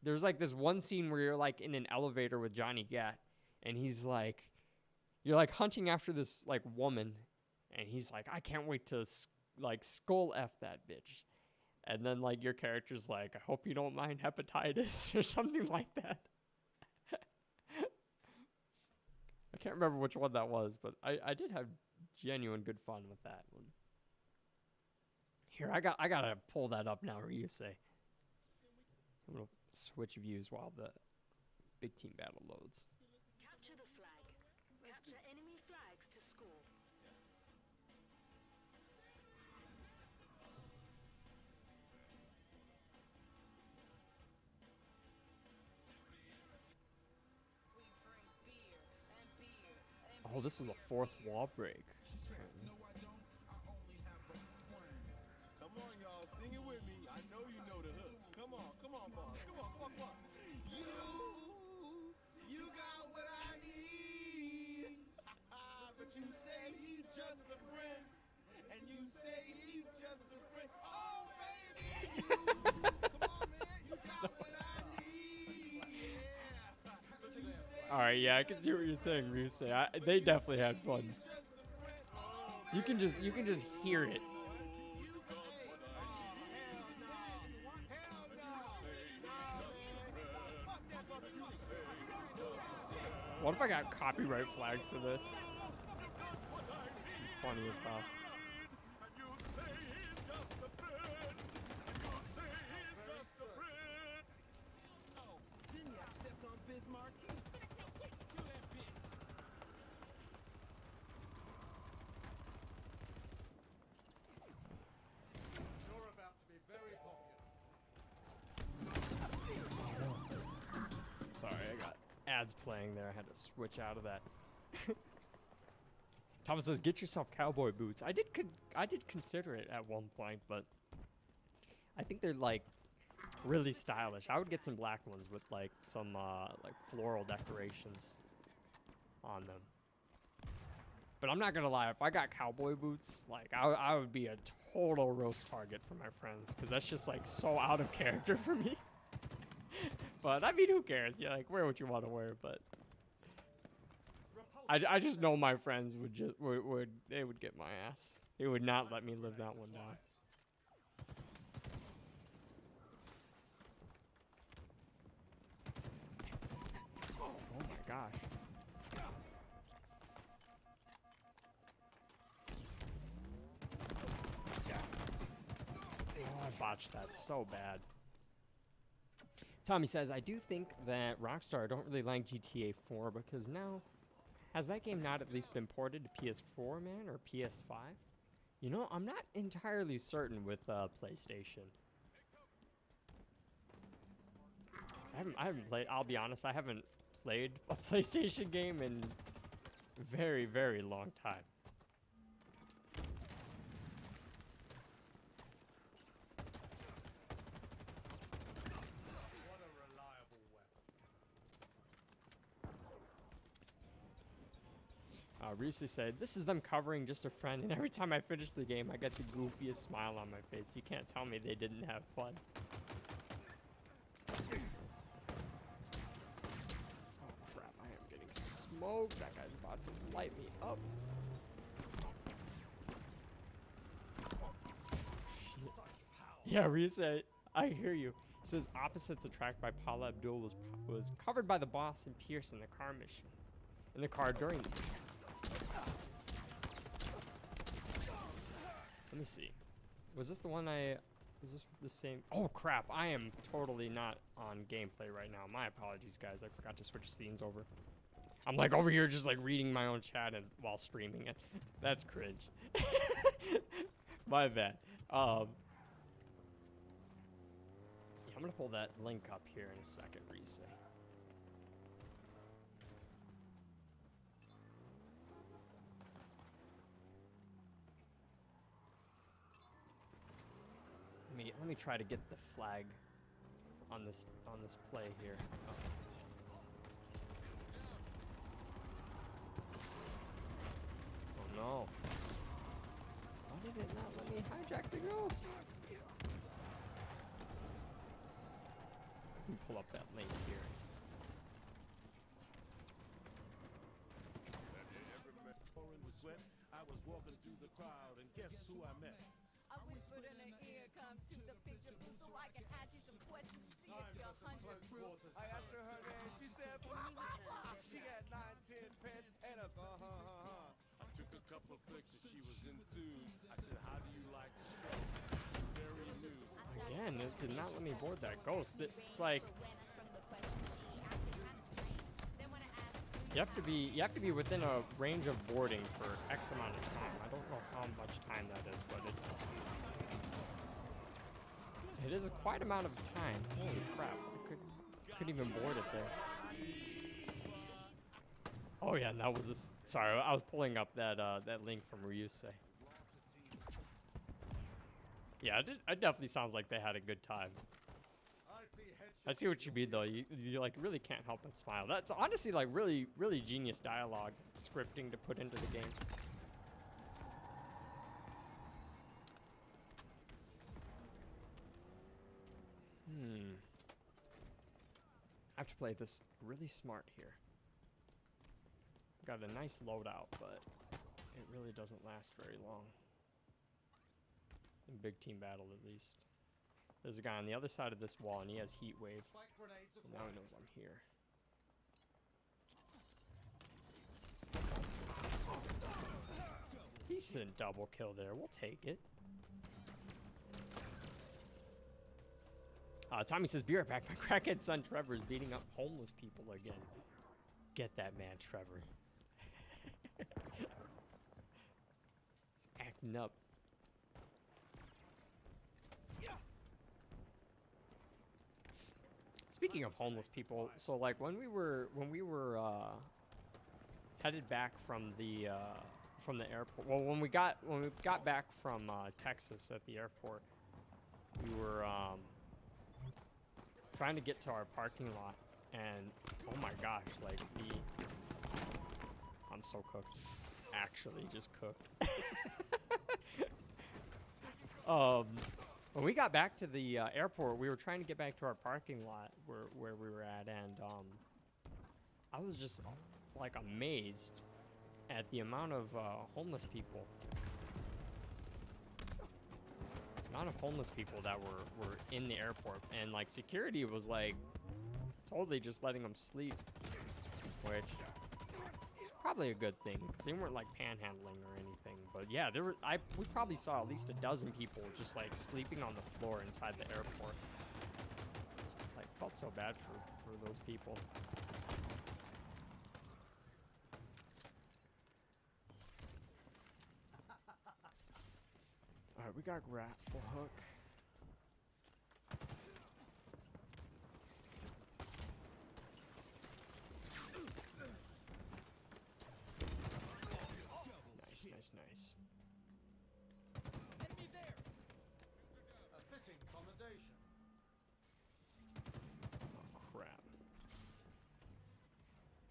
there's, this one scene where you're, in an elevator with Johnny Gat. And he's, you're, hunting after this, woman. And he's I can't wait to, skull F that bitch. And then, your character's I hope you don't mind hepatitis or something like that. I can't remember which one that was, but I did have genuine good fun with that one. Here, I gotta pull that up now, Ryusei. I'm gonna switch views while the big team battle loads. Capture the flag. Capture enemy flags to score. Oh, this was a 4th wall break. Come on, y'all, sing it with me. I know you know the hook. Come on, boss. Come on. You got what I need. But you say he's just a friend, and you say he's just a friend. Oh, baby, come on, man, you got what I need. Yeah. But you say All right, yeah, I can see what you're saying, Ruse. They definitely had fun. he's just a friend. Oh, You can just hear it. What if I got copyright flagged for this? Funny as hell. Zinyak stepped on Bismarck. You're about to be very popular. Sorry, I got ads playing there. I had to switch out of that. Thomas says, "Get yourself cowboy boots." I did consider it at one point, but I think they're like really stylish. I would get some black ones with like some like floral decorations on them. But I'm not gonna lie, if I got cowboy boots, like I would be a total roast target for my friends, because that's just like so out of character for me. But I mean, who cares? Yeah, like wear what you want to wear. But I just know my friends would they would get my ass. They would not let me live that one down. Oh my gosh. Oh, I botched that so bad. Tommy says, I do think that Rockstar don't really like GTA 4 because now, has that game not at least been ported to PS4, man, or PS5? You know, I'm not entirely certain with PlayStation. 'Cause I haven't played, I'll be honest, I haven't played a PlayStation game in a very, very long time. What a reliable weapon. Reese said, this is them covering just a friend, and every time I finish the game, I get the goofiest smile on my face. You can't tell me they didn't have fun. Oh crap, I am getting smoked. That guy's about to light me up. Shit. Yeah, Reese, I hear you. It says, Opposites Attract by Paula Abdul was covered by the boss and Pierce in the car mission. In the car during the mission. Let me see. Was this the one is this the same? Oh crap, I am totally not on gameplay right now. My apologies, guys. I forgot to switch scenes over. I'm like over here just like reading my own chat and while streaming it. That's cringe. My bad. Yeah, I'm gonna pull that link up here in a second, Reese. Let me try to get the flag on this play here. Oh no. Why did it not let me hijack the ghost? Let me pull up that link here. I was walking through the crowd, and guess who I met? I whispered in her ear, come to the picture booth so I can ask you some questions to see if you're 100 proof. I asked her her name, she said, blah, blah, blah. She had 9, 10 pence, and a I took a couple flicks and she was enthused. I said, how do you like the show? Very new. Again, it did not let me board that ghost. It's like you have to be within a range of boarding for X amount of time. I don't know how much time that is, but it is a quite amount of time. Holy crap! I couldn't even board it there. Oh yeah, and that was just, sorry, I was pulling up that that link from Ryusei. Yeah, it definitely sounds like they had a good time. I see what you mean though. You like really can't help but smile. That's honestly like really genius dialogue scripting to put into the game. I have to play this really smart here. Got a nice loadout, but it really doesn't last very long. In big team battle, at least. There's a guy on the other side of this wall, and he has heat wave. And now he knows I'm here. Decent double kill there. We'll take it. Tommy says, be right back. My crackhead son Trevor is beating up homeless people again. Get that man, Trevor. He's acting up. Speaking of homeless people, so like when we were headed back from the airport, well, when we got back from Texas at the airport, we were trying to get to our parking lot, and oh my gosh, like I'm so cooked. Actually, just cooked. When we got back to the airport, we were trying to get back to our parking lot where we were at, and I was just like amazed at the amount of homeless people. That were in the airport, and like security was like totally just letting them sleep, which is probably a good thing because they weren't like panhandling or anything. But yeah, we probably saw at least a dozen people just like sleeping on the floor inside the airport. Like, felt so bad for those people. All right, we got grapple hook. Nice. Enemy there. A fitting commendation. Oh crap.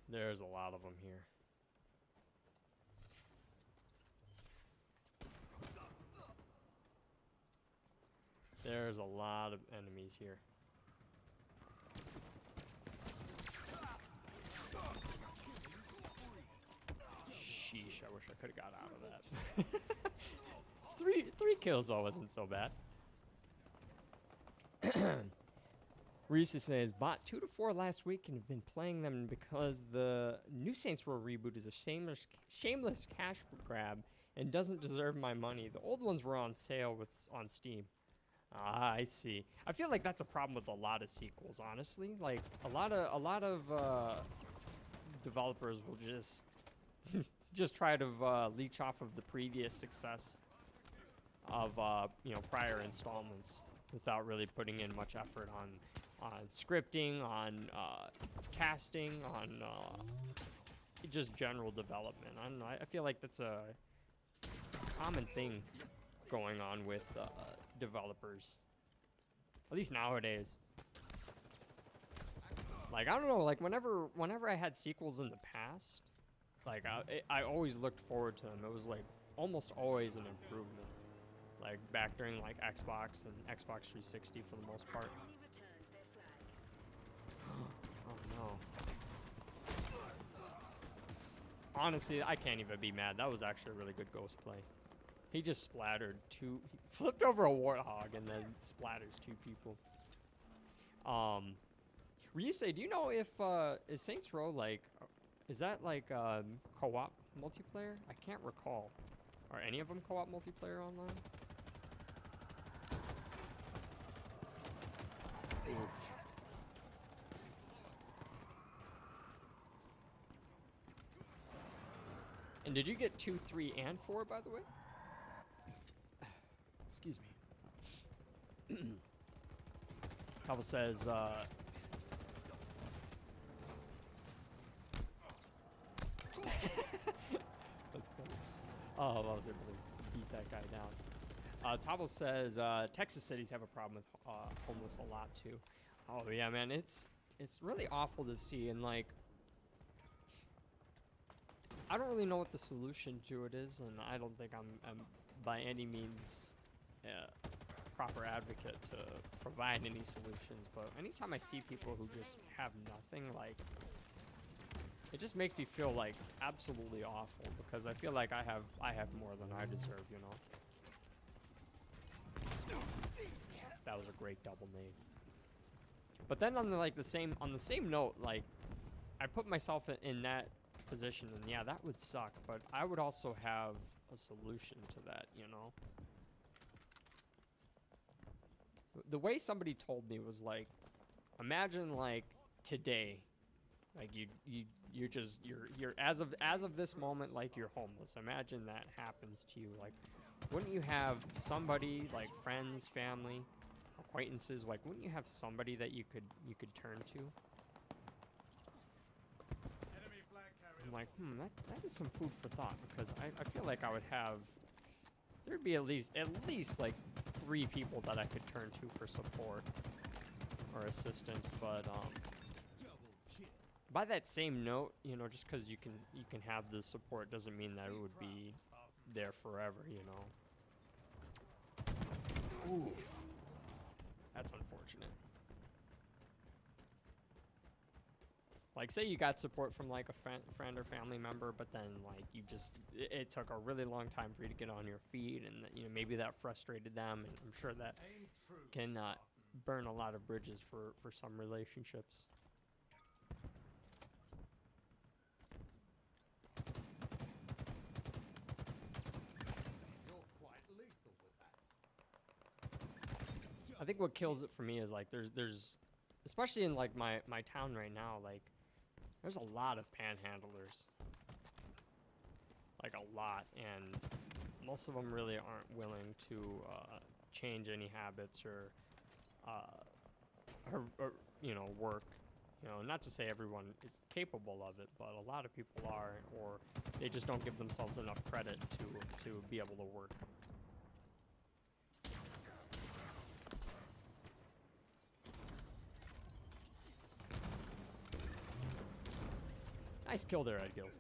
There's a lot of them here. There's a lot of enemies here. Sheesh, I wish I could have got out of that. three kills though wasn't so bad. Reese says, bought 2 to 4 last week and have been playing them because the new Saints Row reboot is a shameless cash grab and doesn't deserve my money. The old ones were on sale on Steam. Ah, I see. I feel like that's a problem with a lot of sequels, honestly. Like a lot of developers will just try to leech off of the previous success of prior installments without really putting in much effort on scripting, on casting, on just general development. I don't know. I feel like that's a common thing going on with developers, at least nowadays. Like, I don't know, like whenever I had sequels in the past, like I always looked forward to them. It was like almost always an improvement, like back during like Xbox and Xbox 360 for the most part. Enemy returns their flag. Oh no. Honestly, I can't even be mad. That was actually a really good ghost play. He just splattered he flipped over a warthog and then splatters 2 people. Ryusei, do you know if is Saints Row like, is that like co-op multiplayer? I can't recall. Are any of them co-op multiplayer online? Oof. And did you get 2, 3, and 4, by the way? Excuse me. Couple says, Oh, I was able to beat that guy down. Tabo says Texas cities have a problem with homeless a lot too. Oh yeah, man, it's really awful to see, and like I don't really know what the solution to it is, and I don't think I'm by any means a proper advocate to provide any solutions. But anytime I see people who just have nothing, like it just makes me feel like absolutely awful because I feel like I have more than I deserve, you know. That was a great double nade. But then on the same note, like I put myself in that position, and yeah, that would suck, but I would also have a solution to that, you know. The way somebody told me was like, imagine like today, like you're as of this moment, like you're homeless. Imagine that happens to you. Like, wouldn't you have somebody, like friends, family, acquaintances, like wouldn't you have somebody that you could turn to? I'm like, that is some food for thought, because I feel like I would have, there'd be at least like 3 people that I could turn to for support or assistance. But by that same note, you know, just because you can have the support doesn't mean that it would be there forever, you know. Ooh, that's unfortunate. Like, say you got support from like a friend or family member, but then like it took a really long time for you to get on your feet, and you know, maybe that frustrated them, and I'm sure that can burn a lot of bridges for some relationships. You're quite lethal with that. I think what kills it for me is like there's especially in like my town right now, like there's a lot of panhandlers, like a lot, and most of them really aren't willing to change any habits or you know, work. You know, not to say everyone is capable of it, but a lot of people are, or they just don't give themselves enough credit to be able to work. Nice kill there, Ed Gilst.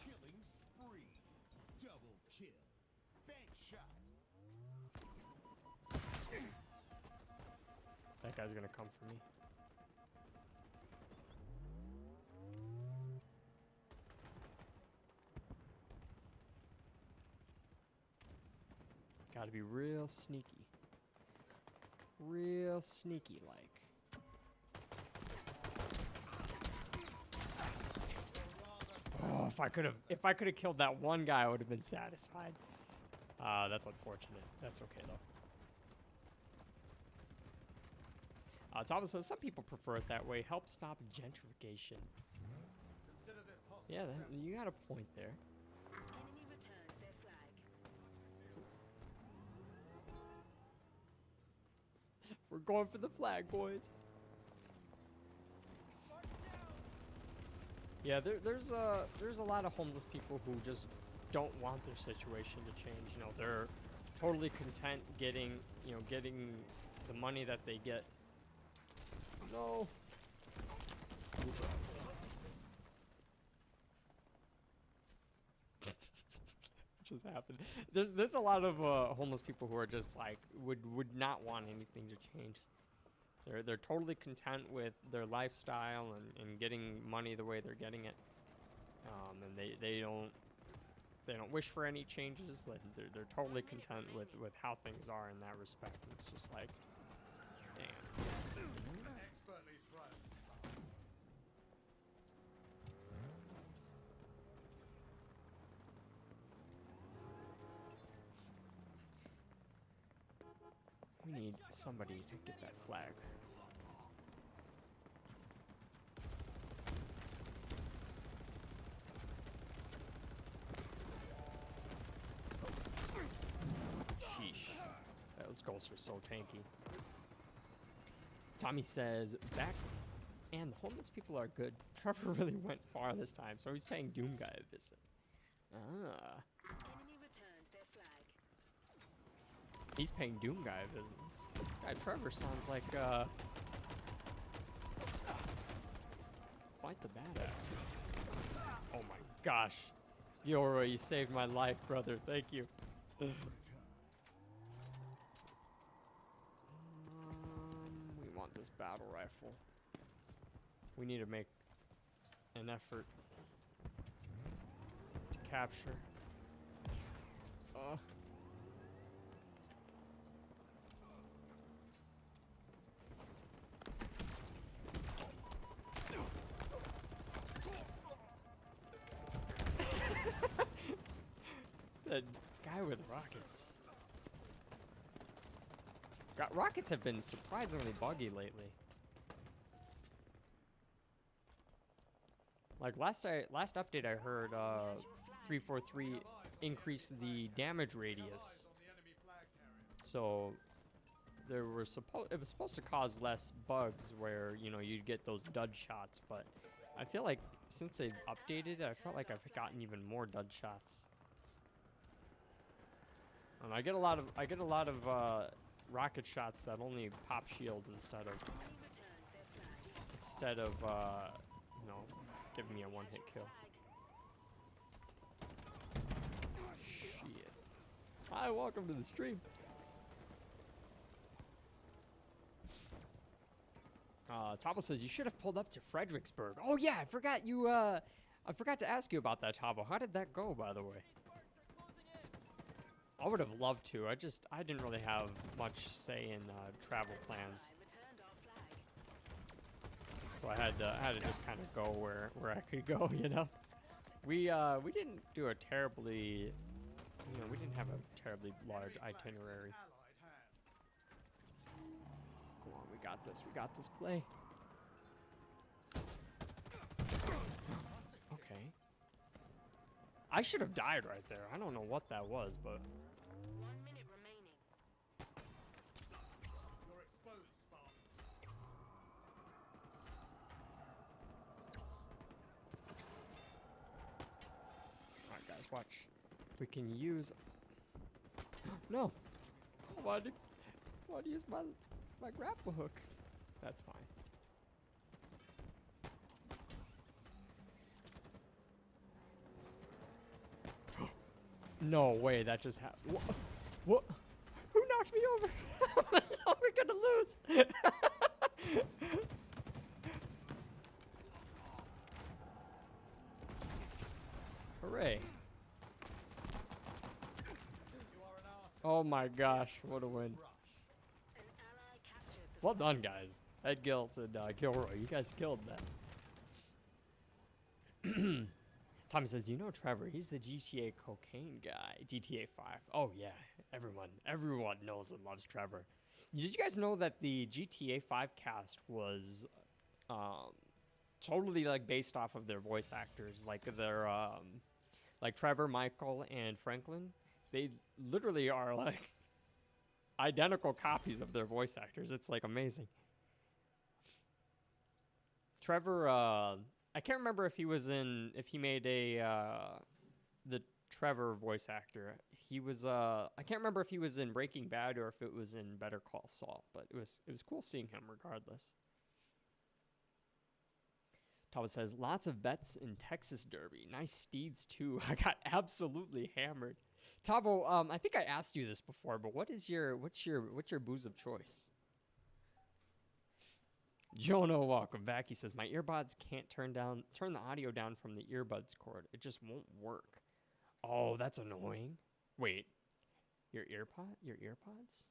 Killing spree. Double kill. Bank shot. That guy's gonna come for me. Gotta be real sneaky. Real sneaky like. Oh, if I could have killed that one guy, I would have been satisfied. That's unfortunate. That's okay though. Thomas says some people prefer it that way. Help stop gentrification. Consider this possible. Yeah, you got a point there. Enemy returned their flag. We're going for the flag, boys. Yeah, there's a lot of homeless people who just don't want their situation to change. You know, they're totally content getting the money that they get. No. Just happened. There's a lot of homeless people who are just like would not want anything to change. They're totally content with their lifestyle and getting money the way they're getting it. And they don't wish for any changes. Like they're totally content with how things are in that respect. It's just like, damn. Expertly thrown. We need somebody to get that flag. Sheesh. Those ghosts are so tanky. Tommy says, back And the homeless people are good. Trevor really went far this time, so he's paying Doom Guy a visit. Ah. Enemy returns their flag. He's paying Doom Guy a visit. This guy Trevor sounds like, quite the badass. Oh my gosh. Gilroy, you saved my life, brother. Thank you. We want this battle rifle. We need to make an effort to capture. The guy with rockets. Rockets have been surprisingly buggy lately. Like last update I heard 343 increased the damage radius. So it was supposed to cause less bugs where, you know, you'd get those dud shots, but I feel like since they've updated it, I felt like I've gotten even more dud shots. And I get a lot of rocket shots that only pop shields instead of you know, giving me a one-hit kill. Oh, shit. Hi, welcome to the stream. Tabo says you should have pulled up to Fredericksburg. Oh yeah, I forgot to ask you about that, Tabo. How did that go, by the way? I would have loved to. I didn't really have much say in travel plans, so I had to just kind of go where I could go. You know, we didn't do a terribly, you know, we didn't have a terribly large itinerary. Come on, we got this. We got this play. Okay. I should have died right there. I don't know what that was, but. 1 minute remaining. You're exposed, Spark. Alright, guys, watch. We can use. No! Why'd you use my grapple hook? That's fine. No way, that just happened. What? Who knocked me over? How are we gonna lose? Hooray. Oh my gosh, what a win. An ally captured the Well done, guys. Ed Gills and Gilroy, you guys killed that. Tommy says, you know Trevor, he's the GTA cocaine guy. GTA 5. Oh yeah, everyone knows and loves Trevor. Did you guys know that the GTA 5 cast was totally like based off of their voice actors, like their like Trevor, Michael, and Franklin? They literally are like identical copies of their voice actors. It's like amazing. Trevor, I can't remember if he made the Trevor voice actor. He was, I can't remember if he was in Breaking Bad or if it was in Better Call Saul, but it was cool seeing him regardless. Talbot says, lots of bets in Texas Derby. Nice steeds too. I got absolutely hammered. Tavo, I think I asked you this before, but what's your booze of choice? Jono, welcome back. He says, my earbuds can't turn the audio down from the earbuds cord. It just won't work. Oh, that's annoying. Wait, your earpods?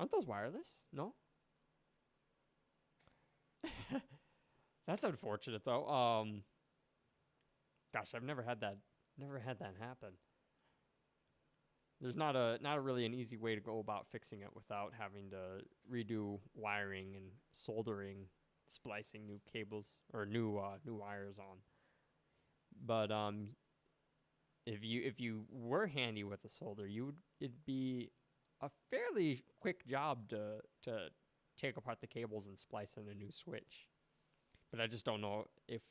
Aren't those wireless? No? That's unfortunate though. Gosh, I've never had that happen. There's not really an easy way to go about fixing it without having to redo wiring and soldering, splicing new cables or new wires on. But if you were handy with a solder, it'd be a fairly quick job to take apart the cables and splice in a new switch. but I just don't know if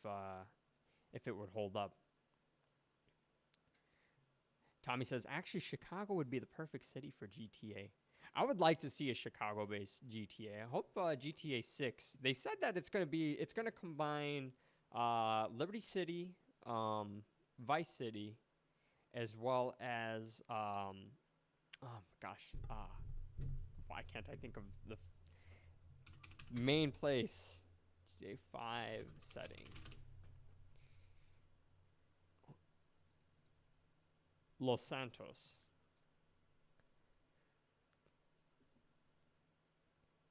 it would hold up. Tommy says, actually, Chicago would be the perfect city for GTA. I would like to see a Chicago-based GTA. I hope GTA 6. They said that it's gonna combine Liberty City, Vice City, as well as oh gosh, why can't I think of the main place? GTA 5 setting. Los Santos.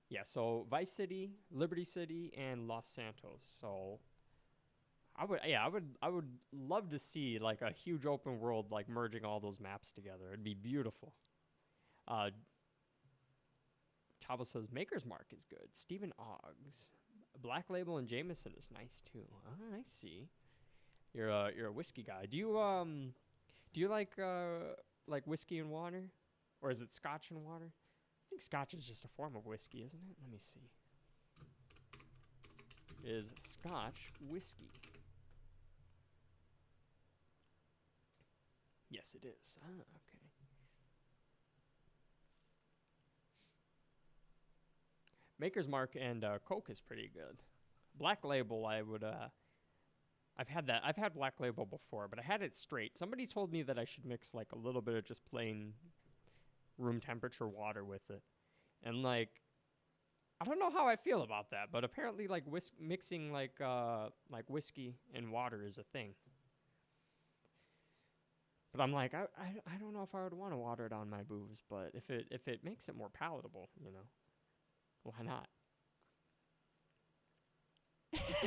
Yeah, so Vice City, Liberty City, and Los Santos. So I would love to see like a huge open world like merging all those maps together. It'd be beautiful. Tavo says Maker's Mark is good. Stephen Oggs. Black Label and Jameson is nice too. Oh, I see. You're a whiskey guy. Do you like whiskey and water? Or is it scotch and water? I think scotch is just a form of whiskey, isn't it? Let me see. Is scotch whiskey? Yes, it is. Ah, okay. Maker's Mark and Coke is pretty good. Black Label, I would. I've had that. I've had Black Label before, but I had it straight. Somebody told me that I should mix like a little bit of just plain room temperature water with it, and like, I don't know how I feel about that, but apparently like mixing like whiskey and water is a thing. But I'm like, I don't know if I would want to water down my booze, but if it makes it more palatable, you know, why not?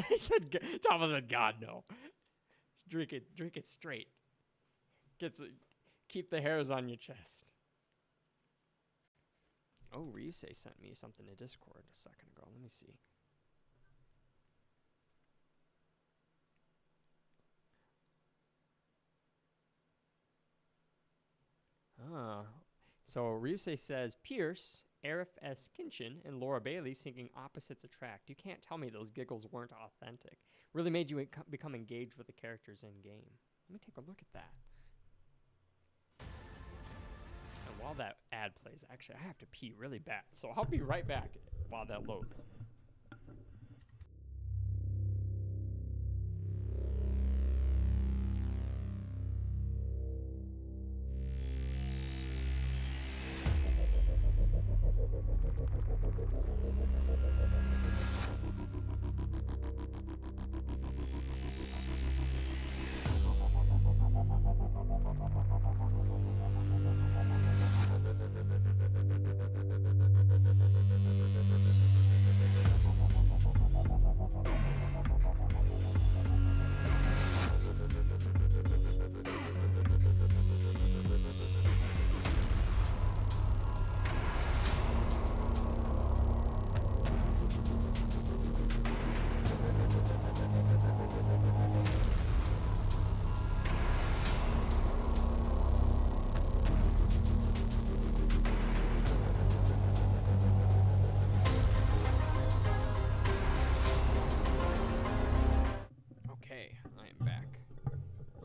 He said, Thomas said, God no. Drink it straight. Keep the hairs on your chest. Oh, Ryusei sent me something to Discord a second ago. Let me see. So Ryusei says, Pierce, Arif S. Kinchin, and Laura Bailey singing Opposites Attract. You can't tell me those giggles weren't authentic. Really made you become engaged with the characters in game. Let me take a look at that. And while that ad plays, actually, I have to pee really bad. So I'll be right back while that loads.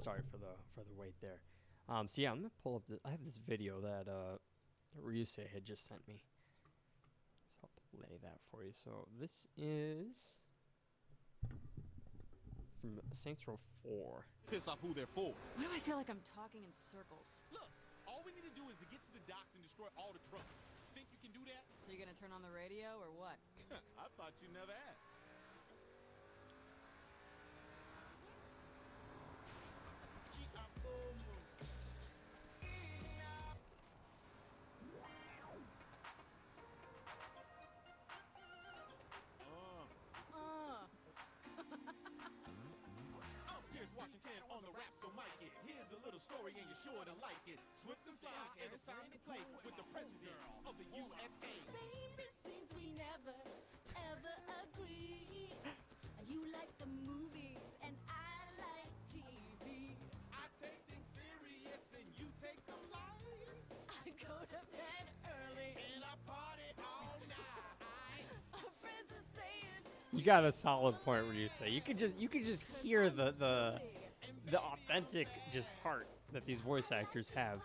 Sorry for the wait there. So yeah, I'm gonna pull up. I have this video that Ryusei had just sent me. So I'll play that for you. So this is from Saints Row 4. Piss off who they're for. Why do I feel like I'm talking in circles? Look, all we need to do is to get to the docks and destroy all the trucks. Think you can do that? So you're gonna turn on the radio or what? I thought you never asked. Washington on the rap, so mic it. Here's a little story and you're sure to like it. Swift and sly and it's time to play with the president of the USA. Baby, seems we never, ever agree. You like the movies and I like TV. I take things serious and you take them light. I go to bed early And I party all night. Our friends are saying You got a solid point where you say you could just hear the authentic just heart that these voice actors have.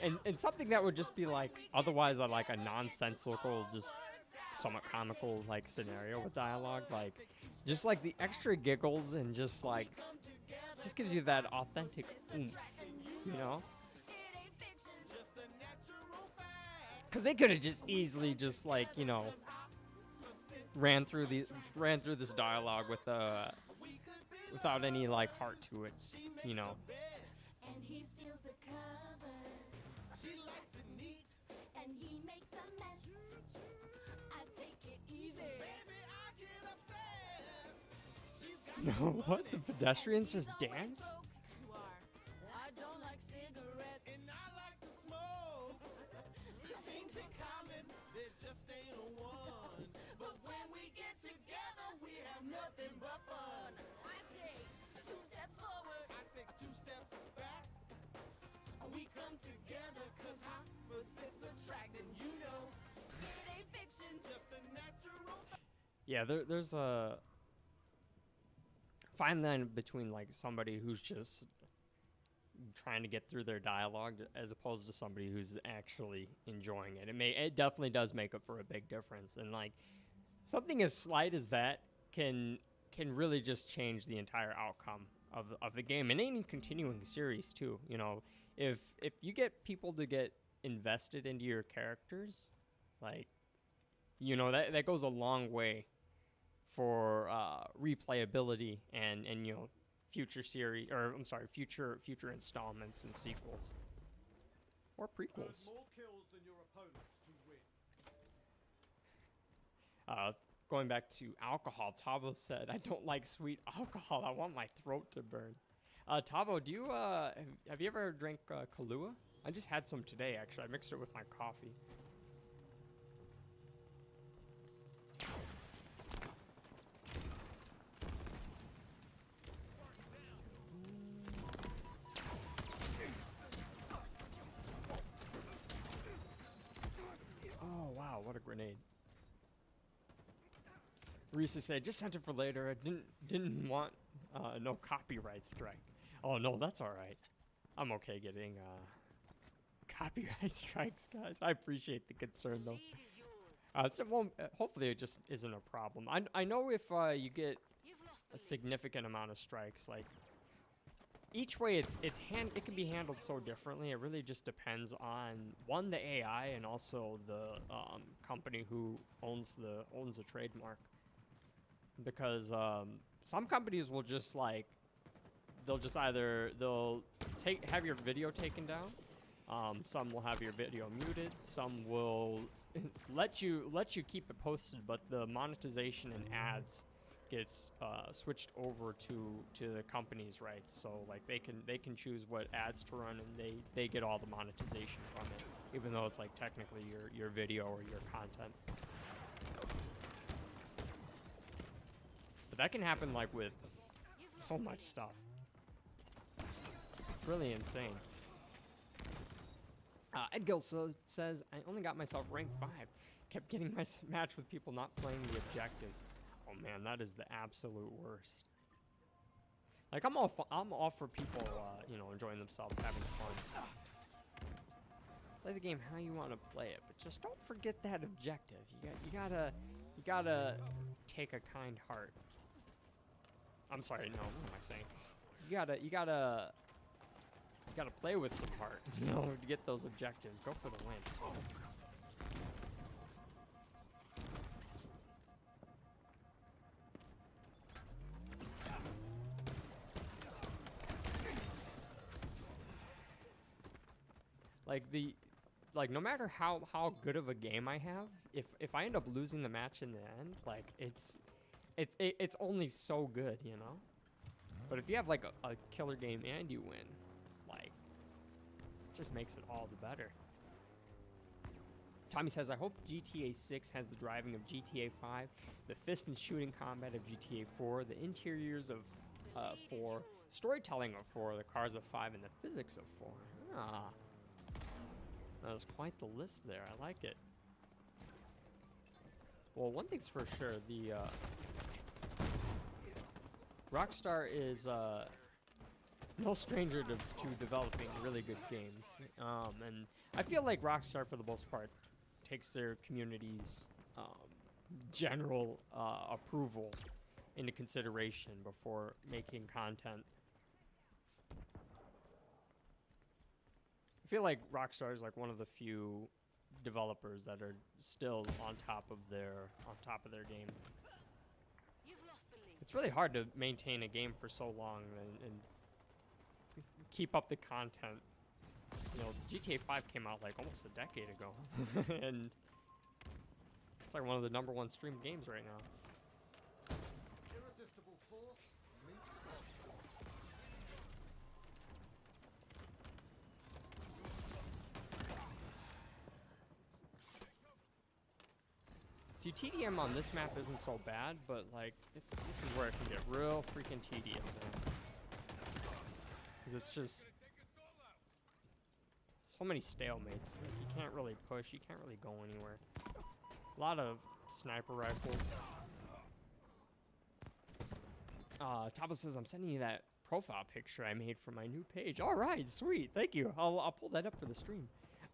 And something that would just be like otherwise like a nonsensical, just somewhat comical like scenario with dialogue, like just like the extra giggles and just like just gives you that authentic oomph, you know? Because they could have just easily just like, you know, ran through this dialogue with without any like heart to it, you know. And he steals the covers. She likes it neat. And he makes a mess. I take it easy. Baby, I get obsessed. She's got No, what? The pedestrians just dance? You are. I don't like cigarettes. and I like to smoke. Things in common, there just ain't a one. But when we get together, we have nothing but fun. I take 2 steps forward. I take 2 steps back. We come together 'cause opposites attract, and you know, It ain't fiction. just a natural. Yeah, there's a fine line between like somebody who's just trying to get through their dialogue as opposed to somebody who's actually enjoying it. It definitely does make up for a big difference, and like something as slight as that can really just change the entire outcome of the game and any continuing series too. You know, if you get people to get invested into your characters, like, you know, that goes a long way for replayability and you know, future series, or I'm sorry, future installments and sequels or prequels. More kills than your opponents to win. Going back to alcohol, Tavo said, "I don't like sweet alcohol. I want my throat to burn." Tavo, do you have you ever drank Kahlua? I just had some today, actually. I mixed it with my coffee. Oh wow, what a grenade! Risa said, "Just sent it for later. I didn't want no copyright strike." Oh no, that's all right. I'm okay getting copyright strikes, guys. I appreciate the concern though. Hopefully it just isn't a problem. I know if you get a significant amount of strikes, like each way it can be handled so differently. It really just depends on one, the AI, and also the company who owns the trademark. Because some companies will just like they'll have your video taken down. Some will have your video muted. Some will let you keep it posted, but the monetization and ads gets switched over to the company's rights. So like they can choose what ads to run, and they get all the monetization from it, even though it's like technically your video or your content. But that can happen like with so much stuff. It's really insane. Edgil says, "I only got myself rank 5. Kept getting my match with people not playing the objective." Oh man, that is the absolute worst. Like I'm all for people, you know, enjoying themselves, having fun. Play the game how you want to play it, but just don't forget that objective. You gotta take a kind heart. I'm sorry, no, what am I saying? You gotta play with some heart, you know, to get those objectives. Go for the win. Like no matter how good of a game I have, if I end up losing the match in the end, like it's only so good, you know. But if you have like a killer game and you win, like it just makes it all the better. Tommy says, "I hope GTA 6 has the driving of GTA 5, the fist and shooting combat of GTA 4, the interiors of 4, storytelling of 4, the cars of 5, and the physics of 4. Ah, that was quite the list there. I like it. Well, one thing's for sure, the Rockstar is no stranger to developing really good games. And I feel like Rockstar, for the most part, takes their community's general approval into consideration before making content. I feel like Rockstar is like one of the few developers that are still on top of their game. It's really hard to maintain a game for so long and keep up the content. You know, GTA 5 came out like almost a decade ago, and it's like one of the #1 streamed games right now. Irresistible force. See, TDM on this map isn't so bad, but like this is where it can get real freaking tedious, man. Because it's just so many stalemates. Like, you can't really push. You can't really go anywhere. A lot of sniper rifles. Tabo says, I'm sending you that profile picture I made for my new page. All right, sweet. Thank you. I'll pull that up for the stream.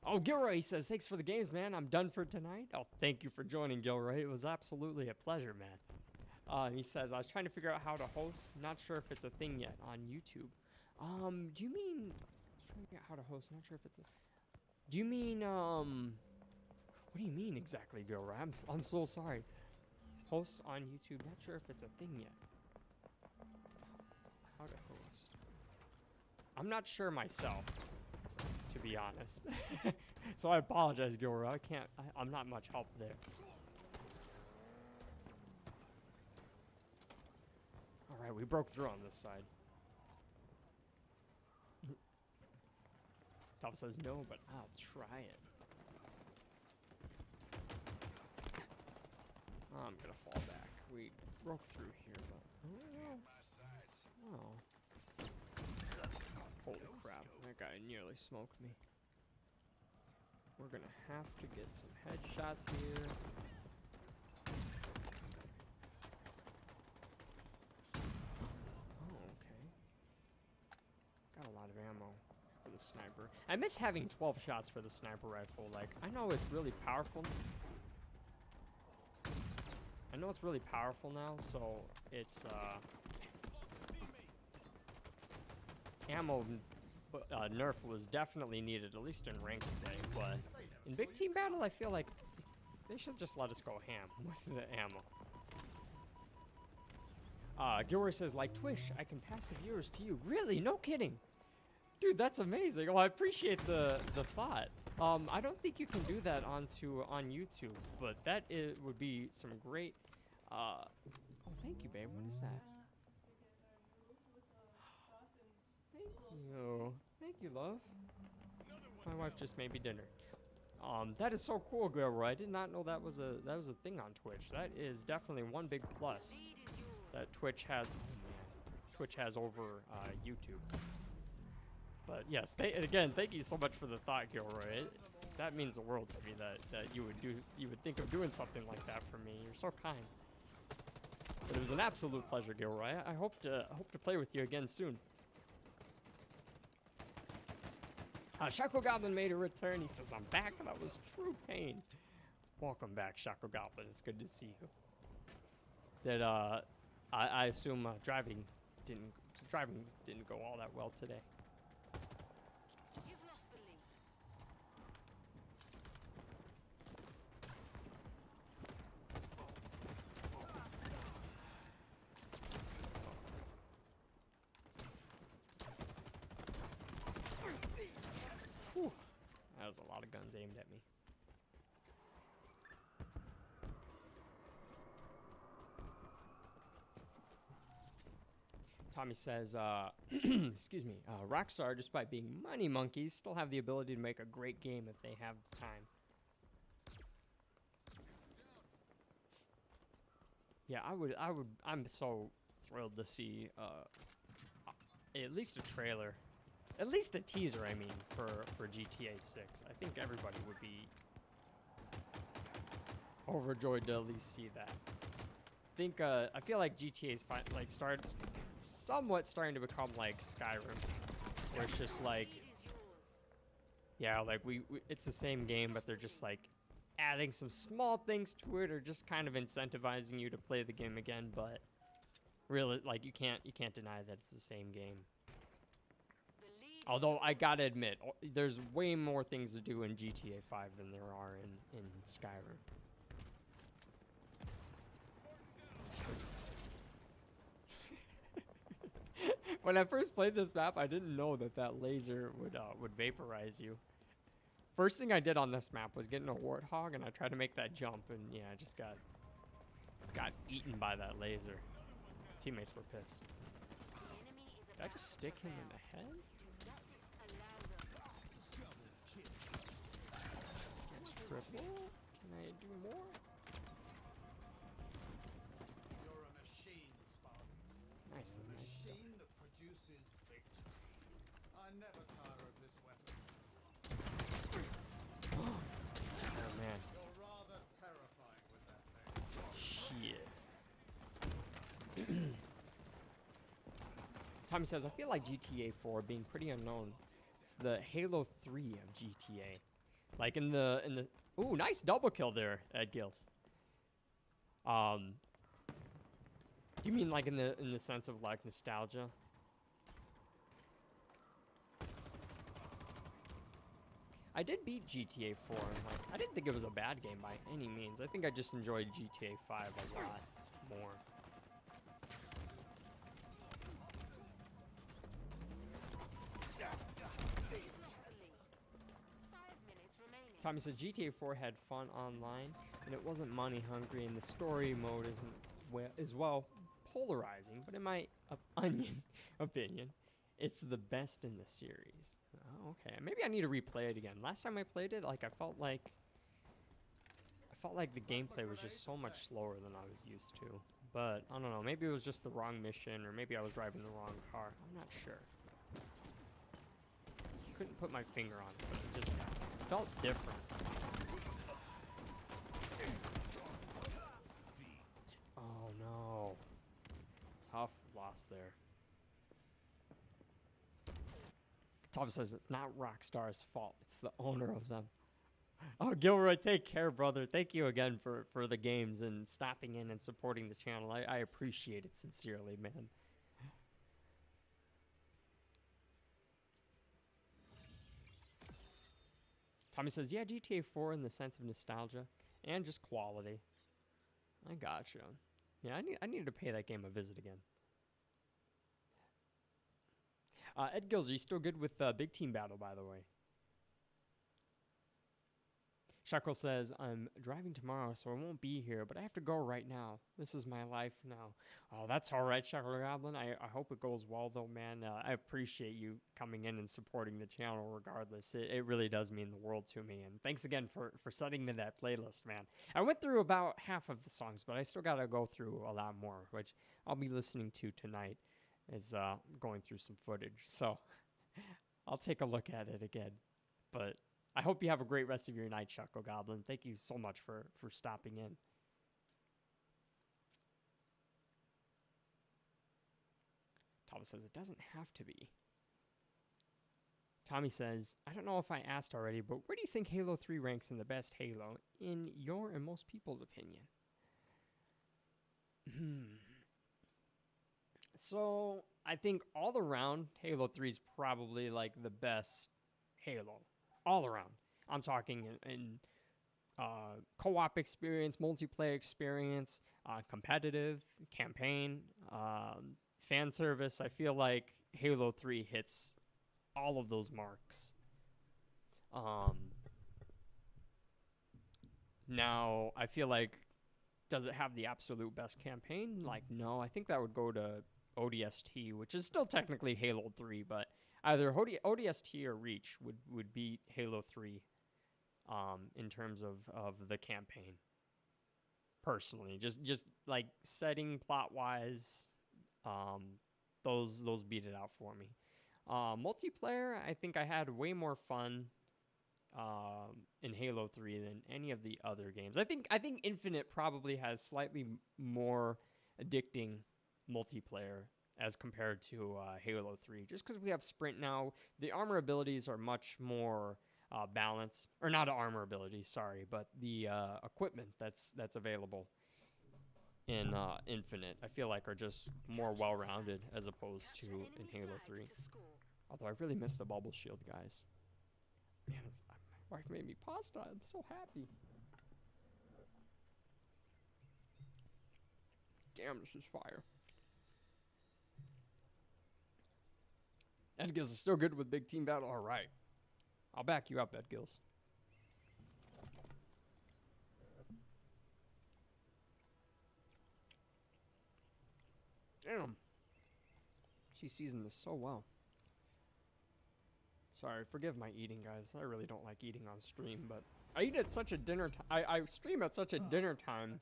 Oh, Gilroy says, thanks for the games, man. I'm done for tonight. Oh, thank you for joining, Gilroy. It was absolutely a pleasure, man. He says, I was trying to figure out how to host. Not sure if it's a thing yet on YouTube. Do you mean... I was trying to figure out how to host. Not sure if it's a... Do you mean, what do you mean exactly, Gilroy? I'm so sorry. Host on YouTube. Not sure if it's a thing yet. How to host. I'm not sure myself, to be honest. So I apologize, Gilroy. I'm not much help there. Alright, we broke through on this side. Top says no, but I'll try it. I'm gonna fall back. We broke through here, but oh. Holy crap, that guy nearly smoked me. We're gonna have to get some headshots here. Oh, okay. Got a lot of ammo for the sniper. I miss having 12 shots for the sniper rifle. Like, I know it's really powerful. I know it's really powerful now, so it's, ammo nerf was definitely needed, at least in ranked play, but in big team battle, I feel like they should just let us go ham with the ammo. Gilroy says, like Twish, I can pass the viewers to you. Really? No kidding. Dude, that's amazing. Well, I appreciate the thought. I don't think you can do that on YouTube, but that would be some great, oh, thank you, babe. What is that? Yo, thank you, love. My wife just made me dinner. That is so cool, Gilroy. I did not know that was a thing on Twitch. That is definitely one big plus that Twitch has. Oh man, Twitch has over YouTube. But yes, again, thank you so much for the thought, Gilroy. That means the world to me that you would think of doing something like that for me. You're so kind. But it was an absolute pleasure, Gilroy. I hope to play with you again soon. Shaco Goblin made a return. He says, I'm back. That was true pain. Welcome back, Shaco Goblin. It's good to see you. That, I assume driving didn't go all that well today. You've lost the lead. Whew. That was a lot of guns aimed at me. Tommy says, excuse me, Rockstar, despite being money monkeys, still have the ability to make a great game if they have the time. Yeah, I'm so thrilled to see at least a trailer, at least a teaser, I mean, for GTA 6. I think everybody would be... overjoyed to at least see that. I feel like GTA's somewhat starting to become like Skyrim, where it's just like, yeah, like it's the same game, but they're just like adding some small things to it, or just kind of incentivizing you to play the game again. But really, like you can't deny that it's the same game. Although I gotta admit, there's way more things to do in GTA 5 than there are in Skyrim. When I first played this map, I didn't know that laser would vaporize you. First thing I did on this map was getting a warthog, and I tried to make that jump, and yeah, I just got eaten by that laser. Teammates were pissed. Did I just stick him in the head? Next triple. Can I do more? You're a machine, Spartan. Nice, nice stuff. Machine that produces victory. I never tire of this weapon. Oh man. You're rather terrifying with that thing. Shit. Tommy says, I feel like GTA 4 being pretty unknown. It's the Halo 3 of GTA. Like in the ooh, nice double kill there, Ed Gills. You mean like in the sense of like nostalgia? I did beat GTA 4, and like, I didn't think it was a bad game by any means. I think I just enjoyed GTA 5 a lot more. Tommy says GTA 4 had fun online, and it wasn't money hungry, and the story mode is well polarizing. But in my onion opinion, it's the best in the series. Oh, okay, maybe I need to replay it again. Last time I played it, like I felt like the gameplay was just so much slower than I was used to. But I don't know, maybe it was just the wrong mission, or maybe I was driving the wrong car. I'm not sure. Couldn't put my finger on it, but it just felt different. Oh no. Tough loss there. Tom says it's not Rockstar's fault. It's the owner of them. Oh, Gilroy, take care, brother. Thank you again for the games and stopping in and supporting the channel. I appreciate it sincerely, man. Tommy says, yeah, GTA 4 in the sense of nostalgia and just quality. I gotcha. Yeah, I need to pay that game a visit again. Ed Gills, are you still good with Big Team Battle, by the way? Shackle says, I'm driving tomorrow, so I won't be here, but I have to go right now. This is my life now. Oh, that's all right, Shackle Goblin. I hope it goes well, though, man. I appreciate you coming in and supporting the channel regardless. It really does mean the world to me, and thanks again for sending me that playlist, man. I went through about half of the songs, but I still got to go through a lot more, which I'll be listening to tonight as going through some footage. So I'll take a look at it again, but I hope you have a great rest of your night, Shuckle Goblin. Thank you so much for stopping in. Thomas says, it doesn't have to be. Tommy says, I don't know if I asked already, but where do you think Halo 3 ranks in the best Halo, in your and most people's opinion? So, I think all around, Halo 3 is probably like the best Halo. All around. I'm talking in co-op experience, multiplayer experience, competitive, campaign, fan service. I feel like Halo 3 hits all of those marks. Now, I feel like, does it have the absolute best campaign? Like, no. I think that would go to ODST, which is still technically Halo 3, but either ODST or Reach would beat Halo 3 in terms of the campaign. Personally, just like setting plot-wise, those beat it out for me. Multiplayer, I think I had way more fun in Halo 3 than any of the other games. I think Infinite probably has slightly more addicting multiplayer as compared to Halo 3, just because we have sprint now. The armor abilities are much more balanced, or not armor abilities, sorry, but the equipment that's available in Infinite, I feel like are just more well-rounded as opposed to in Halo 3. Although I really miss the bubble shield, guys. Man, my wife made me pasta. I'm so happy. Damn, this is fire. Ed Gills is still good with big team battle. All right. I'll back you up, Ed Gills. Damn. She seasoned this so well. Sorry, forgive my eating, guys. I really don't like eating on stream, but I eat at such a dinner time. I stream at such a dinner time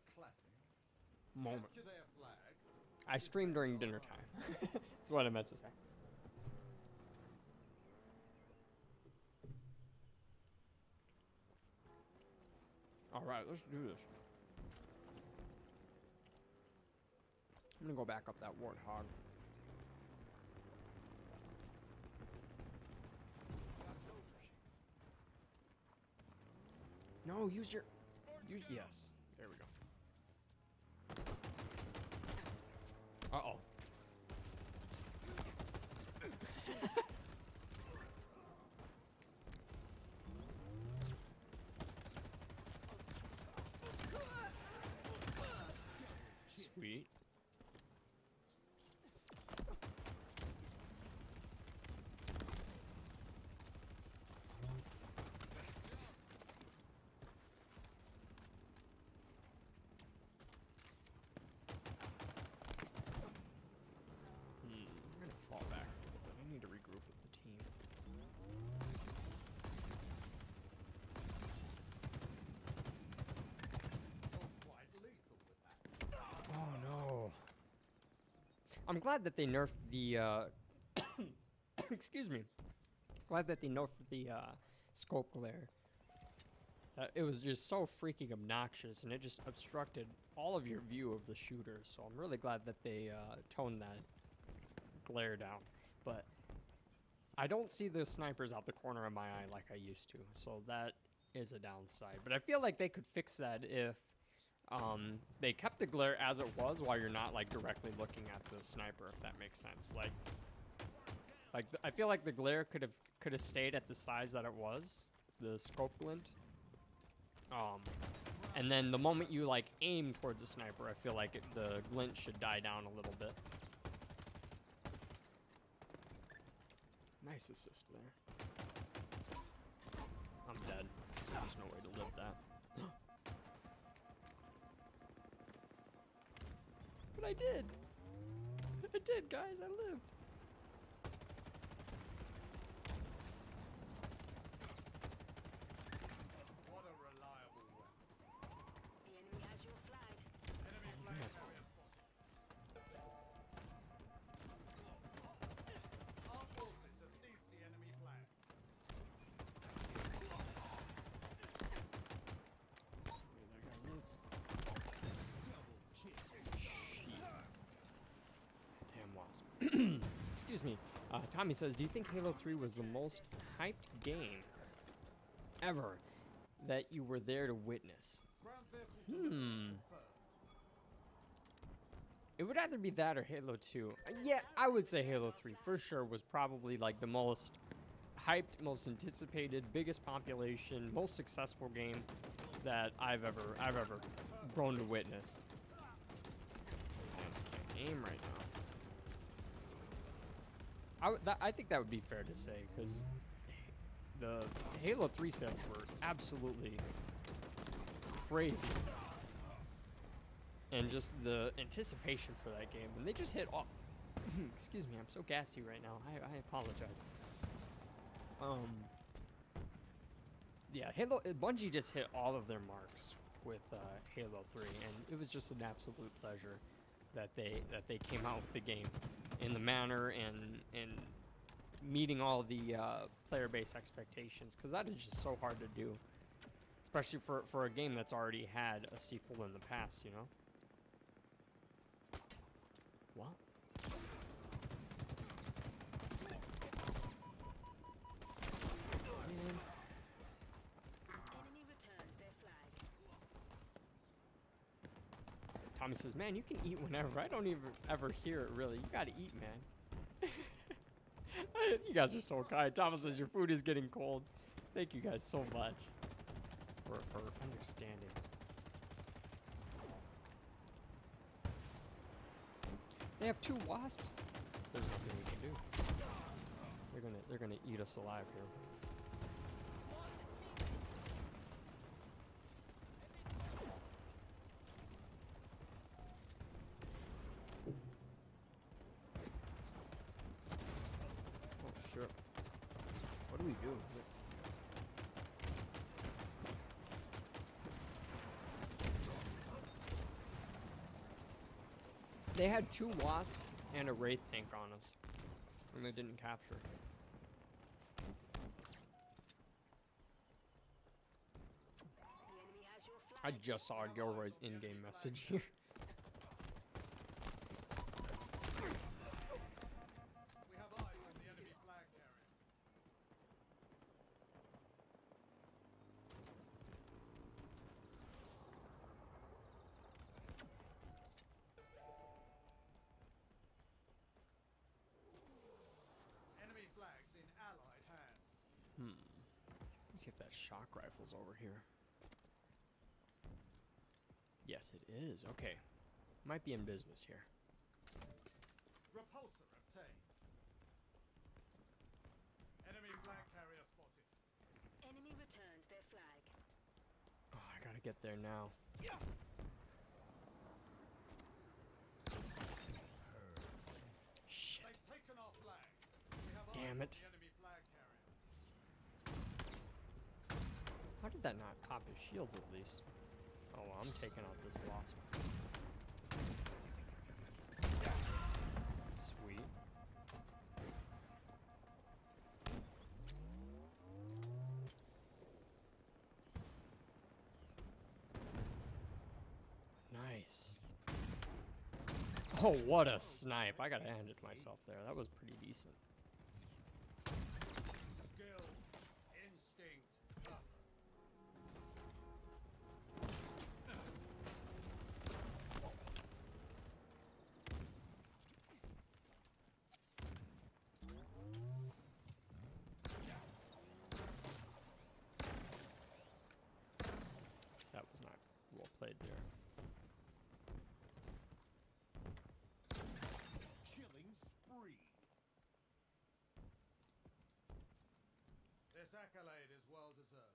moment. I stream during dinner time. That's what I meant to say. All right, let's do this. I'm gonna go back up that warthog. No, use yes. There we go. Uh-oh. Sweet. I'm gonna fall back a little bit. I need to regroup with the team. Oh no. I'm glad that they nerfed the excuse me. Glad that they nerfed the scope glare. It was just so freaking obnoxious, and it just obstructed all of your view of the shooter. So I'm really glad that they toned that glare down. But I don't see the snipers out the corner of my eye like I used to, so that is a downside. But I feel like they could fix that if they kept the glare as it was while you're not like directly looking at the sniper, if that makes sense. I feel like the glare could have stayed at the size that it was, the scope glint. And then the moment you like aim towards the sniper, I feel like the glint should die down a little bit. Nice assist there. I'm dead. There's no way to live that. But I did. I did, guys. I lived. What a reliable weapon. The enemy has your flag. Enemy flag carrier spotted. Our forces have seized the enemy flag. Damn wasp. Excuse me. Tommy says, do you think Halo 3 was the most hyped game ever that you were there to witness? Ground vehicle confirmed. It would either be that or Halo 2. Yeah, I would say Halo 3 for sure was probably like the most hyped, most anticipated, biggest population, most successful game that I've ever grown to witness. I can't aim right now. I think that would be fair to say, because the Halo 3 sales were absolutely crazy. And just the anticipation for that game, when they just hit all... Excuse me, I'm so gassy right now. I apologize. Yeah, Bungie just hit all of their marks with Halo 3, and it was just an absolute pleasure that they came out with the game in the manner and meeting all the player base expectations, because that is just so hard to do, especially for a game that's already had a sequel in the past, you know? What? Man. Enemy returns their flag. Tommy says, man, you can eat whenever. I don't even ever hear it, really. You gotta eat, man. You guys are so kind. Thomas says, your food is getting cold. Thank you guys so much for understanding. They have 2 wasps. There's nothing we can do. They're gonna eat us alive here. Oh sure. What do we do? They had 2 wasps and a wraith tank on us, and they didn't capture. The enemy has your I flag. just saw Gilroy's in-game message here. We have eyes on the enemy flag carrier. Enemy flags in allied hands. Let's see if that shock rifle's over here. Yes, it is. Okay. Might be in business here. Repulsor obtained. Enemy flag carrier spotted. Enemy returns their flag. Oh, I gotta get there now. Shit. They've taken our flag. We have Damn eyes it. on the enemy flag carrier. How did that not pop his shields at least? Oh, well, I'm taking out this wasp. Sweet. Nice. Oh, what a snipe. I gotta hand it to myself there. That was pretty decent. Skill, instinct, purpose. That was not well played there. Killing spree. This accolade is well deserved.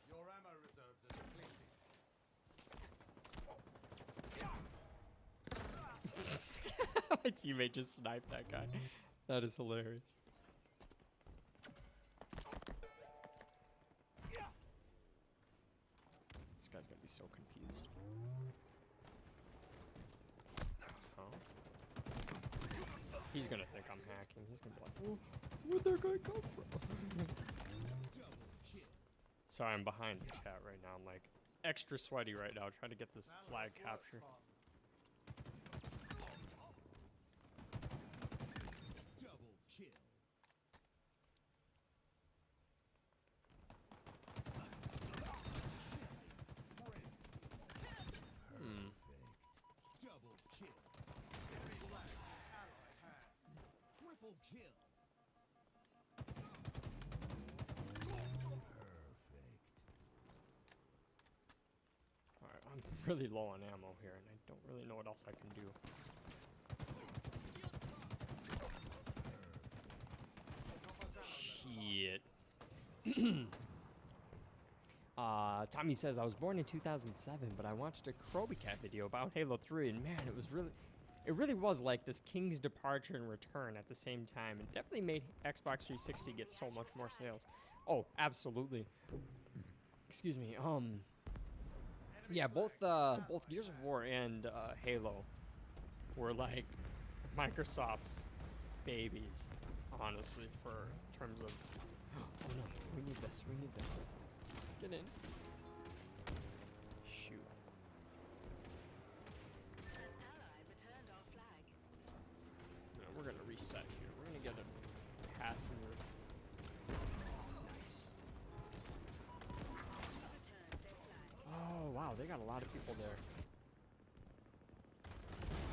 Your ammo reserves are depleting. My teammate just sniped that guy. That is hilarious. This guy's gonna be so confused. Huh? He's gonna think I'm hacking. He's gonna be like, oh, where'd that guy come from? Sorry, I'm behind the chat right now. I'm like extra sweaty right now trying to get this flag Balance works, capture. Spartan. Double kill. Hmm. Double kill. Enemy flag in allied hands. Triple kill. Perfect. Alright, I'm really low on ammo here, and I don't really know what else I can do. Shit. Tommy says, I was born in 2007, but I watched a Cat video about Halo 3, and man, it really was like this King's departure and return at the same time. It definitely made Xbox 360 get so much more sales. Oh, absolutely. Excuse me. Yeah, both Gears of War and Halo were like Microsoft's babies, honestly, for terms of. Oh no, we need this. We need this. Get in. Shoot. An ally returned our flag. No, we're gonna reset here. We're gonna get a passenger. Nice. Returns their flag. Oh wow, they got a lot of people there.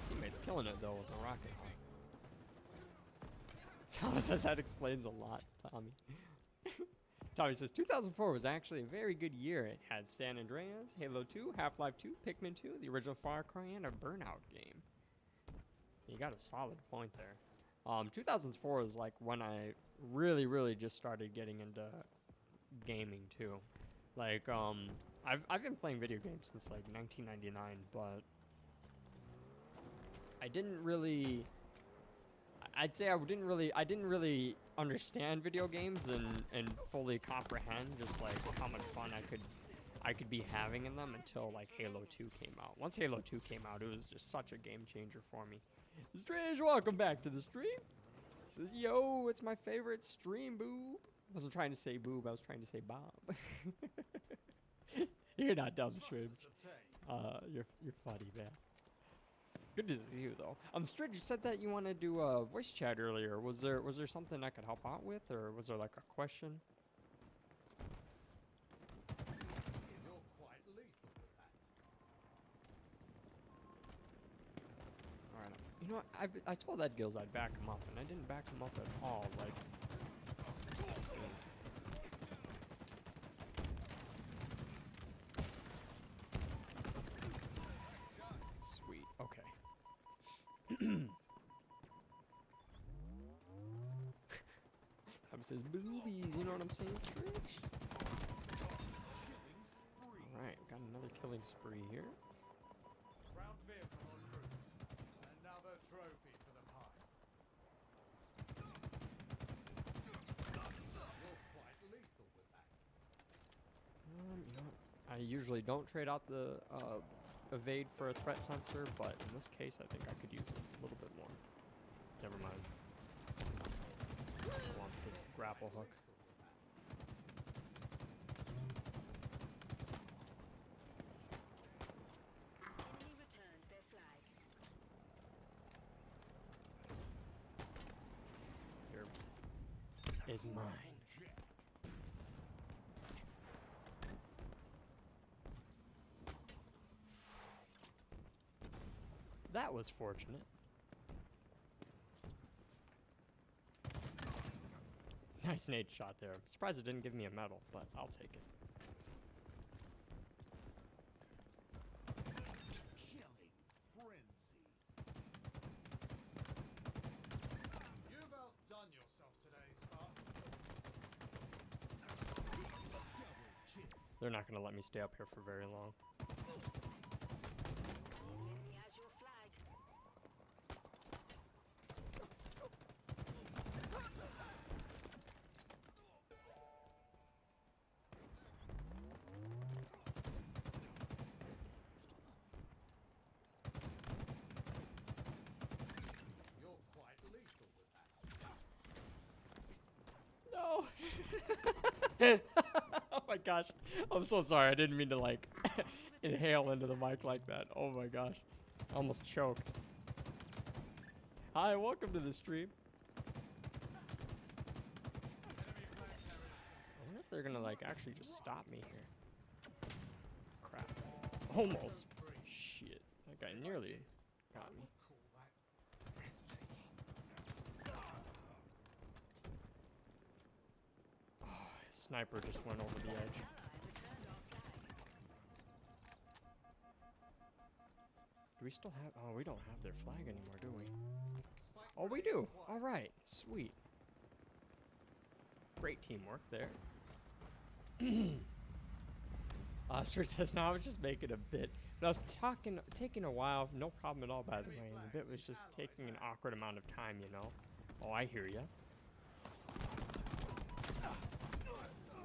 Teammates killing it though with the rocket hop. Thomas says that explains a lot, Tommy. Tommy says 2004 was actually a very good year. It had San Andreas, Halo 2, Half-Life 2, Pikmin 2, the original Far Cry, and a Burnout game. You got a solid point there. 2004 was like when I really just started getting into gaming too. Like I've been playing video games since like 1999, but I didn't really. I'd say I didn't really understand video games and fully comprehend just like how much fun I could be having in them until like Halo 2 came out. Once Halo 2 came out, it was just such a game changer for me. Strange, welcome back to the stream. He says, yo, it's my favorite stream, boob. I wasn't trying to say boob, I was trying to say Bob. You're not dumb, Strange. You're funny, man. Good to see you though. Stridge, you said that you want to do a voice chat earlier. Was there something I could help out with, or was there like a question? You're quite lethal with that. All right. You know what? I told Ed Gills I'd back him up, and I didn't back him up at all. Like. Let's see. Sweet. Okay. Tom says boobies, you know what I'm saying, Stretch? Alright, got another killing spree here. Ground vehicle en route. Another trophy for the pile. You're quite lethal with that. You know what? I usually don't trade out the evade for a threat sensor, but in this case I think I could use it a little bit more. Never mind. I want this grapple hook. Enemy returns their flag. Yours is mine. That was fortunate. Nice nade shot there. I'm surprised it didn't give me a medal, but I'll take it. Killing frenzy. You've outdone yourself today, Spark. Double kill. They're not gonna let me stay up here for very long. The enemy has your flag. You're quite lethal with that. No! Oh my gosh. I'm so sorry. I didn't mean to like inhale into the mic like that. Oh my gosh. I almost choked. Hi, welcome to the stream. I wonder if they're gonna like actually just stop me here. Crap. Almost. Shit. That guy nearly got me. Call that Oh, his sniper just went over the edge. Ally returned our flag. Do we still have? Oh, we don't have their flag anymore, do we? spike Oh, we grenade do. acquired. All right. Sweet. Great teamwork there. Ostrich says, no, I was just making a bit. But I was taking a while. No problem at all, by the way. And the bit was just taking an awkward amount of time, you know? Oh, I hear ya.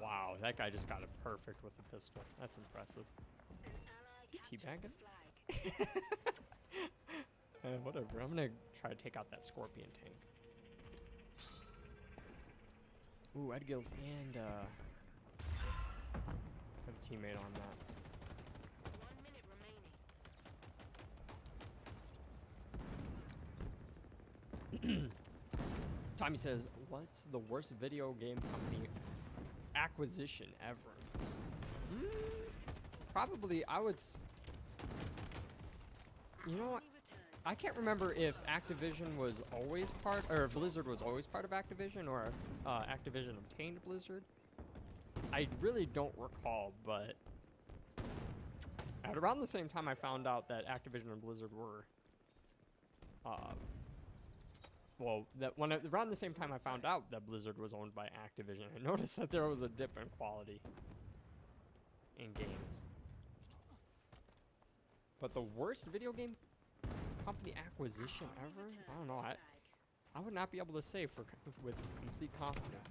Wow, that guy just got it perfect with the pistol. That's impressive. An ally captured Teabagging? the flag. Whatever. I'm gonna try to take out that scorpion tank. Ooh, Ed Gills and got a teammate on that. 1 minute remaining. Tommy says, "What's the worst video game company acquisition ever?" Probably, I would. You know what? Enemy returned. I can't remember if Activision was always part, or Blizzard was always part of Activision, or if Activision obtained Blizzard. I really don't recall, but at around the same time I found out that Activision and Blizzard were, around the same time I found out that Blizzard was owned by Activision, I noticed that there was a dip in quality in games. But the worst video game company acquisition ever? I don't know. I would not be able to say with complete confidence.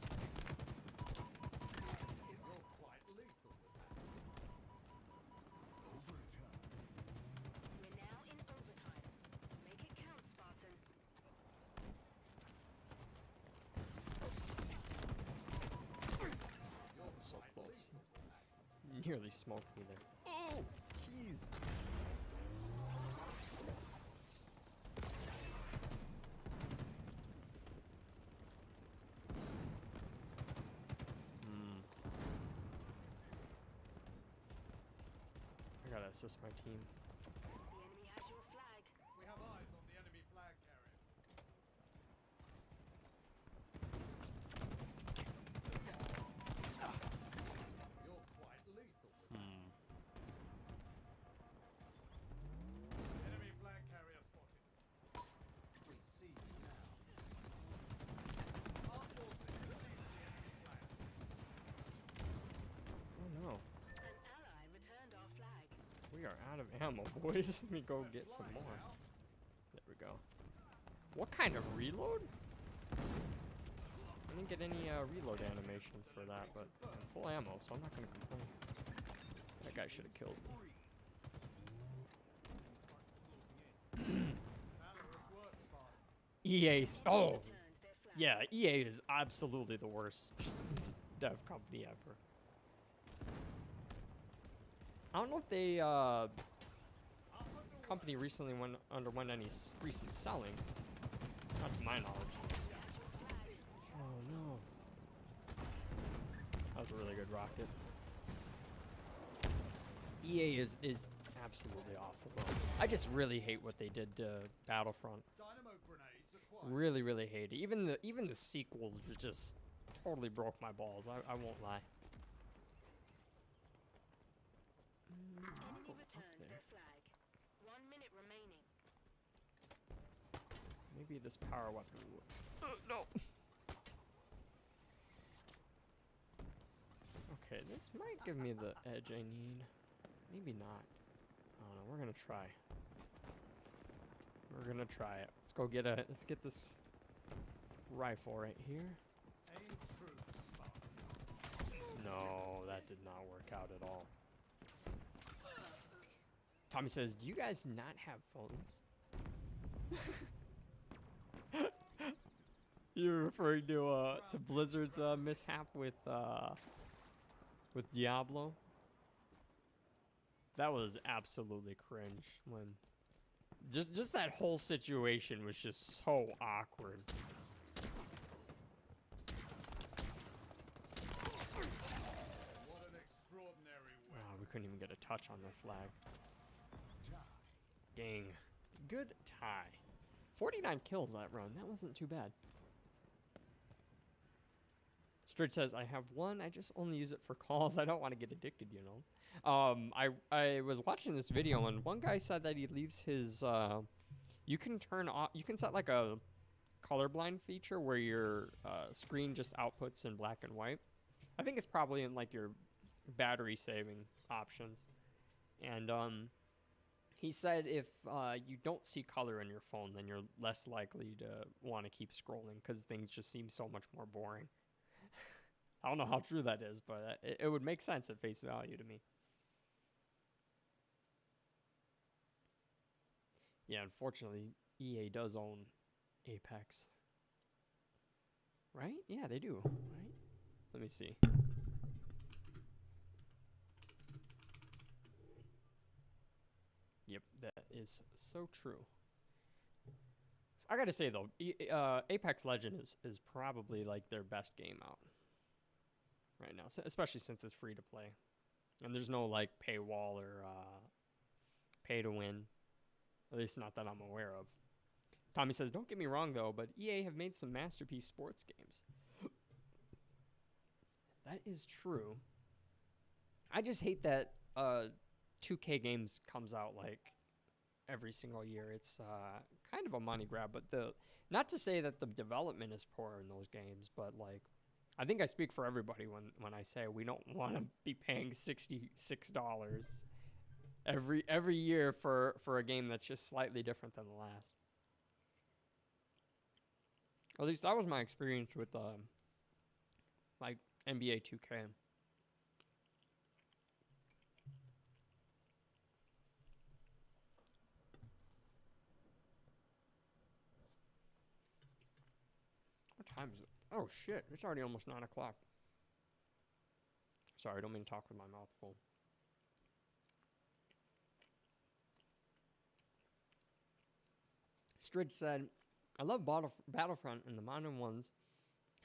You're quite lethal with that. We're now in overtime. Make it count, Spartan. So close. Nearly smoked me there. Oh, jeez. I gotta assist my team. The enemy has your flag. We have eyes on the enemy flag carrier. You're quite lethal with that. Enemy flag carrier spotted. We see you now. Our forces have seized the enemy flag. Oh no. An ally returned our flag. We are out of ammo, boys. Let me go get some more. There we go. What kind of reload? I didn't get any reload animation for that, but I'm full ammo, so I'm not gonna complain. That guy should have killed me. Valorous work, Spartan. EA. Oh, Returned their flag. yeah. EA is absolutely the worst dev company ever. I don't know if they company recently underwent any recent sellings. Not to my knowledge. Oh no. That was a really good rocket. EA is absolutely awful though. I just really hate what they did to Battlefront. Dynamo grenades acquired. Really hate it. Even the sequels just totally broke my balls. I won't lie. Enemy Go up returned there. their flag. 1 minute remaining. Maybe this power weapon will. No. Okay, this might give me the edge I need. Maybe not. I don't know. We're gonna try. We're gonna try it. Let's get this rifle right here. Aim true, Spartan. No, that did not work out at all. Tommy says, "Do you guys not have phones?" You're referring to Blizzard's mishap with Diablo? That was absolutely cringe when just that whole situation was just so awkward. What an extraordinary way. Oh, we couldn't even get a touch on their flag. Dang. Good tie. 49 kills that run. That wasn't too bad. Stridge says, I have one. I just only use it for calls. I don't want to get addicted, you know. I was watching this video, and one guy said that he leaves his... you can turn off... You can set, like, a colorblind feature where your screen just outputs in black and white. I think it's probably in, like, your battery saving options. And, he said if you don't see color in your phone, then you're less likely to want to keep scrolling because things just seem so much more boring. I don't know how true that is, but it would make sense at face value to me. Yeah, unfortunately, EA does own Apex. Right? Yeah, they do, right? Let me see. Yep, that is so true. I gotta say though, Apex Legend is probably like their best game out right now, especially since it's free to play, and there's no like paywall or pay to win. At least not that I'm aware of. Tommy says, don't get me wrong though, but EA have made some masterpiece sports games. That is true. I just hate that 2K games comes out like every single year. It's kind of a money grab, but not to say that the development is poor in those games, but like I think I speak for everybody when I say we don't want to be paying $66 every year for a game that's just slightly different than the last. At least that was my experience with like NBA 2K. What time is it? Oh shit, it's already almost 9 o'clock. Sorry, I don't mean to talk with my mouth full. Stridge said, I love Battlefront, and the modern ones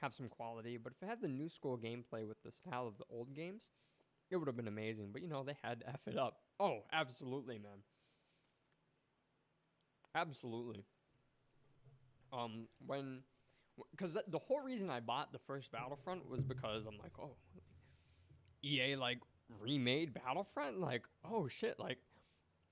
have some quality, but if it had the new school gameplay with the style of the old games, it would have been amazing. But, you know, they had to F it up. Oh, absolutely, man. Absolutely. Because the whole reason I bought the first Battlefront was because I'm like, oh, EA, like, remade Battlefront? Like, oh, shit, like,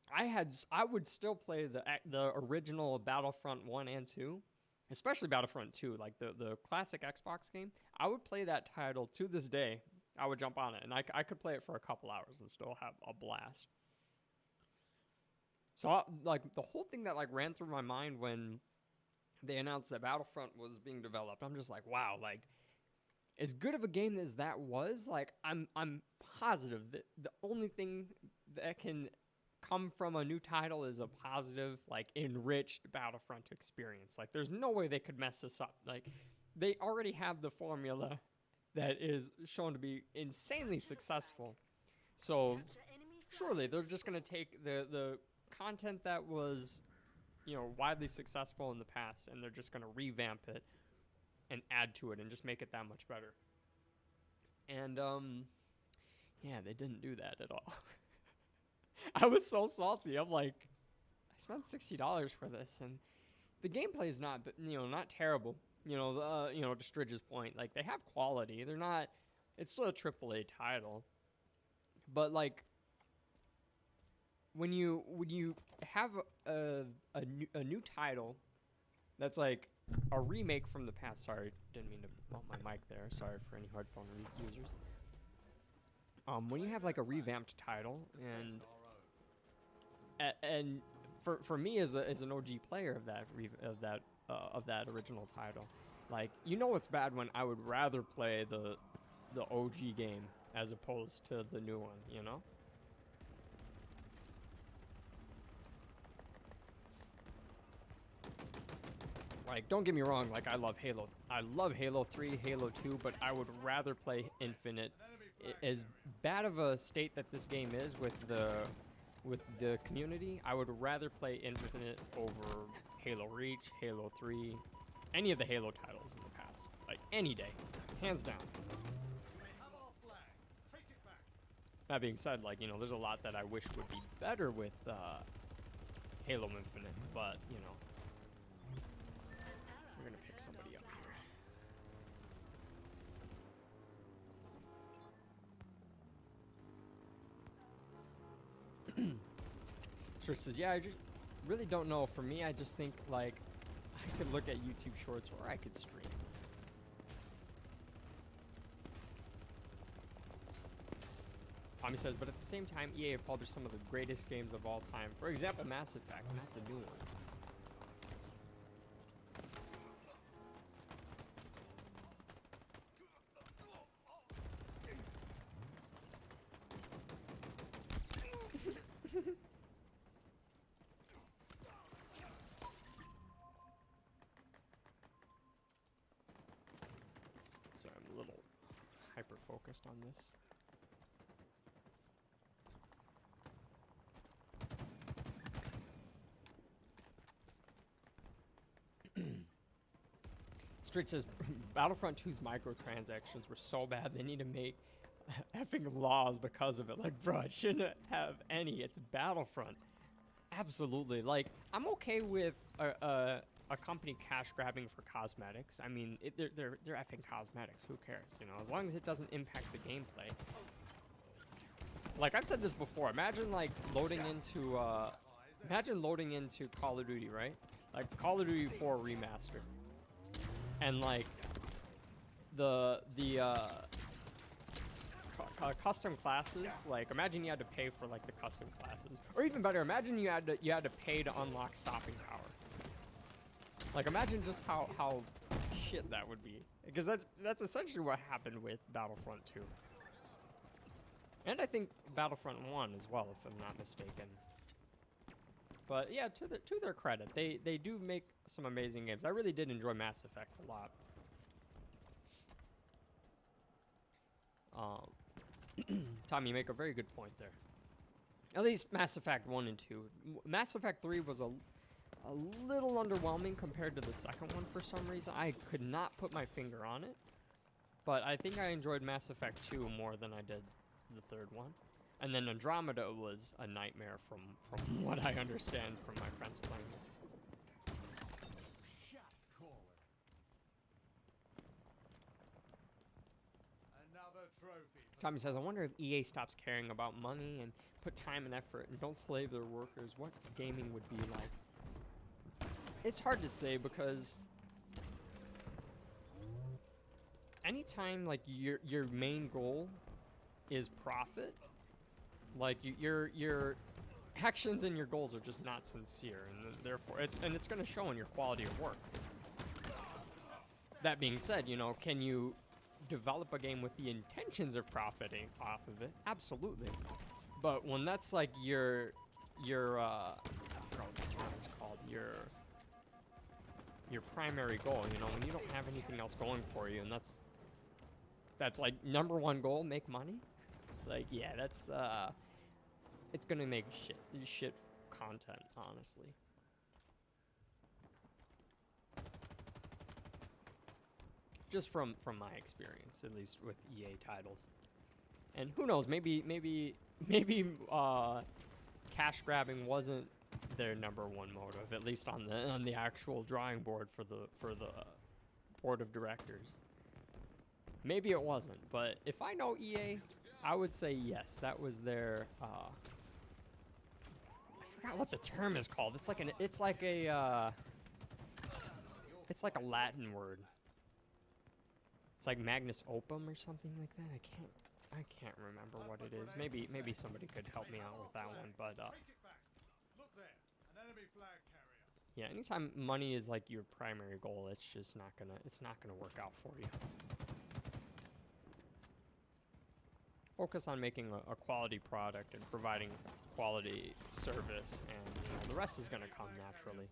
I would still play the original Battlefront 1 and 2, especially Battlefront 2, like the classic Xbox game. I would play that title to this day. I would jump on it, and I could play it for a couple hours and still have a blast. So, like, the whole thing that, like, ran through my mind when they announced that Battlefront was being developed, I'm just like, wow, like, as good of a game as that was, like, I'm positive that the only thing that can come from a new title is a positive, like, enriched Battlefront experience. Like, there's no way they could mess this up. Like, they already have the formula that is shown to be insanely successful. So, surely they're just going to take the content that was, you know, widely successful in the past, and they're just going to revamp it and add to it and just make it that much better. And, yeah, they didn't do that at all. I was so salty. I'm like, I spent $60 for this, and the gameplay is not, you know, not terrible. You know, to Stridge's point, like, they have quality. They're not. It's still a AAA title, but like, when you have a new title that's like a remake from the past. Sorry, didn't mean to bump my mic there. Sorry for any headphone users. When you have like a revamped title and for me as an OG player of that original title, like, you know, it's bad when I would rather play the OG game as opposed to the new one, you know? Like, don't get me wrong, like, I love Halo 3, Halo 2, but I would rather play Infinite. As bad of a state that this game is with the community, I would rather play Infinite over Halo Reach, Halo 3, any of the Halo titles in the past. Like, any day. Hands down. That being said, like, you know, there's a lot that I wish would be better with Halo Infinite, but, you know, we're gonna pick somebody up here. Stretch says, yeah, I just really don't know. For me, I just think, like, I could look at YouTube Shorts or I could stream. Tommy says, but at the same time, EA have published some of the greatest games of all time. For example, Mass Effect, not the new one. Sorry, I'm a little focused on this. Stritch says Battlefront 2's microtransactions were so bad they need to make effing laws because of it. Like, bro, it shouldn't have any. It's Battlefront. Absolutely. Like, I'm okay with a company cash grabbing for cosmetics. I mean, they're effing cosmetics. Who cares? You know, as long as it doesn't impact the gameplay. Like, I've said this before. Imagine like loading into Call of Duty, right? Like Call of Duty 4 remaster, and like the custom classes. Like, imagine you had to pay for like the custom classes, or even better, imagine you had to pay to unlock stopping power. Like, imagine just how shit that would be, because that's essentially what happened with Battlefront 2, and I think Battlefront 1 as well, if I'm not mistaken. But yeah, to their credit, they do make some amazing games. I really did enjoy Mass Effect a lot. Tommy, you make a very good point there. At least Mass Effect 1 and 2. Mass Effect 3 was a little underwhelming compared to the second one for some reason. I could not put my finger on it, but I think I enjoyed Mass Effect 2 more than I did the third one. And then Andromeda was a nightmare from what I understand from my friends playing it. Shot caller. Another trophy. Tommy says, I wonder if EA stops caring about money and put time and effort and don't slave their workers, what gaming would be like. It's hard to say, because anytime like your main goal is profit, like your actions and your goals are just not sincere, and therefore it's going to show in your quality of work. That being said, you know, can you develop a game with the intentions of profiting off of it? Absolutely. But when that's like your I forgot what the term is called, your primary goal, you know, when you don't have anything else going for you, and that's like number one goal, make money. Like, yeah, that's it's gonna make shit content, honestly. Just from my experience, at least with EA titles. And who knows, maybe cash grabbing wasn't their number one motive, at least on the actual drawing board for the board of directors. Maybe it wasn't, but if I know EA, I would say yes, that was their I forgot what the term is called. It's like a Latin word. It's like Magnus Opum or something like that. I can't remember what it is. Maybe somebody could help me out with that one, but Take it back. Look there, an enemy flag carrier. yeah, anytime money is like your primary goal, it's just not gonna work out for you. Focus on making a quality product and providing quality service, and you know, the rest is gonna come naturally.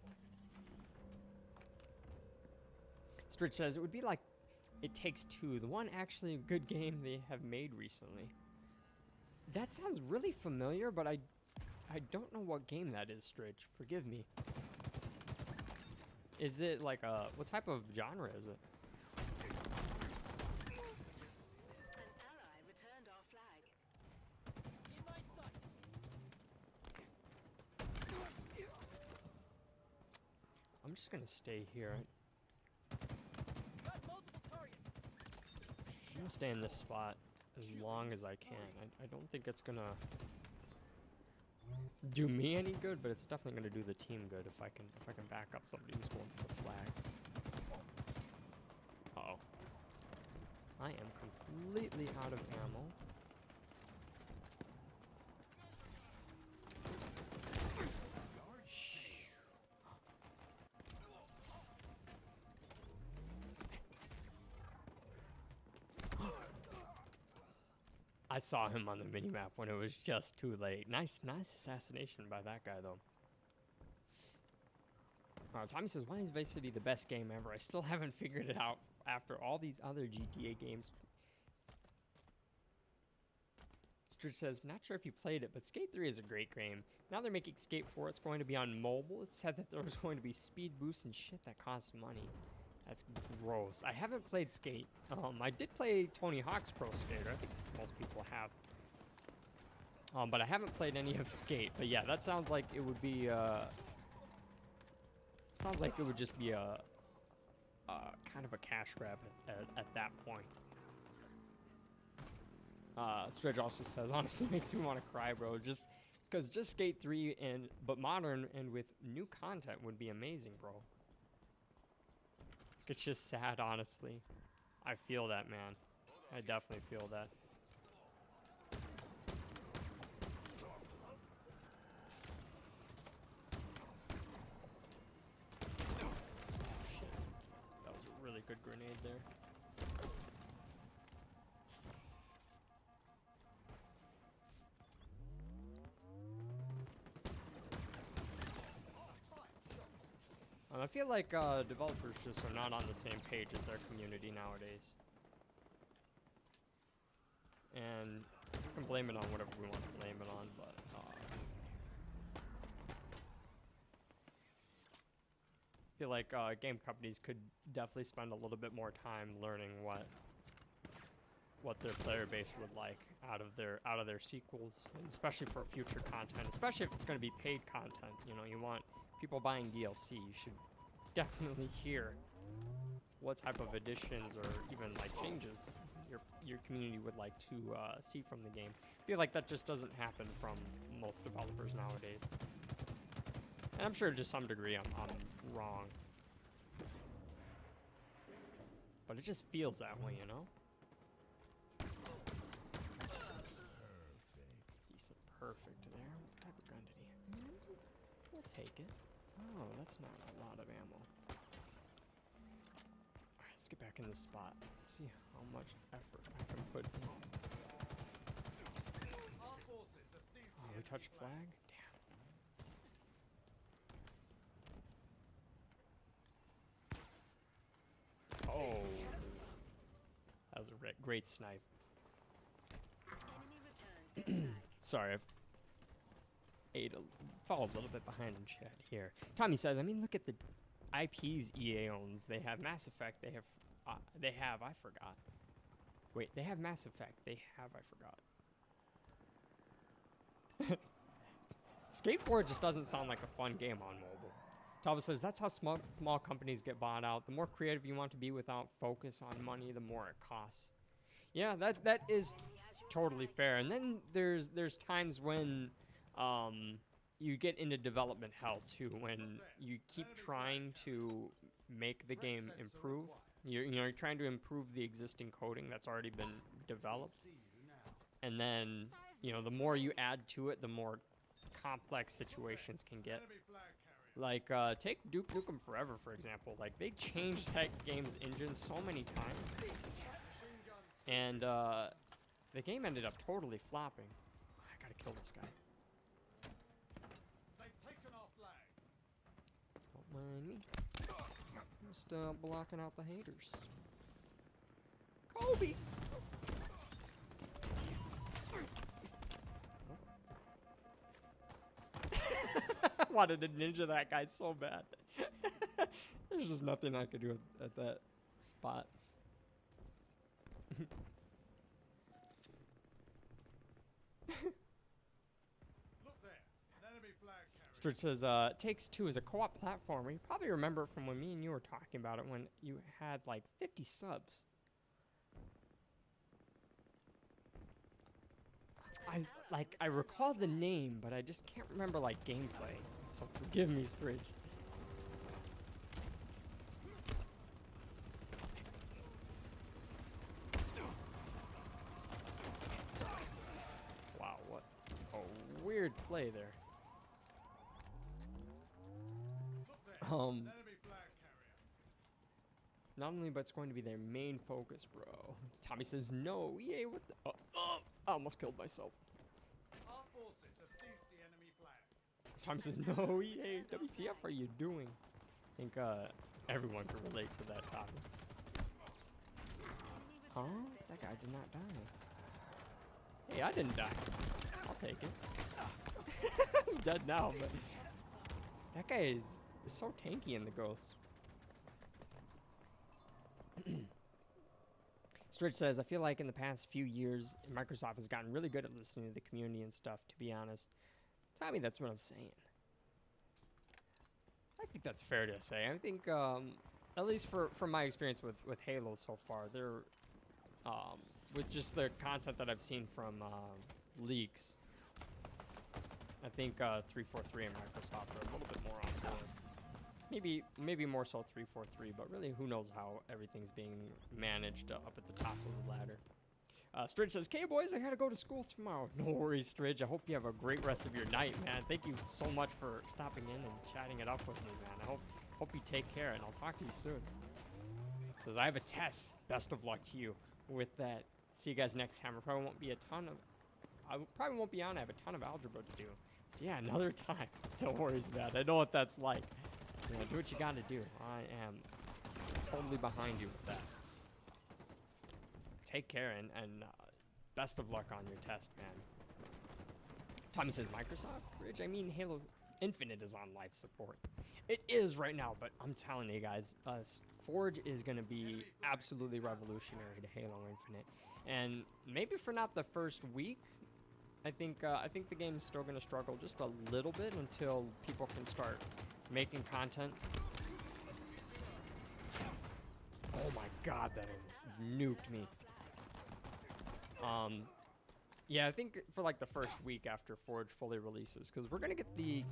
Stritch says it would be like It Takes Two, the one actually good game they have made recently. That sounds really familiar, but I don't know what game that is, Stritch. Forgive me. Is it like what type of genre is it? An ally returned our flag. In my sights. I'm just gonna stay here. Got multiple targets. I'm gonna stay in this spot as long as I can. I don't think it's gonna do me any good, but it's definitely gonna do the team good if I can back up somebody who's going for the flag. Uh-oh. I am completely out of ammo. I saw him on the minimap when it was just too late. Nice assassination by that guy, though. Tommy says, why is Vice City the best game ever? I still haven't figured it out after all these other GTA games. Stridge says, not sure if you played it, but Skate 3 is a great game. Now they're making Skate 4. It's going to be on mobile. It said that there was going to be speed boosts and shit that costs money. That's gross. I haven't played Skate. I did play Tony Hawk's Pro Skater. I think most people have. But I haven't played any of Skate. But yeah, that sounds like it would be, sounds like it would just be a kind of a cash grab at that point. Stretch also says, honestly makes me want to cry, bro. Just because just Skate 3 but modern and with new content would be amazing, bro. It's just sad, honestly. I feel that, man. I definitely feel that. Shit. That was a really good grenade there. I feel like developers just are not on the same page as their community nowadays. And we can blame it on whatever we want to blame it on, but I feel like game companies could definitely spend a little bit more time learning what their player base would like out of their sequels, and especially for future content, especially if it's going to be paid content. You know, you want people buying DLC. You should definitely hear what type of additions or even like changes your community would like to see from the game. I feel like that just doesn't happen from most developers nowadays, and I'm sure to some degree I'm wrong, but it just feels that way, you know. Decent, perfect there. What type of gun did he have? We'll take it. Oh, that's not a lot of ammo. Alright, let's get back in the spot. Let's see how much effort I can put in. Our forces have seized Oh, the we touched enemy flag? Damn. Oh. That was a great snipe. Sorry, I've fall a little bit behind in chat here. Tommy says, I mean, look at the IPs EA owns. They have Mass Effect. They have, I forgot. Wait, they have Mass Effect. They have, I forgot. Skate 4 just doesn't sound like a fun game on mobile. Tava says, that's how small companies get bought out. The more creative you want to be without focus on money, the more it costs. Yeah, that is totally fair. And then there's times when you get into development hell too, when you keep trying to make the game improve. You're trying to improve the existing coding that's already been developed, and then the more you add to it, the more complex situations can get. Like take Duke Nukem Forever, for example. Like, they changed that game's engine so many times, and the game ended up totally flopping. I gotta kill this guy. Don't mind me. Just blocking out the haters. Kobe! I wanted to ninja that guy so bad. There's just nothing I could do at that spot. Look there, an enemy flag carrier. Stritch says, Takes Two is a co-op platformer. You probably remember it from when me and you were talking about it when you had like 50 subs. I recall the name, but I just can't remember like gameplay. So forgive me, Stritch. Wow, what a weird play there. Not only, but it's going to be their main focus, bro. Tommy says, no, EA, what the... I almost killed myself. Our forces have seized the enemy flag. Tommy says, no, EA, WTF are you doing? I think everyone can relate to that topic. Huh? That guy did not die. Hey, I didn't die. I'll take it. I'm dead now, but that guy is so tanky in the Ghost. Stritch says, I feel like in the past few years, Microsoft has gotten really good at listening to the community and stuff, to be honest. Tommy, that's what I'm saying. I think that's fair to say. I think, at least from my experience with Halo so far, they're, with just the content that I've seen from leaks, I think 343 and Microsoft are a little bit more on board. Maybe more so 343, but really who knows how everything's being managed up at the top of the ladder. Stridge says, "Okay, boys, I gotta go to school tomorrow." No worries, Stridge. I hope you have a great rest of your night, man. Thank you so much for stopping in and chatting it up with me, man. I hope you take care, and I'll talk to you soon. Says, "I have a test. Best of luck to you with that. See you guys next time. I probably won't be on. I have a ton of algebra to do. So yeah, another time. No worries, man. I know what that's like. You know, do what you gotta do. I am totally behind you with that. Take care and best of luck on your test, man." Tommy says, "Microsoft Bridge? I mean, Halo Infinite is on life support." It is right now, but I'm telling you guys, Forge is going to be absolutely revolutionary to Halo Infinite. And maybe for not the first week, I think the game's still going to struggle just a little bit until people can start making content. Oh my god, that almost nuked me. Yeah, I think for like the first week after Forge fully releases, because we're gonna get the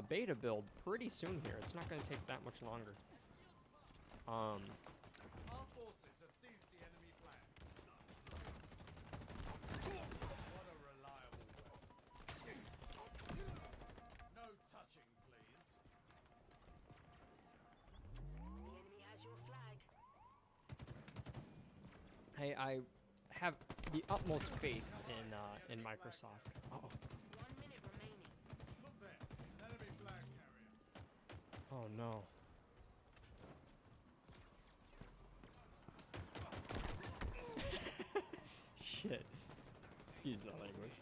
beta build pretty soon here. It's not gonna take that much longer. Our forces have seized the enemy flag. What a reliable weapon. No touching, please. The enemy has your flag. Hey, I have the utmost faith in Microsoft. Uh-oh. 1 minute remaining. Look there, enemy flag carrier. Oh no. Shit. Excuse the language.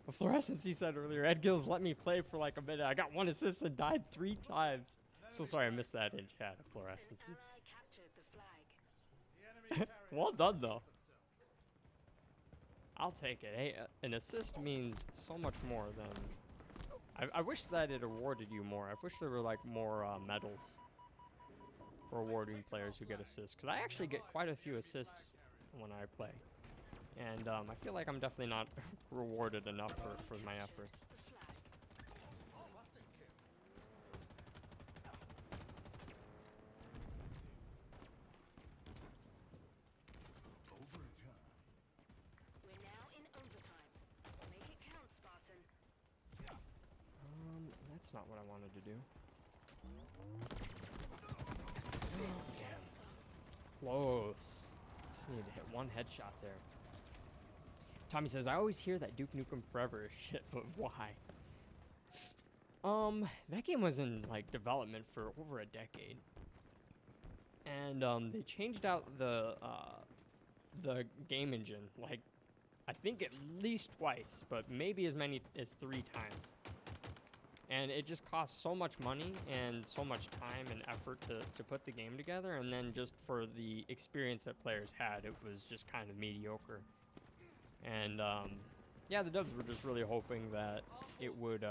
A Fluorescence, he said earlier, Ed Gills let me play for like a minute. I got 1 assist and died 3 times. So sorry I missed that in chat, Fluorescence. An ally captured the flag. The enemy carrier Well done, though. themselves. I'll take it. Hey, an assist means so much more than... I wish that it awarded you more. I wish there were like more medals for awarding players who get assists. Because I actually get quite a few assists when I play. And I feel like I'm definitely not rewarded enough for my efforts. The flag. Oh, that's a kill. We're now in overtime. Make it count, Spartan. That's not what I wanted to do. Damn. Close. Just needed to hit 1 headshot there. Tommy says, "I always hear that Duke Nukem Forever is shit, but why?" That game was in like development for over a decade. And they changed out the game engine like I think at least twice, but maybe as many as 3 times. And it just costs so much money and so much time and effort to put the game together, and then just for the experience that players had, it was just kind of mediocre. And yeah, the devs were just really hoping that it would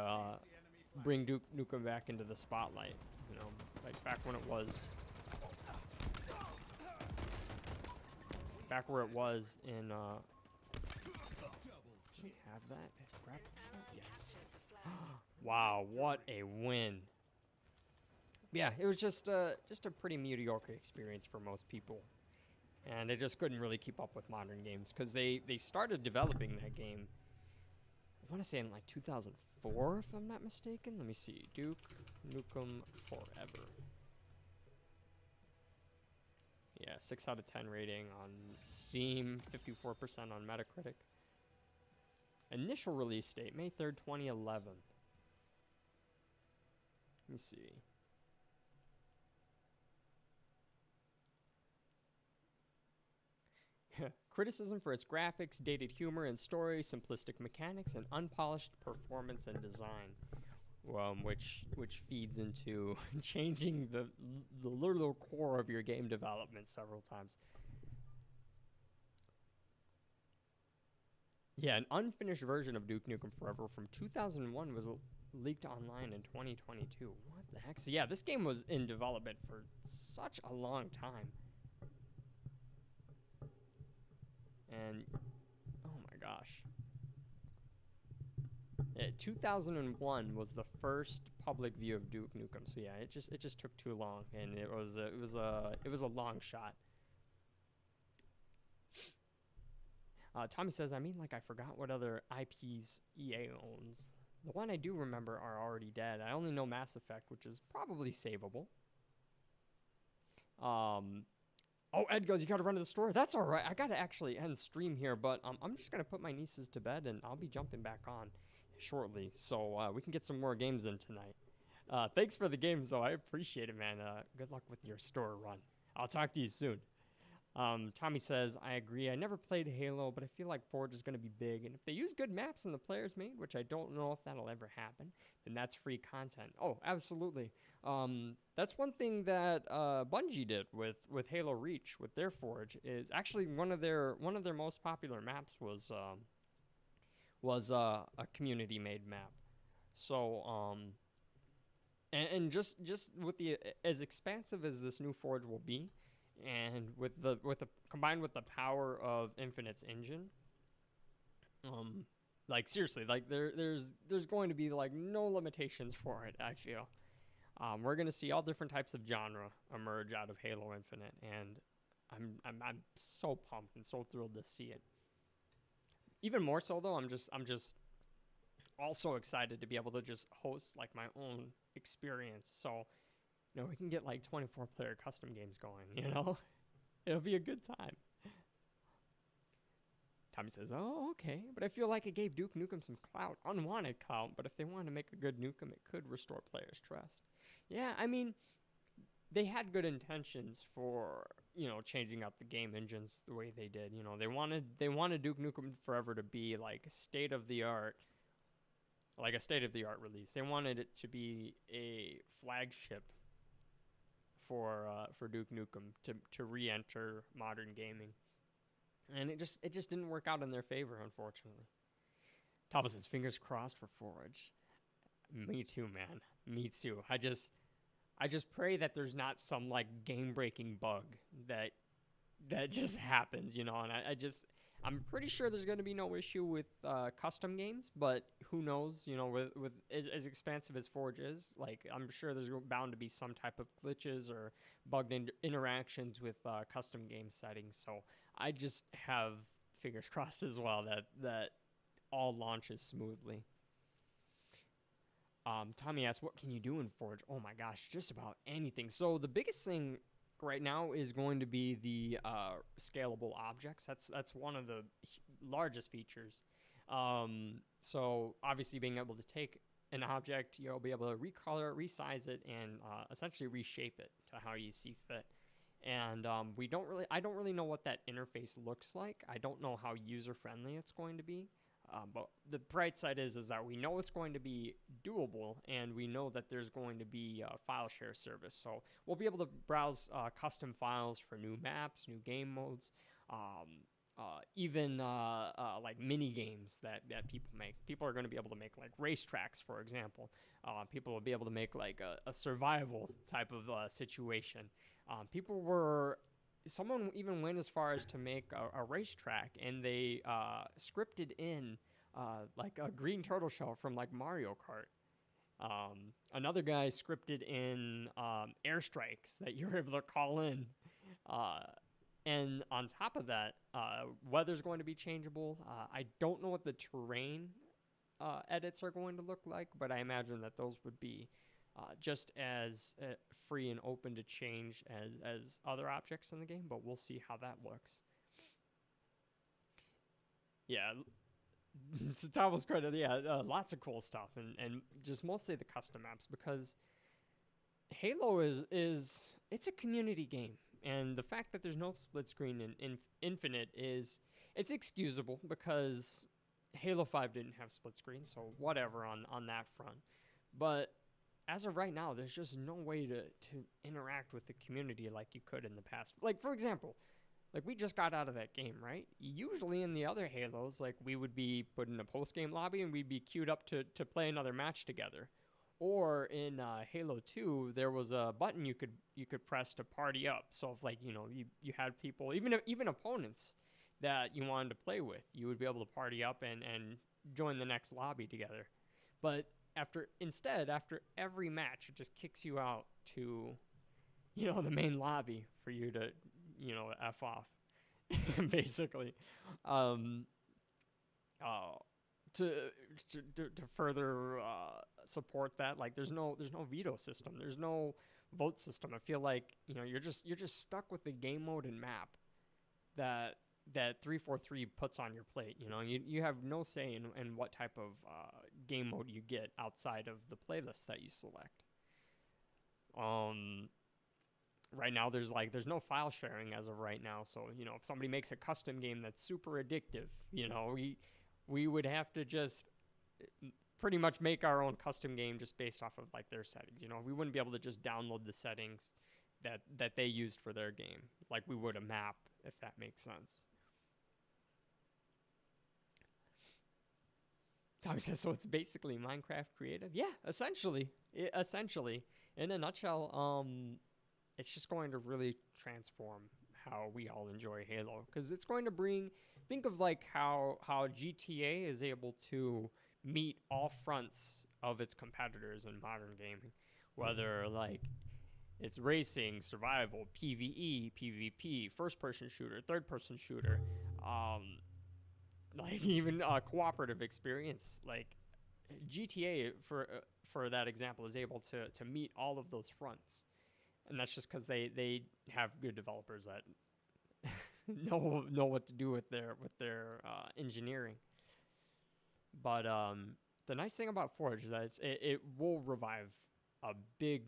bring Duke Nukem back into the spotlight, you know, like back when it was, back where it was in, do we have that? Grapple shot? Yes. Wow, what a win. Yeah, it was just a pretty mediocre experience for most people. And they just couldn't really keep up with modern games because they started developing that game, I want to say in like 2004, if I'm not mistaken. Let me see. Duke Nukem Forever. Yeah, 6 out of 10 rating on Steam, 54% on Metacritic. Initial release date, May 3rd, 2011. Let me see. criticism for its graphics, dated humor and story, simplistic mechanics, and unpolished performance and design. Which feeds into changing the little core of your game development several times. Yeah, an unfinished version of Duke Nukem Forever from 2001 was leaked online in 2022. What the heck? So yeah, this game was in development for such a long time. And, oh my gosh. 2001 was the first public view of Duke Nukem. So yeah, it just took too long, and it was a long shot. Tommy says, I mean, like, I forgot what other IPs EA owns. The one I do remember are already dead. I only know Mass Effect, which is probably savable. Oh, Ed goes, you gotta run to the store? That's all right. I gotta actually end stream here, but I'm just gonna put my nieces to bed, and I'll be jumping back on shortly, so we can get some more games in tonight. Thanks for the games, though. I appreciate it, man. Good luck with your store run. I'll talk to you soon. Tommy says, I agree. I never played Halo, but I feel like Forge is going to be big. And if they use good maps in the players made, which I don't know if that'll ever happen, then that's free content. Oh, absolutely. That's one thing that Bungie did with Halo Reach, with their Forge, is actually one of their most popular maps was a community-made map. So, and just with the as expansive as this new Forge will be, and with the combined with the power of Infinite's engine, like seriously, like there's going to be like no limitations for it. I feel, we're gonna see all different types of genre emerge out of Halo Infinite, and I'm so pumped and so thrilled to see it. Even more so though, I'm just also excited to be able to just host like my own experience. So, you know, we can get like 24-player custom games going, you know? It'll be a good time. Tommy says, oh, okay. But I feel like it gave Duke Nukem some clout. Unwanted clout, but if they wanted to make a good Nukem, it could restore players' trust. Yeah, I mean, they had good intentions for, you know, changing up the game engines the way they did. You know, they wanted Duke Nukem Forever to be like state-of-the-art, like a state-of-the-art release. They wanted it to be a flagship for Duke Nukem to re-enter modern gaming, and it just didn't work out in their favor, unfortunately. Tava says, fingers crossed for Forge. Me too, man. Me too. I just pray that there's not some like game-breaking bug that just happens, you know. And I'm pretty sure there's going to be no issue with custom games, but who knows, you know, with as expansive as Forge is, like, I'm sure there's bound to be some type of glitches or bugged interactions with custom game settings. So I just have fingers crossed as well that all launches smoothly. Tommy asks, what can you do in Forge? Oh my gosh, just about anything. So the biggest thing right now is going to be the scalable objects. That's one of the largest features. So obviously being able to take an object, you'll be able to recolor it, resize it, and essentially reshape it to how you see fit. And I don't really know what that interface looks like. I don't know how user-friendly it's going to be. But the bright side is that we know it's going to be doable, and we know that there's going to be a file share service. So we'll be able to browse custom files for new maps, new game modes, even like mini games that people make. People are going to be able to make like racetracks, for example. People will be able to make like a survival type of situation. Someone even went as far as to make a racetrack, and they scripted in like a green turtle shell from like Mario Kart. Another guy scripted in airstrikes that you're able to call in. And on top of that, weather's going to be changeable. I don't know what the terrain edits are going to look like, but I imagine that those would be just as free and open to change as other objects in the game, but we'll see how that looks. Yeah, to Tavo's credit, yeah, lots of cool stuff, and just mostly the custom maps, because Halo is it's a community game. And the fact that there's no split screen in Infinite it's excusable because Halo 5 didn't have split screen, so whatever on that front. But as of right now, there's just no way to interact with the community like you could in the past. Like, for example, like we just got out of that game, right? Usually in the other Halos, like we would be put in a post-game lobby and we'd be queued up to play another match together. Or in Halo 2, there was a button you could press to party up. So if, like, you know, you had people, even opponents that you wanted to play with, you would be able to party up and join the next lobby together. But after every match, it just kicks you out to, you know, the main lobby for you to, you know, F off, basically. To further support that, like there's no veto system, there's no vote system. I feel like, you know, you're just stuck with the game mode and map that 343 puts on your plate. You know, you have no say in what type of game mode you get outside of the playlist that you select. Right now there's no file sharing as of right now, so, you know, if somebody makes a custom game that's super addictive, you know, we would have to just pretty much make our own custom game just based off of like their settings. You know, we wouldn't be able to just download the settings that they used for their game like we would a map, if that makes sense. Tommy says, so it's basically Minecraft creative? Yeah, essentially. In a nutshell, it's just going to really transform how we all enjoy Halo, because it's going to think of like how GTA is able to meet all fronts of its competitors in modern gaming, whether like it's racing, survival, PvE, PvP, first-person shooter, third-person shooter, like even cooperative experience. Like GTA, for that example, is able to meet all of those fronts, and that's just because they have good developers that know what to do with their engineering. But the nice thing about Forge is that it will revive a big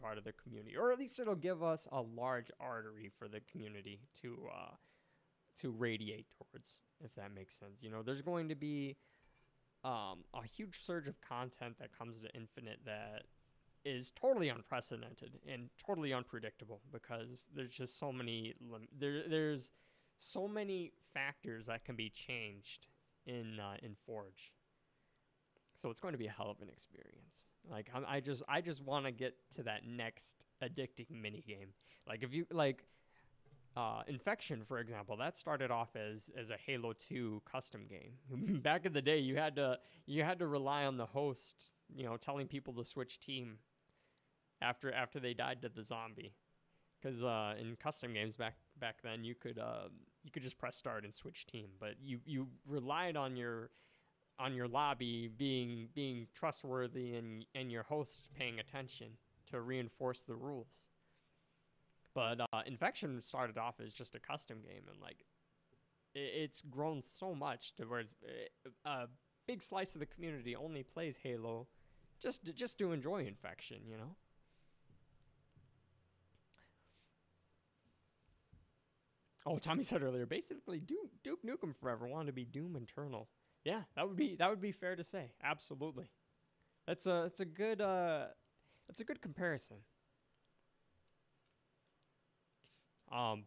part of the community, or at least it'll give us a large artery for the community to radiate towards, if that makes sense. You know, there's going to be a huge surge of content that comes to Infinite that is totally unprecedented and totally unpredictable, because there's just so many there's so many factors that can be changed in Forge. So it's going to be a hell of an experience. Like I just want to get to that next addicting mini game. Like if you like Infection, for example, that started off as a Halo 2 custom game. Back in the day, you had to rely on the host, you know, telling people to switch team after they died to the zombie. Because in custom games back then, you could just press start and switch team, but you relied on your lobby being trustworthy and your host paying attention to reinforce the rules. But Infection started off as just a custom game, and like it's grown so much to where it's a big slice of the community only plays Halo just to enjoy Infection, you know. Oh, Tommy said earlier, basically Duke Nukem Forever wanted to be Doom Eternal. Yeah, that would be fair to say. Absolutely. It's a good comparison.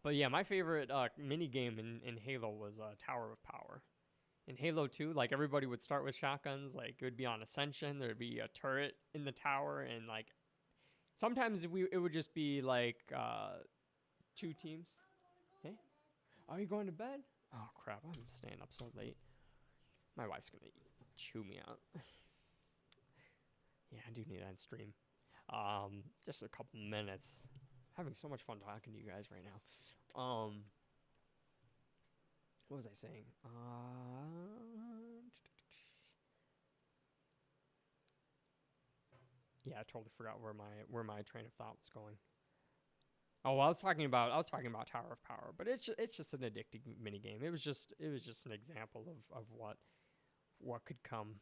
But yeah, my favorite mini game in Halo was Tower of Power. In Halo 2, like everybody would start with shotguns. Like it would be on Ascension, there'd be a turret in the tower, and like sometimes it would just be like 2 teams. Hey, are you going to bed? Oh crap, I'm staying up so late. My wife's gonna chew me out. Yeah, I do need to end stream. Just a couple minutes. Having so much fun talking to you guys right now. What was I saying? Yeah, I totally forgot where my train of thought was going. Oh, I was talking about Tower of Power, but it's just an addicting mini game. It was just an example of what could come.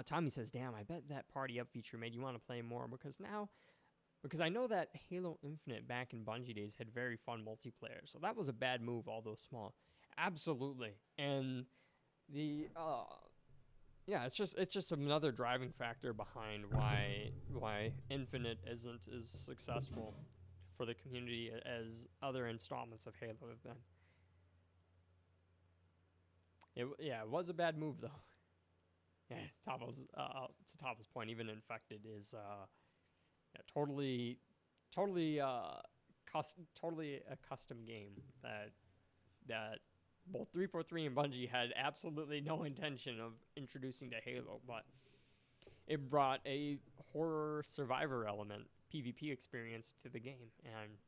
Tommy says, "Damn, I bet that party up feature made you want to play more, because now Because I know that Halo Infinite back in Bungie days had very fun multiplayer, so that was a bad move, although small. Absolutely. And the yeah, it's just another driving factor behind why Infinite isn't as successful for the community as other installments of Halo have been. Yeah, it was a bad move though. Yeah, to Tavo's point, even Infected is yeah, totally totally a custom game that both 343 and Bungie had absolutely no intention of introducing to Halo, but it brought a horror survivor element, PvP experience to the game, and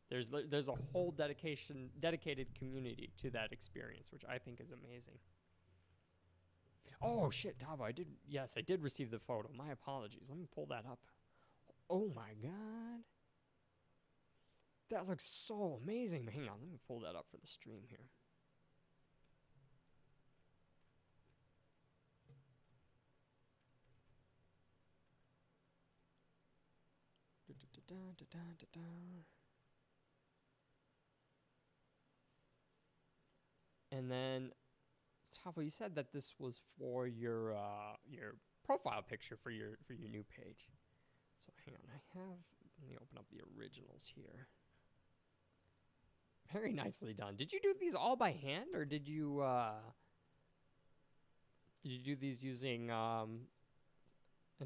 there's a whole dedicated community to that experience, which I think is amazing. Oh shit, Tavo, I did receive the photo. My apologies. Let me pull that up. Oh my god. That looks so amazing. Hang on, let me pull that up for the stream here. And then, Tavo, you said that this was for your profile picture for your new page. So hang on, let me open up the originals here. Very nicely done. Did you do these all by hand, or did you do these using an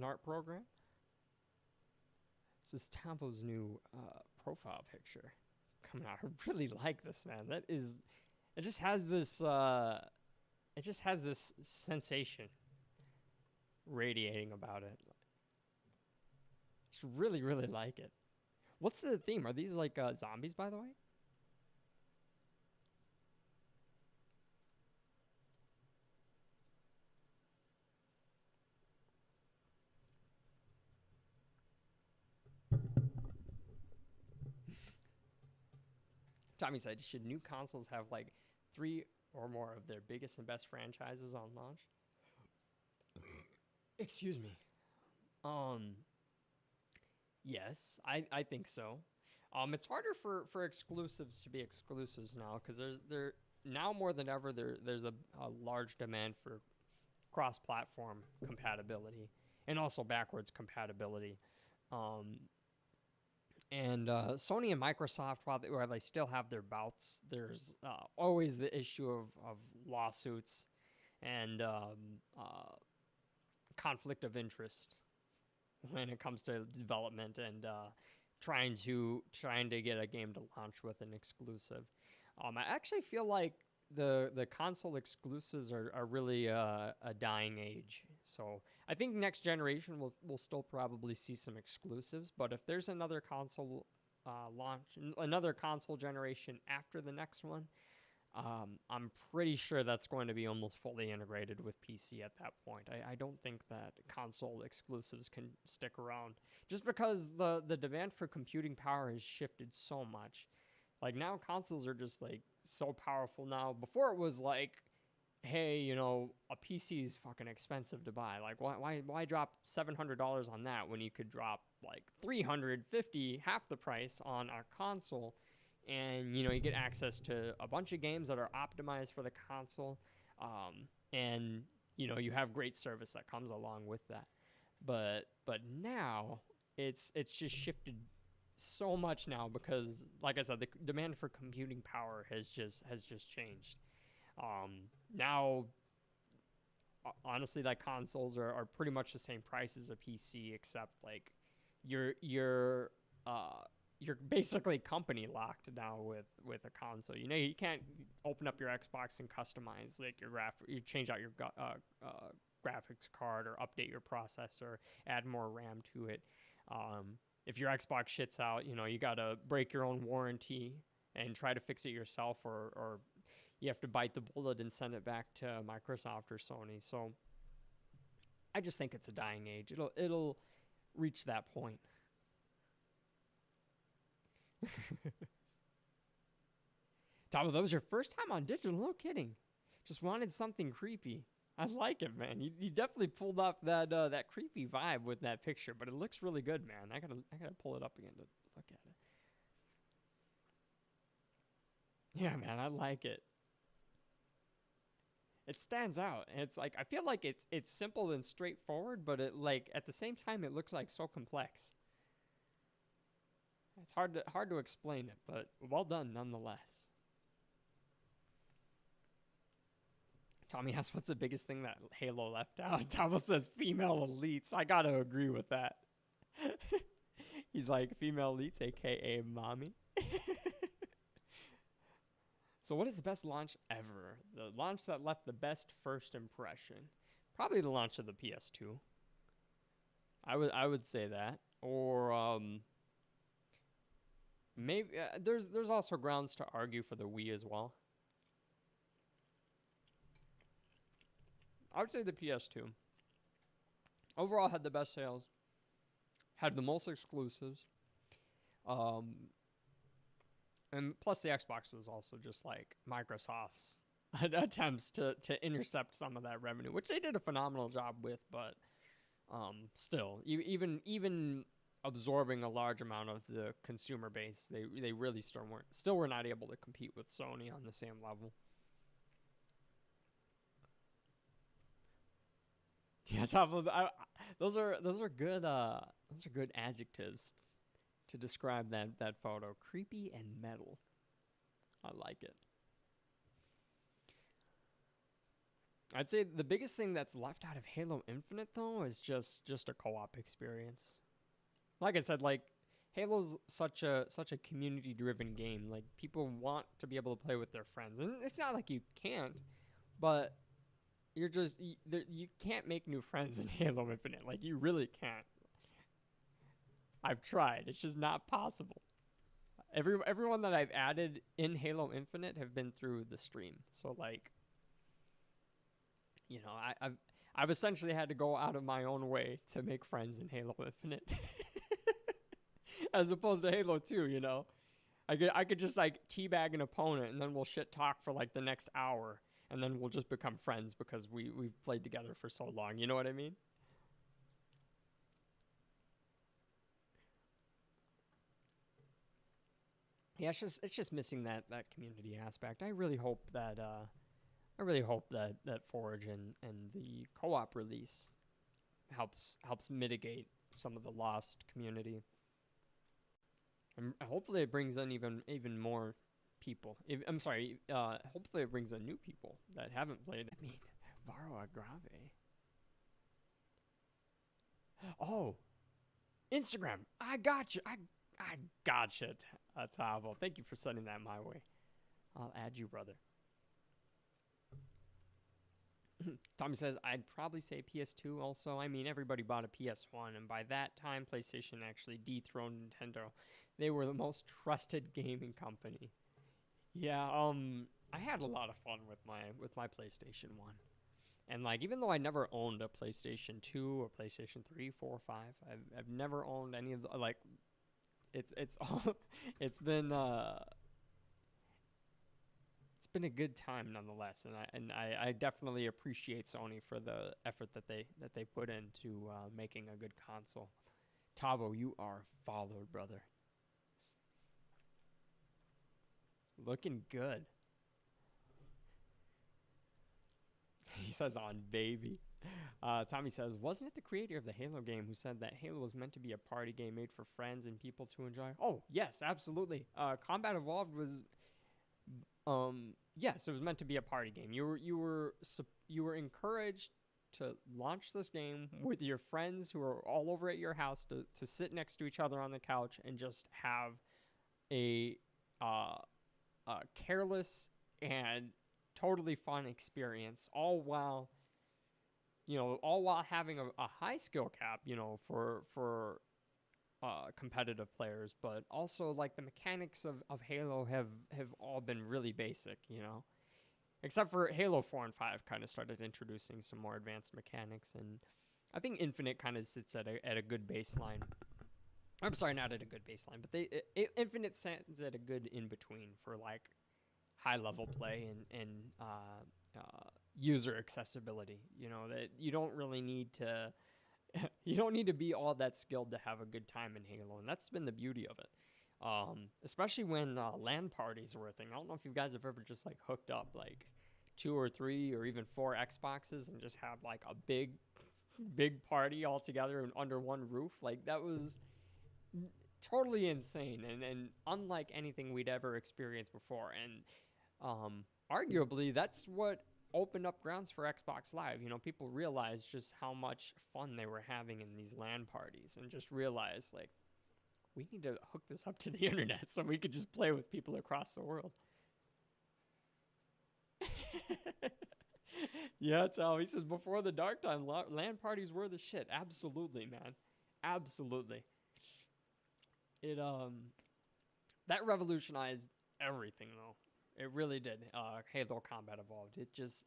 art program? This is Tavo's new profile picture coming out. I really like this, man. It just has this sensation radiating about it. Just really, really like it. What's the theme? Are these like zombies, by the way? Tommy said, should new consoles have like 3 or more of their biggest and best franchises on launch? Excuse me. Yes, I think so. It's harder for exclusives to be exclusives now, because there now more than ever there's a large demand for cross-platform compatibility and also backwards compatibility. And Sony and Microsoft, while they still have their bouts, there's always the issue of lawsuits and conflict of interest when it comes to development and trying to get a game to launch with an exclusive. I actually feel like the console exclusives are really a dying age. So I think next generation we'll still probably see some exclusives, but if there's another console another console generation after the next one, I'm pretty sure that's going to be almost fully integrated with PC at that point. I don't think that console exclusives can stick around, just because the demand for computing power has shifted so much. Like, now consoles are just like so powerful now. Before it was like, hey, a PC is fucking expensive to buy. Like, why drop $700 on that when you could drop like $350, half the price, on a console? And, you get access to a bunch of games that are optimized for the console. And, you have great service that comes along with that. But now it's just shifted so much now, because, like I said, the demand for computing power has just changed. Now, honestly, like, consoles are pretty much the same price as a PC, except like you're basically company locked now with a console. You can't open up your Xbox and customize like you change out your graphics card or update your processor, add more RAM to it. If your Xbox shits out, you gotta break your own warranty and try to fix it yourself, or you have to bite the bullet and send it back to Microsoft or Sony. So I just think it's a dying age. It'll reach that point. Tom, that was your first time on digital? No kidding. Just wanted something creepy. I like it, man. You definitely pulled off that creepy vibe with that picture, but it looks really good, man. I gotta pull it up again to look at it. Yeah, man, I like it. It stands out. And it's like I feel like it's simple and straightforward, but it like at the same time it looks like so complex. It's hard to explain it, but well done nonetheless. Tommy asks, what's the biggest thing that Halo left out? Tavo says female elites. I gotta agree with that. He's like, female elites, aka mommy. So what is the best launch ever? The launch that left the best first impression? Probably the launch of the PS2. I would say that. Or maybe there's also grounds to argue for the Wii as well. I would say the PS2. Overall had the best sales. Had the most exclusives. And plus the Xbox was also just like Microsoft's attempts to intercept some of that revenue, which they did a phenomenal job with, but still, even absorbing a large amount of the consumer base, they really still were not able to compete with Sony on the same level. Yeah, those are good adjectives to describe that photo. Creepy and metal. I like it. I'd say the biggest thing that's left out of Halo Infinite though is just a co-op experience. Like I said, like Halo's such a community driven game. Like people want to be able to play with their friends. And it's not like you can't, but you can't make new friends in Halo Infinite. Like you really can't. I've tried. It's just not possible. Everyone that I've added in Halo Infinite have been through the stream. So like, you know, I've essentially had to go out of my own way to make friends in Halo Infinite, as opposed to Halo 2. You know, I could just like teabag an opponent and then we'll shit talk for like the next hour, and then we'll just become friends because we've played together for so long. You know what I mean? Yeah, it's just missing that community aspect. I really hope that Forge and the co-op release helps mitigate some of the lost community. And hopefully it brings in even more people. Hopefully it brings in new people that haven't played. I mean, Varo Agrave. Oh, Instagram. I got you. I gotcha, Tavo. Thank you for sending that my way. I'll add you, brother. Tommy says, I'd probably say PS2 also. I mean, everybody bought a PS1, and by that time, PlayStation actually dethroned Nintendo. They were the most trusted gaming company. Yeah, I had a lot of fun with my PlayStation 1. And like, even though I never owned a PlayStation 2 or PlayStation 3, 4, 5, I've never owned any of the, like, it's been a good time nonetheless, and I definitely appreciate Sony for the effort that they put into making a good console. Tavo, you are followed, brother. Looking good. He says on baby. Tommy says, wasn't it the creator of the Halo game who said that Halo was meant to be a party game made for friends and people to enjoy? Oh, yes, absolutely. Combat Evolved was, yes, it was meant to be a party game. You were encouraged to launch this game with your friends who are all over at your house to sit next to each other on the couch and just have a careless and totally fun experience, all while having a high skill cap, for competitive players, but also like the mechanics of Halo have all been really basic, except for Halo 4 and 5 kind of started introducing some more advanced mechanics, and I think Infinite kind of sits at a good baseline. I'm sorry, not at a good baseline, but Infinite sits at a good in between for like high level play and user accessibility. You know, that you don't really need to you don't need to be all that skilled to have a good time in Halo, and that's been the beauty of it. Especially when LAN parties were a thing. I don't know if you guys have ever just like hooked up like 2 or 3 or even 4 Xboxes and just had like a big party all together and under one roof. Like that was totally insane and unlike anything we'd ever experienced before. And arguably that's what opened up grounds for Xbox Live. You know, people realized just how much fun they were having in these LAN parties and just realized like we need to hook this up to the internet so we could just play with people across the world. Yeah, Tal, he says before the dark time, LAN parties were the shit. Absolutely, man. Absolutely. It that revolutionized everything though. It really did. Halo Combat Evolved. It just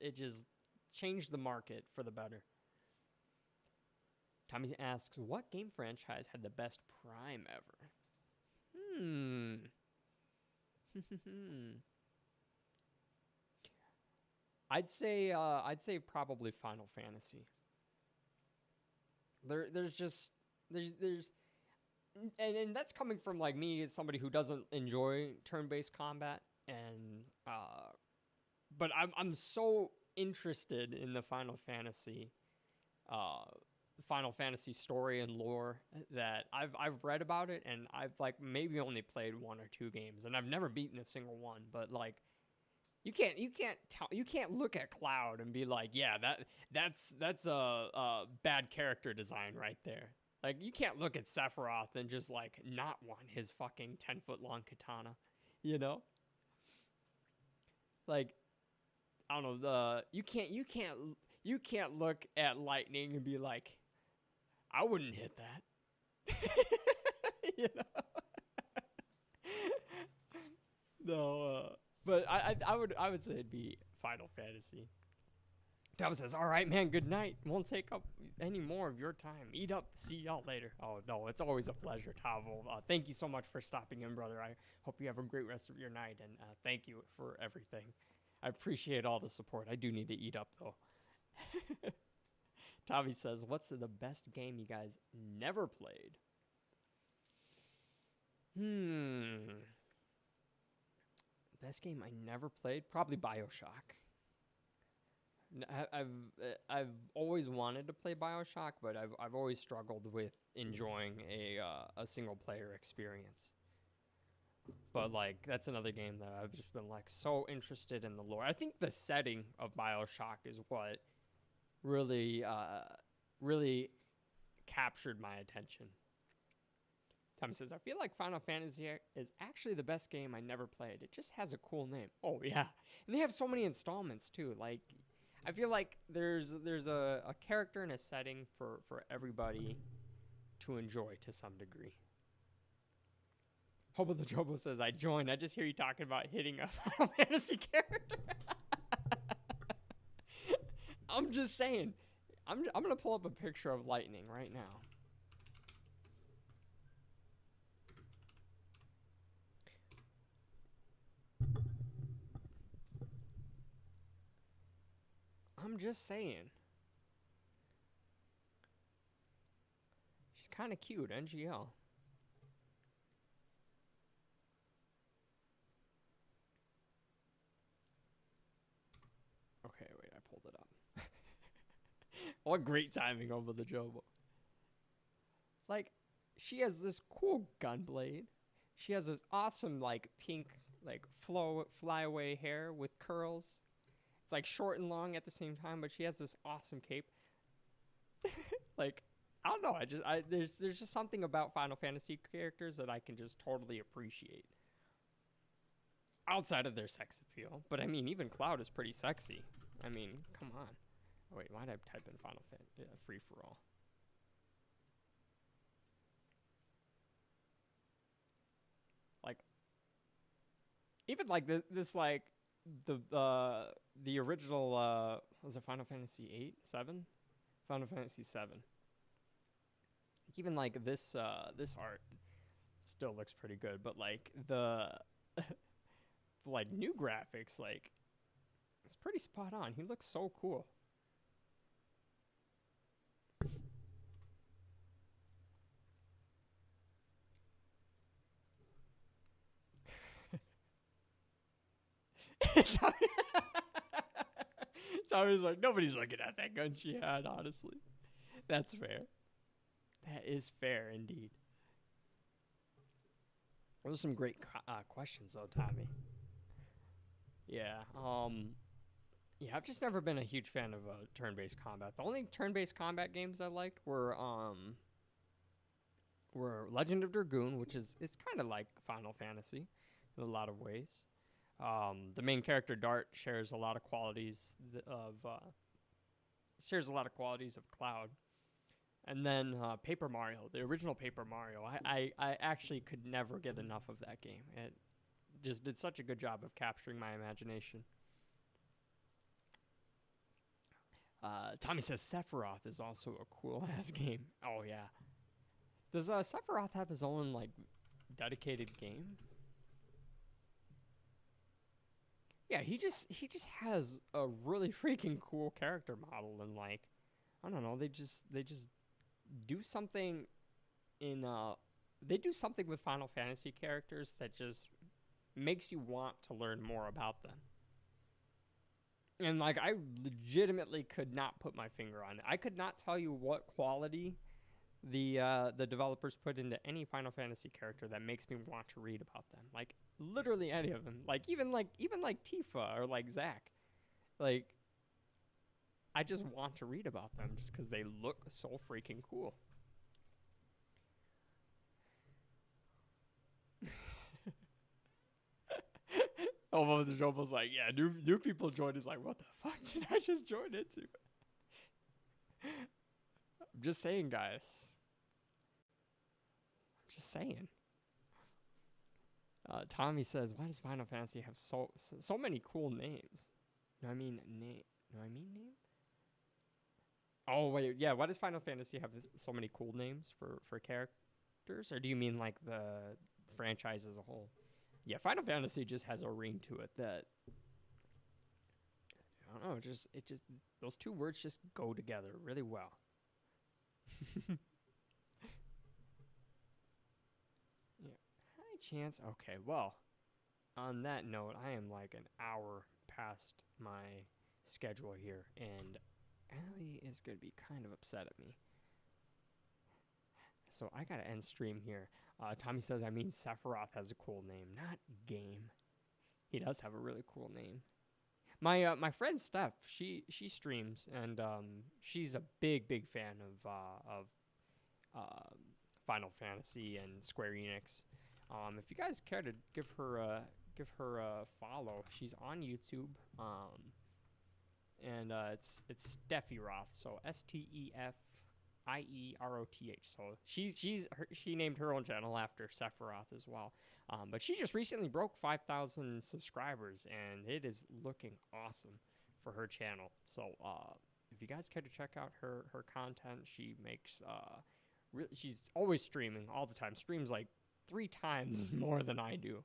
changed the market for the better. Tommy asks, what game franchise had the best Prime ever? I'd say probably Final Fantasy. There's and that's coming from like me as somebody who doesn't enjoy turn-based combat, and but I'm so interested in the Final Fantasy story and lore that I've read about it, and I've like maybe only played 1 or 2 games, and I've never beaten a single one. But like, you can't look at Cloud and be like, yeah, that's a bad character design right there. Like, you can't look at Sephiroth and just like not want his fucking 10-foot long katana, you know? Like, I don't know, you can't look at Lightning and be like, I wouldn't hit that. You know? No, but I would say it'd be Final Fantasy. Dub says, all right, man, good night. Won't take up any more of your time. Eat up. See y'all later. Oh, no, it's always a pleasure, Tavo. Thank you so much for stopping in, brother. I hope you have a great rest of your night, and thank you for everything. I appreciate all the support. I do need to eat up, though. Tavi says, what's the best game you guys never played? Best game I never played? Probably BioShock. I've always wanted to play BioShock, but I've always struggled with enjoying a single player experience. But like that's another game that I've just been like so interested in the lore. I think the setting of BioShock is what really captured my attention. Tommy says, I feel like Final Fantasy is actually the best game I never played. It just has a cool name. Oh yeah, and they have so many installments too. Like, I feel like there's a character and a setting for everybody to enjoy to some degree. Hobo the Jobo says, I joined. I just hear you talking about hitting a Final Fantasy character. I'm just saying. I'm going to pull up a picture of Lightning right now. I'm just saying. She's kind of cute, NGL. Okay, wait, I pulled it up. What great timing over the Jobo. Like, she has this cool gun blade. She has this awesome, like, pink, like, flyaway hair with curls. It's, like, short and long at the same time, but she has this awesome cape. Like, I don't know. There's just something about Final Fantasy characters that I can just totally appreciate. Outside of their sex appeal. But, I mean, even Cloud is pretty sexy. I mean, come on. Oh, wait, why did I type in Final Fantasy free-for-all? Like, even, like, this like, the original, was it Final Fantasy 8? 7? Final Fantasy 7. Even, like, this art still looks pretty good, but, like, the like new graphics, like It's pretty spot on. He looks so cool. Tommy's like, nobody's looking at that gun she had, honestly. That's fair. That is fair, indeed. Those are some great questions, though, Tommy. Yeah, yeah, I've just never been a huge fan of turn-based combat. The only turn-based combat games I liked were Legend of Dragoon, which is, it's kind of like Final Fantasy in a lot of ways. The main character Dart shares a lot of qualities of Cloud. And then Paper Mario, the original Paper Mario. I actually could never get enough of that game. It just did such a good job of capturing my imagination. Tommy says Sephiroth is also a cool ass game. Oh yeah. Does Sephiroth have his own like dedicated game? Yeah, he just has a really freaking cool character model, and like, I don't know, they just do something in they do something with Final Fantasy characters that just makes you want to learn more about them. And like, I legitimately could not put my finger on it. I could not tell you what quality the developers put into any Final Fantasy character that makes me want to read about them. Like literally any of them. Like even like Tifa or like Zack. Like I just want to read about them just because they look so freaking cool. Almost the joke was like, yeah, new people joined. Is like, what the fuck did I just join into? I'm just saying, guys. I'm just saying. Tommy says, why does Final Fantasy have so many cool names? No, I mean name. Oh wait, yeah. Why does Final Fantasy have so many cool names for characters, or do you mean like the franchise as a whole? Yeah, Final Fantasy just has a ring to it that I don't know. It just those two words just go together really well. Yeah, high chance. Okay, well, on that note, I am like an hour past my schedule here, and Allie is gonna be kind of upset at me. So I gotta end stream here. Tommy says, I mean, Sephiroth has a cool name, not game. He does have a really cool name. My friend Steph, she streams, and she's a big fan of Final Fantasy and Square Enix. If you guys care to give her a follow, she's on YouTube. And it's Steffi Roth, so STEFIEROTH. So she named her own channel after Sephiroth as well. But she just recently broke 5,000 subscribers, and it is looking awesome for her channel. So if you guys care to check out her content, she makes she's always streaming all the time. Streams like 3 times more than I do.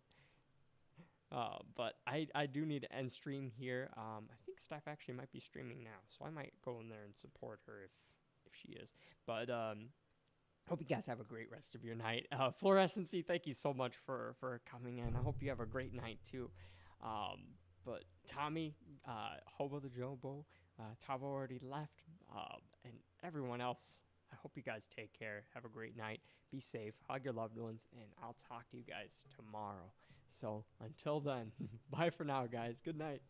But I do need to end stream here. I think Steph actually might be streaming now, so I might go in there and support her if she is. But hope you guys have a great rest of your night. Fluorescency, thank you so much for coming in. I hope you have a great night too. But Tommy, Hobo the Jobo, Tavo already left, and everyone else, I hope you guys take care. Have a great night. Be safe. Hug your loved ones, and I'll talk to you guys tomorrow. So until then, bye for now, guys. Good night.